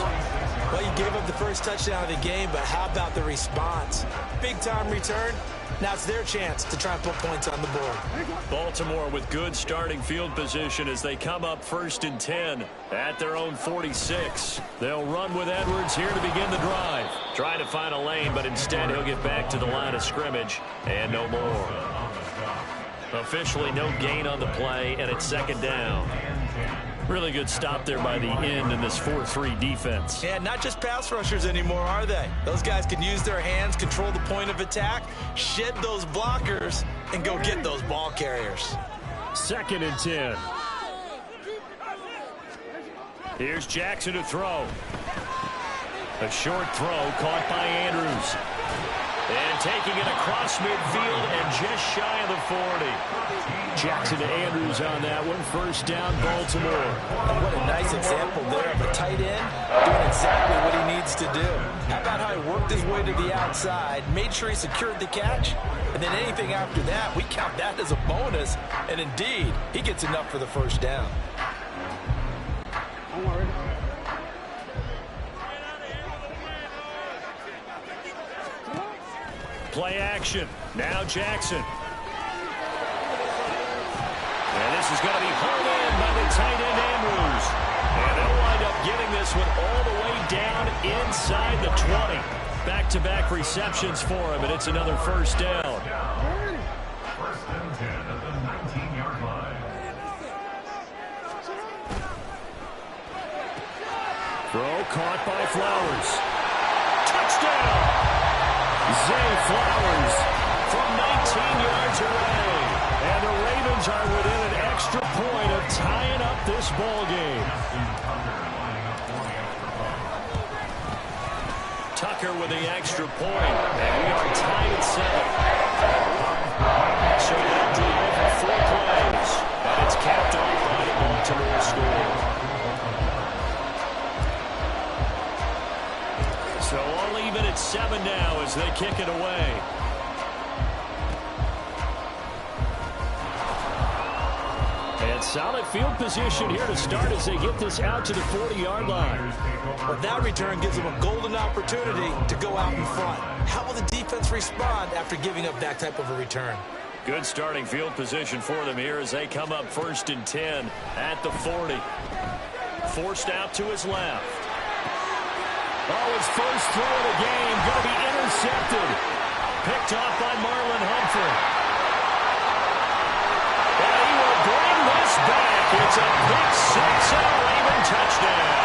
Well, you gave up the first touchdown of the game, but how about the response? Big-time return. Now it's their chance to try and put points on the board. Baltimore with good starting field position as they come up 1st and 10 at their own 46. They'll run with Edwards here to begin the drive. Trying to find a lane, but instead he'll get back to the line of scrimmage and no more. Officially no gain on the play, and it's 2nd down. Really good stop there by the end in this 4-3 defense. Yeah, not just pass rushers anymore, are they? Those guys can use their hands, control the point of attack, shed those blockers, and go get those ball carriers. 2nd and 10. Here's Jackson to throw. A short throw caught by Andrews. And taking it across midfield and just shy of the 40. Jackson to Andrews on that one. 1st down, Baltimore. And what a nice example there of a tight end doing exactly what he needs to do. How about how he worked his way to the outside, made sure he secured the catch, and then anything after that, we count that as a bonus. And indeed, he gets enough for the 1st down. Play action. Now Jackson. And this is going to be pulled in by the tight end Andrews. And they'll wind up getting this one all the way down inside the 20. Back-to-back receptions for him, and it's another 1st down. 1st and 10 at the 19-yard line. Throw caught by Flowers. Touchdown! Zay Flowers from 19 yards away. And the Ravens are within an extra point of tying up this ball game. Tucker with the extra point. And we are tied at 7. So that drive of 4 plays. And it's capped off by the Baltimore score. So all even at 7. 7 now as they kick it away. And solid field position here to start as they get this out to the 40-yard line. Well, that return gives them a golden opportunity to go out in front. How will the defense respond after giving up that type of a return? Good starting field position for them here as they come up 1st and 10 at the 40. Forced out to his left. Oh, his first throw of the game going to be intercepted. Picked off by Marlon Humphrey. And he will bring this back. It's a pick 6 and a Raven touchdown.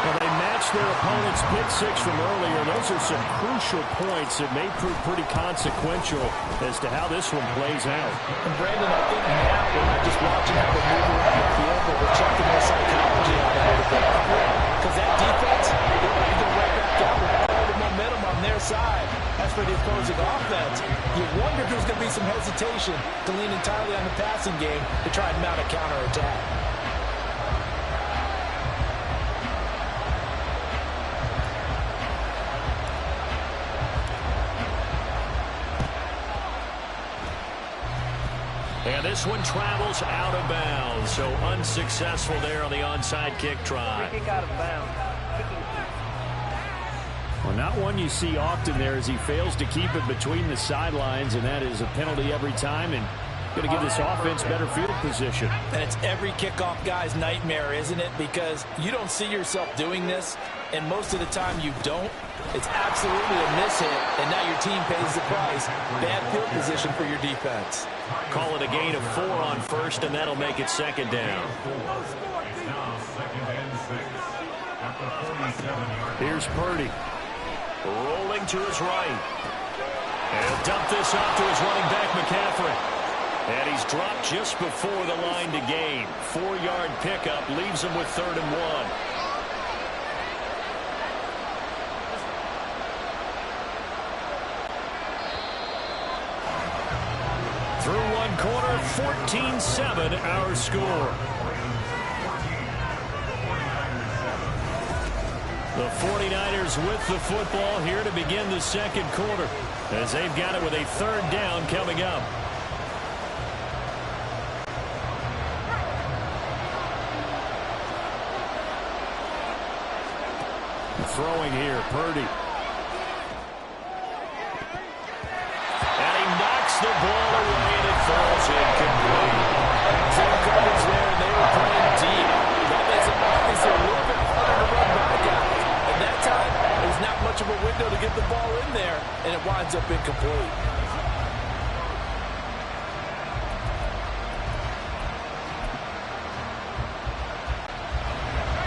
Well, they matched their opponent's pick 6 from earlier. Those are some crucial points that may prove pretty consequential as to how this one plays out. And Brandon, I think now we're not just watching how they're moving around the field, but we're checking their psychology on that a little bit. Because that defense, they're ready to go right back out with all the momentum on their side. As for the opposing offense, you wonder if there's going to be some hesitation to lean entirely on the passing game to try and mount a counterattack. And this one travels out of bounds, so unsuccessful there on the onside kick try. Kick out of bounds. Well, not one you see often there as he fails to keep it between the sidelines, and that is a penalty every time, and going to give this offense better field position. And it's every kickoff guy's nightmare, isn't it? Because you don't see yourself doing this, and most of the time you don't. It's absolutely a miss-hit, and now your team pays the price. Bad field position for your defense. Call it a gain of 4 on 1st, and that'll make it 2nd down. It's now 2nd and 6 at the 47-yard. Here's Purdy. Rolling to his right. And he'll dump this off to his running back, McCaffrey. And he's dropped just before the line to gain. 4-yard pickup leaves him with 3rd and 1. Through one quarter, 14-7 our score. The 49ers with the football here to begin the 2nd quarter as they've got it with a 3rd down coming up. Throwing here, Purdy. And he knocks the ball away and it falls incomplete. Full coverage there, and they were playing deep. That makes it obviously a little bit harder to run back out. And that time, there's not much of a window to get the ball in there, and it winds up incomplete.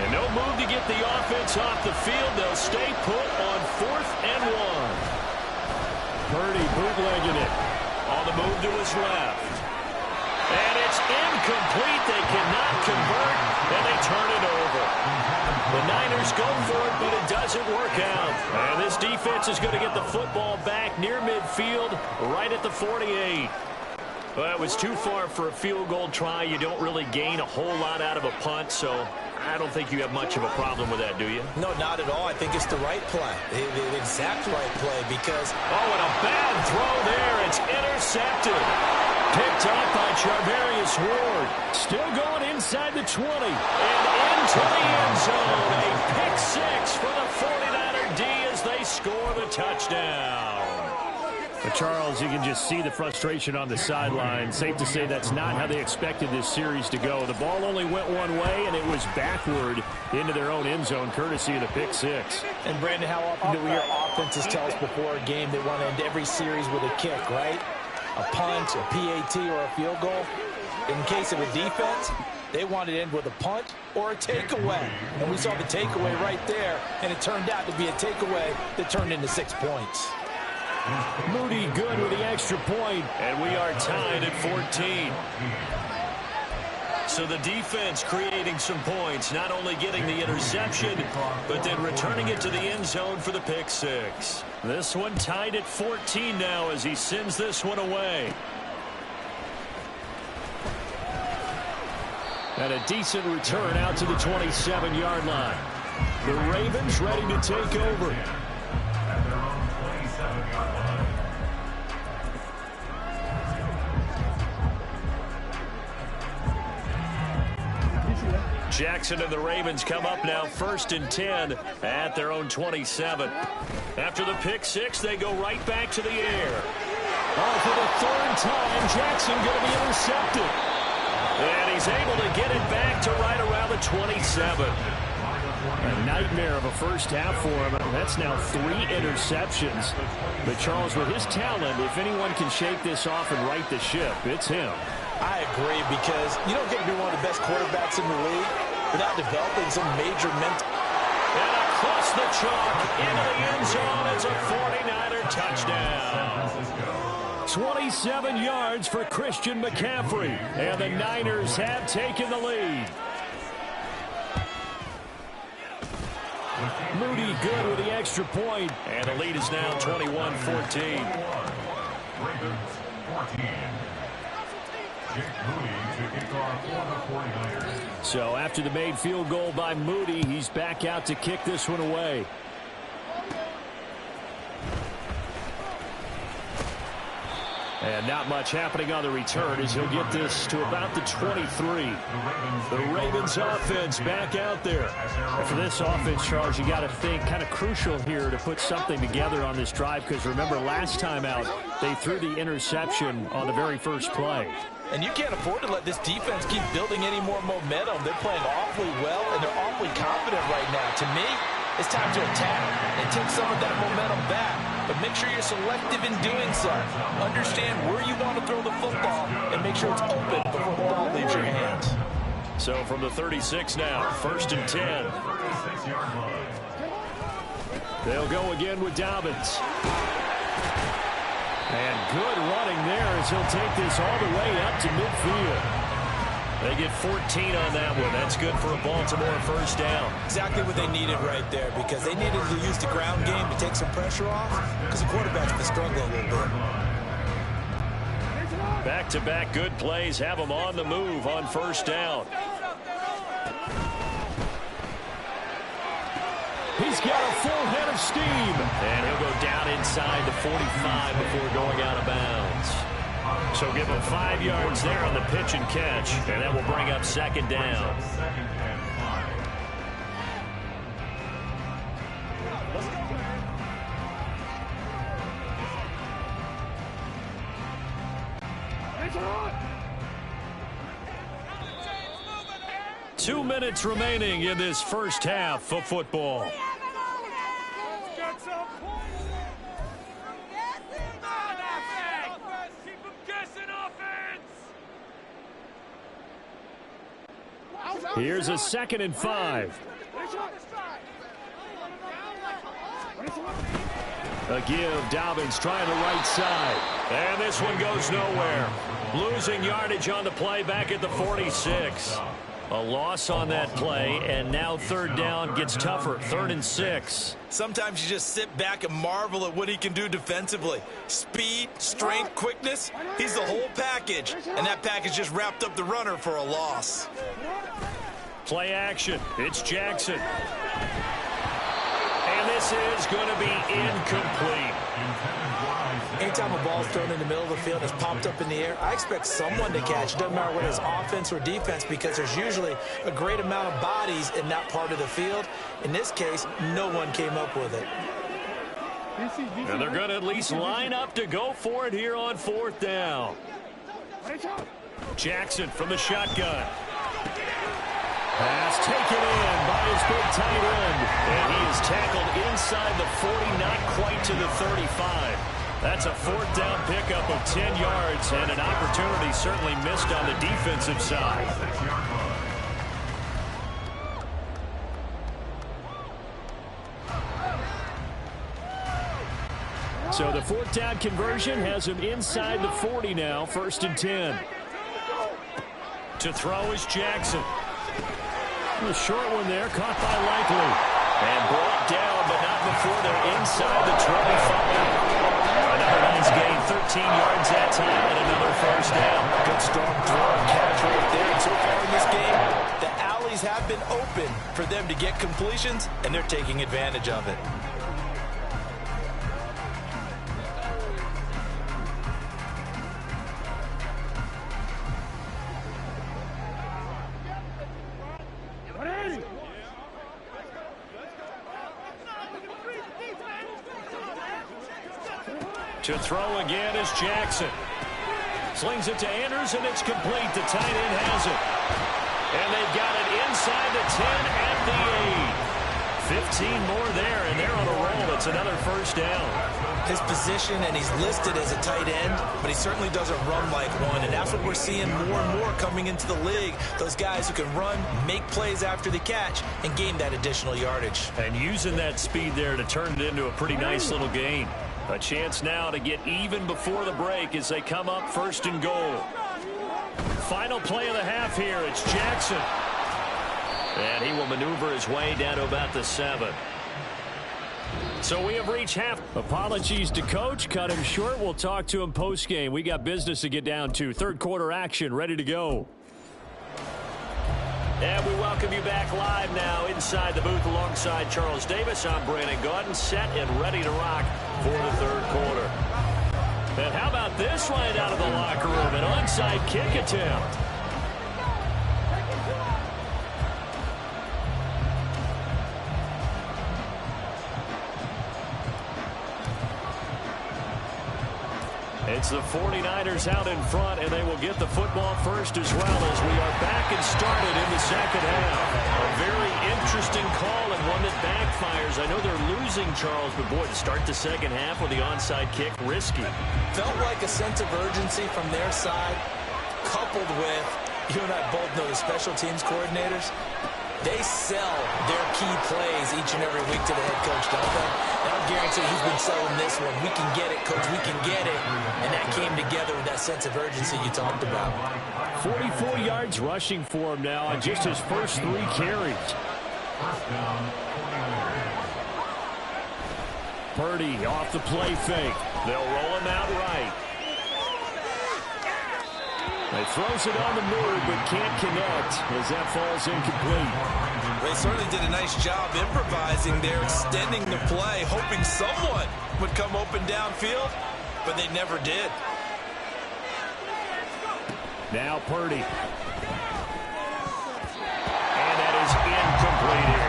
And no move to get the offense off the field. They'll stay put on 4th and 1. Purdy bootlegging it. On the move to his left. And it's incomplete. They cannot convert, and they turn it over. The Niners go for it, but it doesn't work out. And this defense is going to get the football back near midfield, right at the 48. Well, it was too far for a field goal try. You don't really gain a whole lot out of a punt, so I don't think you have much of a problem with that, do you? No, not at all. I think it's the right play, the exact right play, because... Oh, and a bad throw there. It's intercepted. Picked up by Charvarius Ward. Still going inside the 20. And into the end zone. A pick 6 for the 49er D as they score the touchdown. But Charles, you can just see the frustration on the sideline. Safe to say that's not how they expected this series to go. The ball only went one way, and it was backward into their own end zone, courtesy of the pick 6. And, Brandon, how often do we hear offenses tell us before a game they want to end every series with a kick, right? A punt, a PAT, or a field goal. In case of a defense, they wanted to end with a punt or a takeaway. And we saw the takeaway right there, and it turned out to be a takeaway that turned into 6 points. Moody good with the extra point, and we are tied at 14. So the defense creating some points, not only getting the interception, but then returning it to the end zone for the pick 6. This one tied at 14 now as he sends this one away. And a decent return out to the 27-yard line. The Ravens ready to take over. At their own 27-yard line. Jackson and the Ravens come up now 1st and 10 at their own 27. After the pick six, they go right back to the air. Oh, for the 3rd time, Jackson going to be intercepted. And he's able to get it back to right around the 27. A nightmare of a first half for him. That's now 3 interceptions. But Charles, with his talent, if anyone can shake this off and right the ship, it's him. I agree, because you don't get to be one of the best quarterbacks in the league without developing some major mental. And across the chalk into the end zone. It's a 49er touchdown. 27 yards for Christian McCaffrey. And the Niners have taken the lead. Moody good with the extra point. And the lead is now 21-14. Ravens 14. Jake Moody to kick off for the 49ers. So after the made field goal by Moody, he's back out to kick this one away. And not much happening on the return as he'll get this to about the 23. The Ravens offense back out there. And for this offense, Charles, you got to think kind of crucial here to put something together on this drive, because remember last time out they threw the interception on the very first play. And you can't afford to let this defense keep building any more momentum. They're playing awfully well, and they're awfully confident right now. To me, it's time to attack and take some of that momentum back. But make sure you're selective in doing so. Understand where you want to throw the football and make sure it's open before the ball leaves your hands. So from the 36 now, 1st and 10. They'll go again with Dobbins. And good running there as he'll take this all the way up to midfield. They get 14 on that one. That's good for a Baltimore first down. Exactly what they needed right there, because they needed to use the ground game to take some pressure off, because the quarterback's been struggling a little bit. Back-to-back good plays have them on the move on first down. He's got a full head of steam. And he'll go down inside the 45 before going out of bounds. So give him 5 yards there on the pitch and catch, and that will bring up 2nd down. Two minutes remaining in this first half of football. Here's a 2nd and 5. A give, Dobbins trying the right side. And this one goes nowhere. Losing yardage on the play back at the 46. A loss on that play, and now 3rd down gets tougher. 3rd and 6. Sometimes you just sit back and marvel at what he can do defensively. Speed, strength, quickness, he's the whole package. And that package just wrapped up the runner for a loss. Play action. It's Jackson. And this is going to be incomplete. Anytime a ball's thrown in the middle of the field and it's popped up in the air, I expect someone to catch. It doesn't matter whether it's offense or defense, because there's usually a great amount of bodies in that part of the field. In this case, no one came up with it. And they're going to at least line up to go for it here on 4th down. Jackson from the shotgun. Pass taken in by his big tight end. And he is tackled inside the 40, not quite to the 35. That's a 4th down pickup of 10 yards, and an opportunity certainly missed on the defensive side. So the 4th down conversion has him inside the 40 now, 1st and 10. To throw is Jackson. A short one there, caught by Likely. And brought down, but not before they're inside the 25. Another nice gain, 13 yards that time, and another first down. Good strong throw and catch right there. And so far in this game, the alley opportunities have been open for them to get completions, and they're taking advantage of it. To throw again is Jackson. Slings it to Anders, and it's complete. The tight end has it. And they've got it inside the 10 at the 8. 15 more there, and they're on a roll. It's another first down. His position, and he's listed as a tight end, but he certainly doesn't run like one, and that's what we're seeing more and more coming into the league. Those guys who can run, make plays after the catch, and gain that additional yardage. And using that speed there to turn it into a pretty nice little gain. A chance now to get even before the break as they come up first and goal. Final play of the half here. It's Jackson. And he will maneuver his way down to about the 7. So we have reached half. Apologies to Coach. Cut him short. We'll talk to him post-game. We got business to get down to. Third quarter action ready to go. And we welcome you back live now inside the booth alongside Charles Davis. I'm Brandon Gaudin, set and ready to rock for the third quarter. And how about this right out of the locker room? An onside kick attempt. It's the 49ers out in front, and they will get the football first as well as we are back and started in the second half. A very interesting call and one that backfires. I know they're losing, Charles, but boy, to start the second half with the onside kick, risky. Felt like a sense of urgency from their side, coupled with, you and I both know the special teams coordinators, they sell their key plays each and every week to the head coach, don't they? And I'll guarantee he's been selling this one. We can get it, coach, we can get it. And that came together with that sense of urgency you talked about. 44 yards rushing for him now on just his first 3 carries. First down, 49ers. Purdy off the play fake. They'll roll him out right. He throws it on the move, but can't connect as that falls incomplete. They certainly did a nice job improvising there, extending the play, hoping someone would come open downfield, but they never did. Now Purdy. And that is incomplete.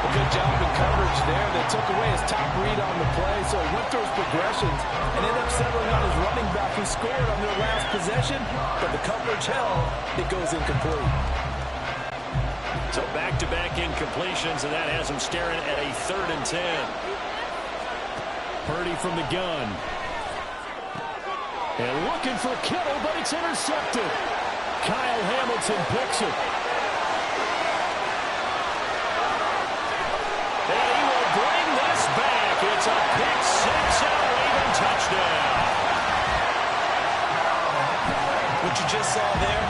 A good job in coverage there. They took away his top read on the play, so he went through his progressions and ended up settling on his running back who scored on their last possession, but the coverage held. It goes incomplete. So back-to-back incompletions, and that has him staring at a 3rd and 10. Purdy from the gun. And looking for Kittle, but it's intercepted. Kyle Hamilton picks it. And he will bring this back. It's a pick 6 and a Raven touchdown. What you just saw there,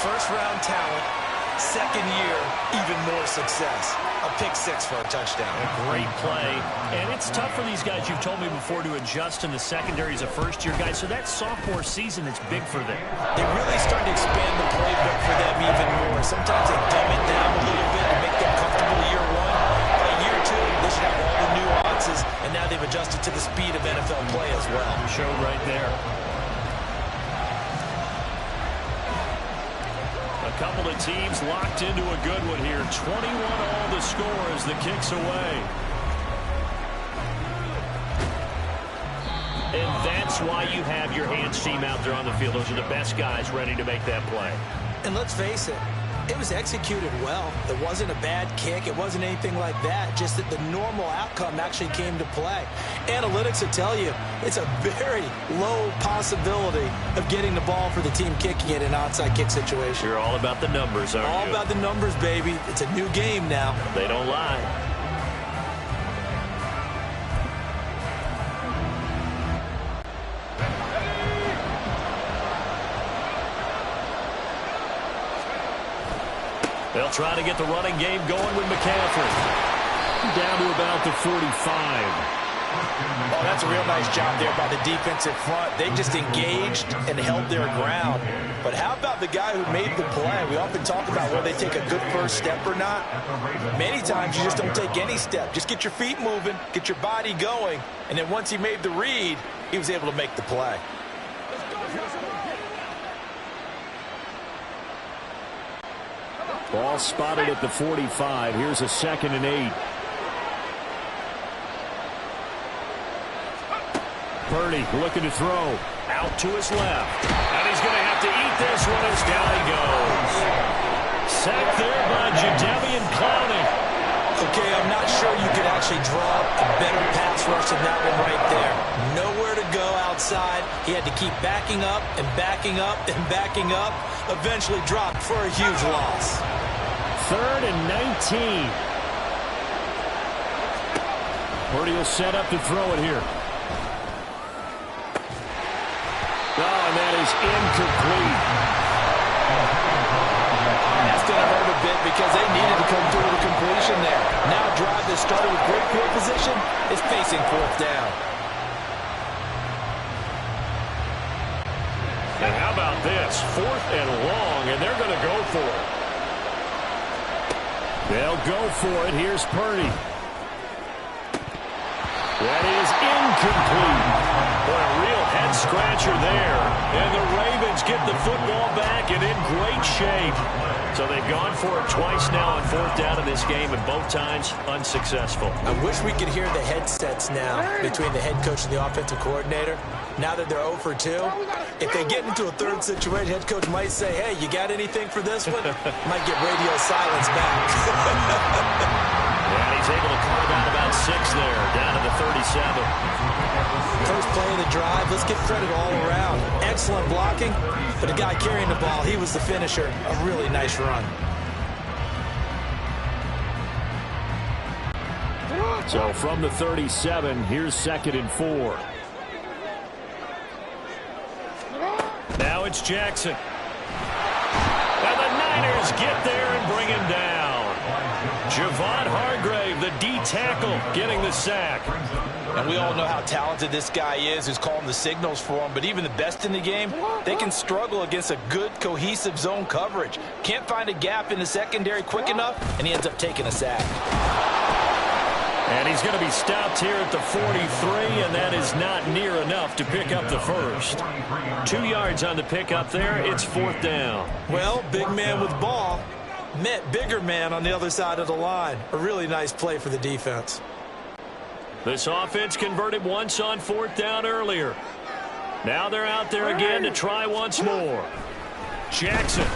first-round talent, second year, even more success. A pick 6 for a touchdown. A great play. And it's tough for these guys, you've told me before, to adjust in the secondary as a first-year guy. So that sophomore season is big for them. They really started to expand the playbook for them even more. Sometimes they dumb it down a little bit to make them comfortable year 1. By year 2, they should have all the nuances, and now they've adjusted to the speed of NFL play as well. Showed right there. A couple of teams locked into a good one here. 21 all the score as the kick's away. And that's why you have your hands team out there on the field. Those are the best guys ready to make that play. And let's face it, it was executed well. It wasn't a bad kick. It wasn't anything like that. Just that the normal outcome actually came to play. Analytics will tell you it's a very low possibility of getting the ball for the team kicking it in an onside kick situation. You're all about the numbers, aren't you? All about the numbers, baby. It's a new game now. They don't lie. They'll try to get the running game going with McCaffrey. Down to about the 45. Oh, that's a real nice job there by the defensive front. They just engaged and held their ground. But how about the guy who made the play? We often talk about whether they take a good first step or not. Many times you just don't take any step. Just get your feet moving, get your body going, and then once he made the read, he was able to make the play. Ball spotted at the 45. Here's a 2nd and 8. Purdy looking to throw. Out to his left. And he's going to have to eat this one as down he goes. Sacked there by Jadeveon Clowney. Okay, I'm not sure you could actually draw a better pass rush than that one right there. Nowhere to go outside. He had to keep backing up and backing up and backing up. Eventually dropped for a huge loss. 3rd and 19. Purdy will set up to throw it here. Oh, and that is incomplete. That's going to hurt a bit because they needed to come through with a completion there. Now a drive that started with great field position is facing 4th down. And how about this? 4th and long, and they're going to go for it. They'll go for it. Here's Purdy. That is incomplete. Boy, a real head-scratcher there. And the Ravens get the football back and in great shape. So they've gone for it twice now on 4th down in this game, and both times unsuccessful. I wish we could hear the headsets now between the head coach and the offensive coordinator. Now that they're 0 for 2, if they get into a 3rd situation, head coach might say, hey, you got anything for this one? Might get radio silence back. And he's able to carve out about 6 there, down to the 37. First play of the drive, let's give credit all around. Excellent blocking, but the guy carrying the ball, he was the finisher. A really nice run. So from the 37, here's 2nd and 4. Now it's Jackson. And the Niners get there and bring him down. Javon Hargrave, the D tackle, getting the sack. And we all know how talented this guy is who's calling the signals for him, but even the best in the game, they can struggle against a good, cohesive zone coverage. Can't find a gap in the secondary quick enough, and he ends up taking a sack. And he's going to be stopped here at the 43, and that is not near enough to pick up the first. 2 yards on the pickup there. It's 4th down. Well, big man with ball met bigger man on the other side of the line. A really nice play for the defense. This offense converted once on 4th down earlier. Now they're out there again to try once more. Jackson.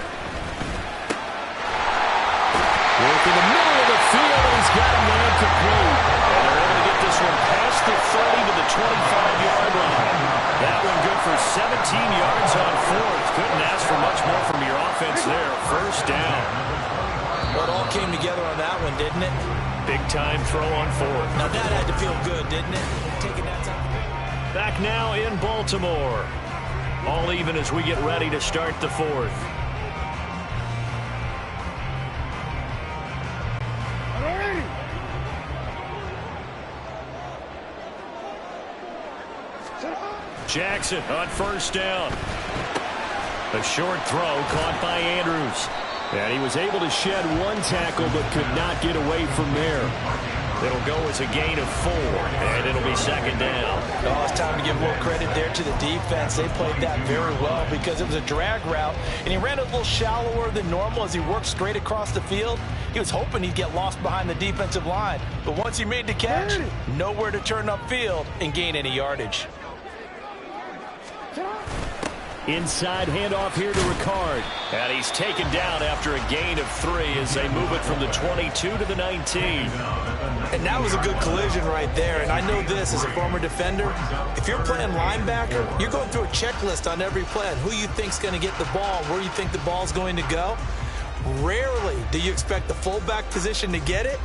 Work in the middle of the field, and he's got a man complete. And they're able to get this one past the 30 to the 25-yard line. That one good for 17 yards on 4th. Couldn't ask for much more from your offense there. 1st down. Well, it all came together on that one, didn't it? Big-time throw on 4th. Now that had to feel good, didn't it? Taking that time. Back now in Baltimore. All even as we get ready to start the 4th. Jackson on 1st down. A short throw caught by Andrews. And he was able to shed 1 tackle but could not get away from there. It'll go as a gain of 4, and it'll be 2nd down. Oh, it's time to give more credit there to the defense. They played that very well because it was a drag route, and he ran a little shallower than normal as he worked straight across the field. He was hoping he'd get lost behind the defensive line, but once he made the catch, nowhere to turn upfield and gain any yardage. Inside handoff here to Ricard. And he's taken down after a gain of 3 as they move it from the 22 to the 19. And that was a good collision right there. And I know this as a former defender. If you're playing linebacker, you're going through a checklist on every play. Who you think's going to get the ball, where you think the ball's going to go. Rarely do you expect the fullback position to get it.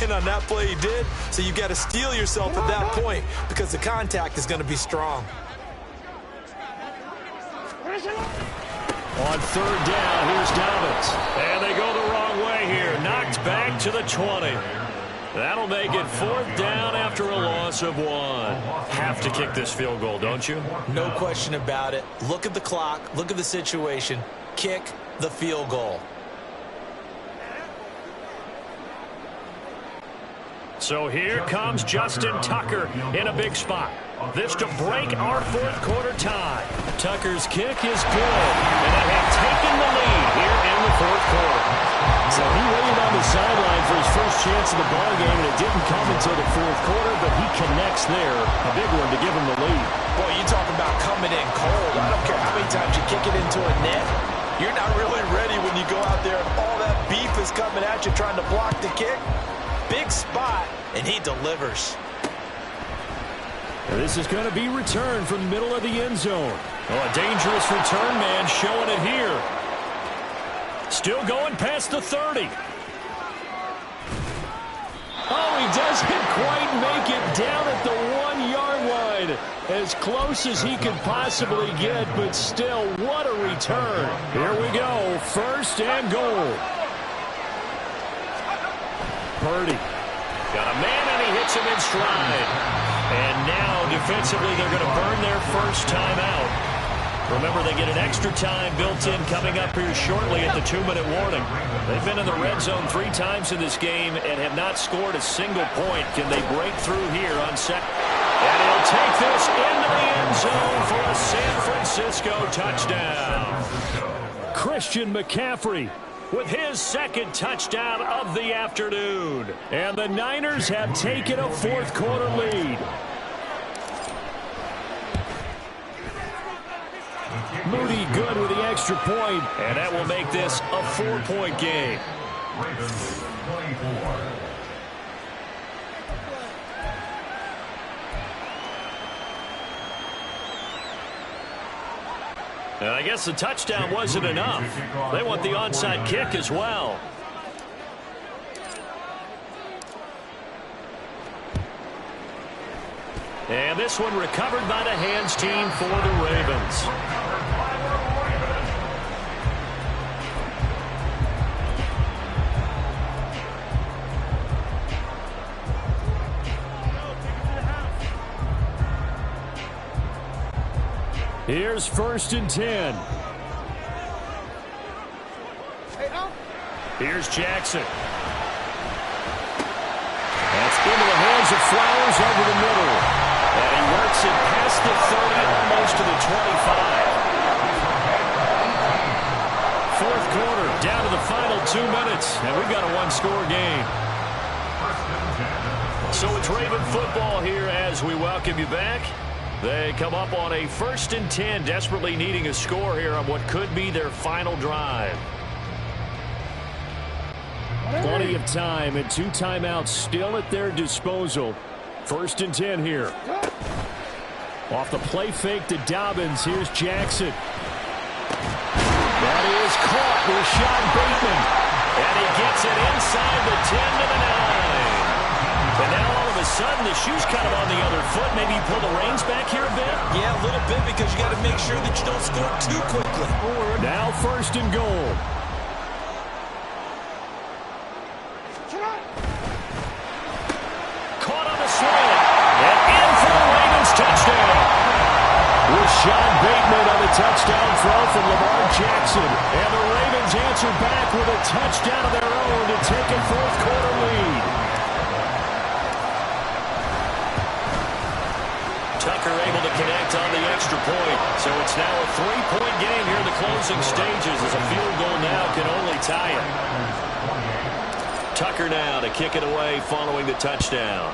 And on that play he did. So you got to steel yourself at that point because the contact is going to be strong. On 3rd down, here's Dobbins. And they go the wrong way here. Knocked back to the 20. That'll make it 4th down after a loss of 1. Have to kick this field goal, don't you? No question about it. Look at the clock. Look at the situation. Kick the field goal. So here comes Justin Tucker in a big spot. This to break our 4th quarter tie. Tucker's kick is good, and they have taken the lead here in the 4th quarter. So he waited on the sideline for his first chance of the ball game, and it didn't come until the 4th quarter, but he connects there. A big one to give him the lead. Boy, you talk about coming in cold. I don't care how many times you kick it into a net. You're not really ready when you go out there and all that beef is coming at you trying to block the kick. Big spot, and he delivers. And this is going to be returned from the middle of the end zone. Oh, a dangerous return man showing it here. Still going past the 30. Oh, he doesn't quite make it down at the 1-yard line. As close as he could possibly get, but still, what a return. Here we go, 1st and goal. Purdy. Got a man, and he hits him in stride. And now, defensively, they're going to burn their first timeout. Remember, they get an extra time built in coming up here shortly at the 2-minute warning. They've been in the red zone 3 times in this game and have not scored a single point. Can they break through here on second? And he'll take this into the end zone for a San Francisco touchdown. Christian McCaffrey with his 2nd touchdown of the afternoon. And the Niners have taken a 4th quarter lead. Moody good with the extra point. And that will make this a 4-point game. And I guess the touchdown wasn't enough. They want the onside kick as well. And this one recovered by the hands team for the Ravens. Here's 1st and 10. Here's Jackson. That's into the hands of Flowers over the middle. And he works it past the 30, almost to the 25. 4th quarter, down to the final 2 minutes, and we've got a 1-score game. So it's Raven football here as we welcome you back. They come up on a 1st and 10, desperately needing a score here on what could be their final drive. Plenty of time and 2 timeouts still at their disposal. 1st and 10 here. Off the play fake to Dobbins. Here's Jackson. That is caught with Sean Bateman. And he gets it inside the 10 to the 9. And now all of a sudden the shoe's kind of on the other foot. Maybe you pull the reins back here a bit? Yeah, a little bit because you got to make sure that you don't score too quickly. Now 1st and goal. Caught on the slant. And in for the Ravens touchdown. With Sean Bateman on the touchdown throw from Lamar Jackson. And the Ravens answer back with a touchdown of their own to take a 4th quarter lead. Tucker able to connect on the extra point. So it's now a 3-point game here in the closing stages as a field goal now can only tie it. Tucker now to kick it away following the touchdown.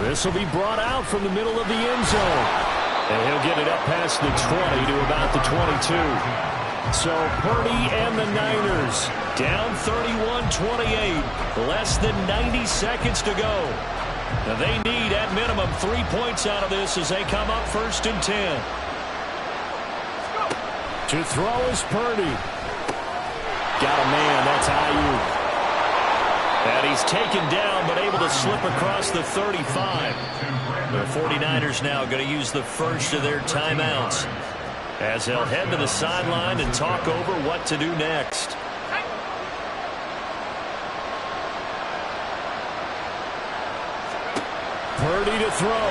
This will be brought out from the middle of the end zone. And he'll get it up past the 20 to about the 22. So Purdy and the Niners down 31-28. Less than 90 seconds to go. Now they need at minimum 3 points out of this as they come up 1st and 10. To throw is Purdy. Got a man, that's Ayuk. And he's taken down but able to slip across the 35. The 49ers now going to use the first of their timeouts as they'll head to the sideline and talk over what to do next. Purdy to throw.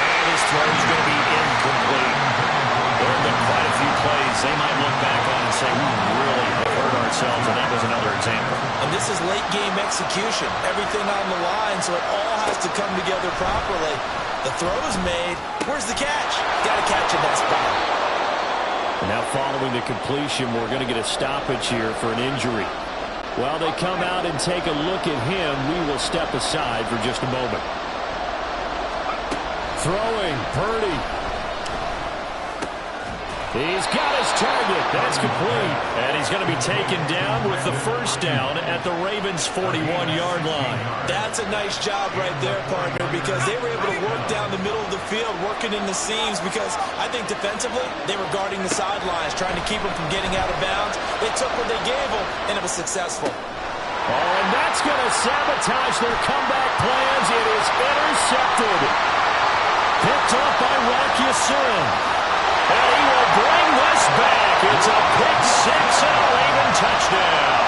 And his throw is going to be incomplete. There have been quite a few plays they might look back on and say, we really have hurt ourselves, and that was another example. And this is late-game execution. Everything on the line, so it all has to come together properly. The throw is made. Where's the catch? Got to catch in that spot. And now following the completion, we're going to get a stoppage here for an injury. While they come out and take a look at him, we will step aside for just a moment. Throwing, Purdy. He's got his target. That's complete. And he's going to be taken down with the first down at the Ravens' 41-yard line. That's a nice job right there, partner, because they were able to work down the middle of the field, working in the seams, because I think defensively they were guarding the sidelines, trying to keep them from getting out of bounds. They took what they gave them, and it was successful. Oh, and that's going to sabotage their comeback plans. It is intercepted. Picked up by Rakiusin. And he will bring this back. It's a pick six and a Raven touchdown.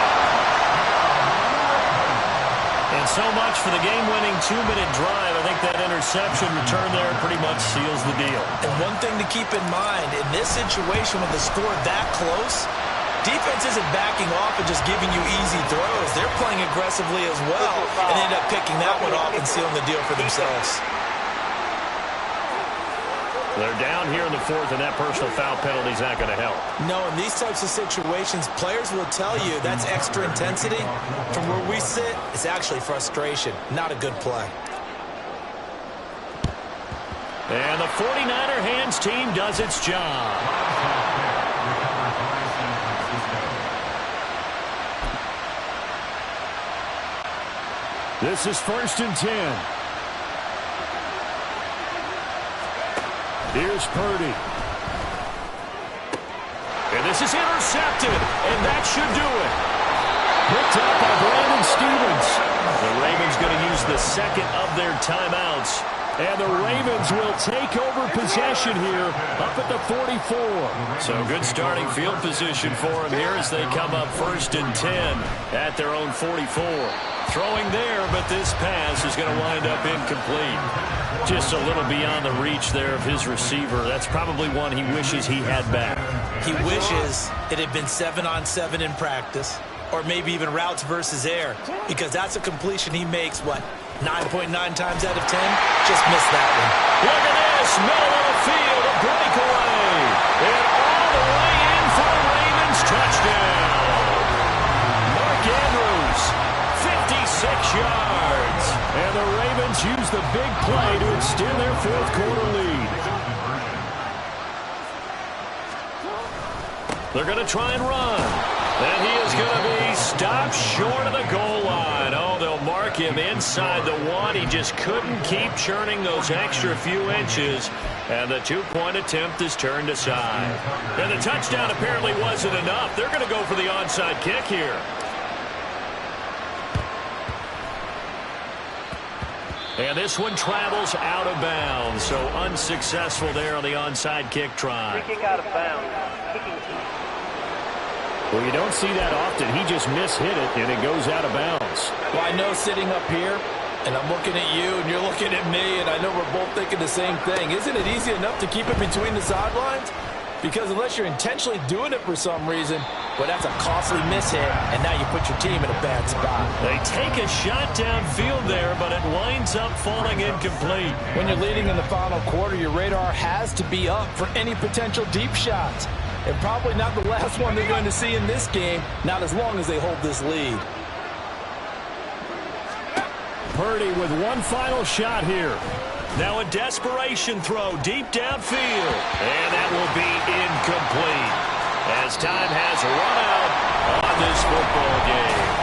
And so much for the game-winning 2-minute drive. I think that interception return there pretty much seals the deal. And one thing to keep in mind, in this situation with the score that close, defense isn't backing off and just giving you easy throws. They're playing aggressively as well and end up picking that one off and sealing the deal for themselves. They're down here in the fourth, and that personal foul penalty is not going to help. No, in these types of situations, players will tell you that's extra intensity. From where we sit, it's actually frustration, not a good play. And the 49er hands team does its job. This is 1st and 10. Here's Purdy. And this is intercepted, and that should do it. Picked up by Brandon Stevens. The Ravens going to use the second of their timeouts. And the Ravens will take over possession here up at the 44. So good starting field position for them here as they come up 1st and 10 at their own 44. Throwing there, but this pass is going to wind up incomplete. Just a little beyond the reach there of his receiver. That's probably one he wishes he had back. He wishes it had been 7-on-7 in practice, or maybe even routes versus air, because that's a completion he makes, what, 9.9 times out of 10? Just missed that one. Look at this, middle of the field, a breakaway. And all the way in for the Ravens touchdown. Mark Andrews, 56 yards. And the Ravens use the big play to extend their fourth quarter lead. They're going to try and run. And he is going to be stopped short of the goal line. Oh, they'll mark him inside the one. He just couldn't keep churning those extra few inches. And the two-point attempt is turned aside. And the touchdown apparently wasn't enough. They're going to go for the onside kick here. And this one travels out of bounds. So unsuccessful there on the onside kick try. Free kick out of bounds. Well, you don't see that often. He just mishit it, and it goes out of bounds. Well, I know sitting up here, and I'm looking at you, and you're looking at me, and I know we're both thinking the same thing. Isn't it easy enough to keep it between the sidelines? Because unless you're intentionally doing it for some reason, well, that's a costly mishit, and now you put your team in a bad spot. They take a shot downfield there, but it winds up falling incomplete. When you're leading in the final quarter, your radar has to be up for any potential deep shots. And probably not the last one they're going to see in this game, not as long as they hold this lead. Purdy with one final shot here. Now a desperation throw deep downfield. And that will be incomplete as time has run out on this football game.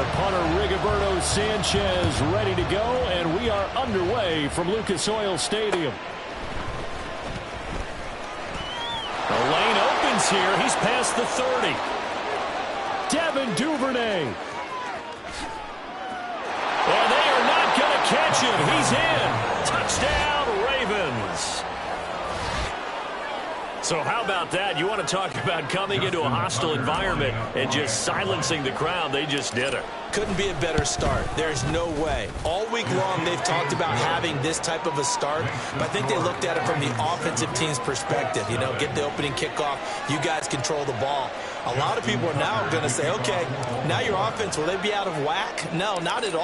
the punter, Rigoberto Sanchez, ready to go, and we are underway from Lucas Oil Stadium. The lane opens here. He's past the 30. Devin Duvernay. And they are not going to catch him. He's in. Touchdown, Ravens. So how about that? You want to talk about coming into a hostile environment and just silencing the crowd. They just did it. Couldn't be a better start. There's no way. All week long, they've talked about having this type of a start, but I think they looked at it from the offensive team's perspective. You know, get the opening kickoff. You guys control the ball. A lot of people are now going to say, okay, now your offense, will they be out of whack? No, not at all.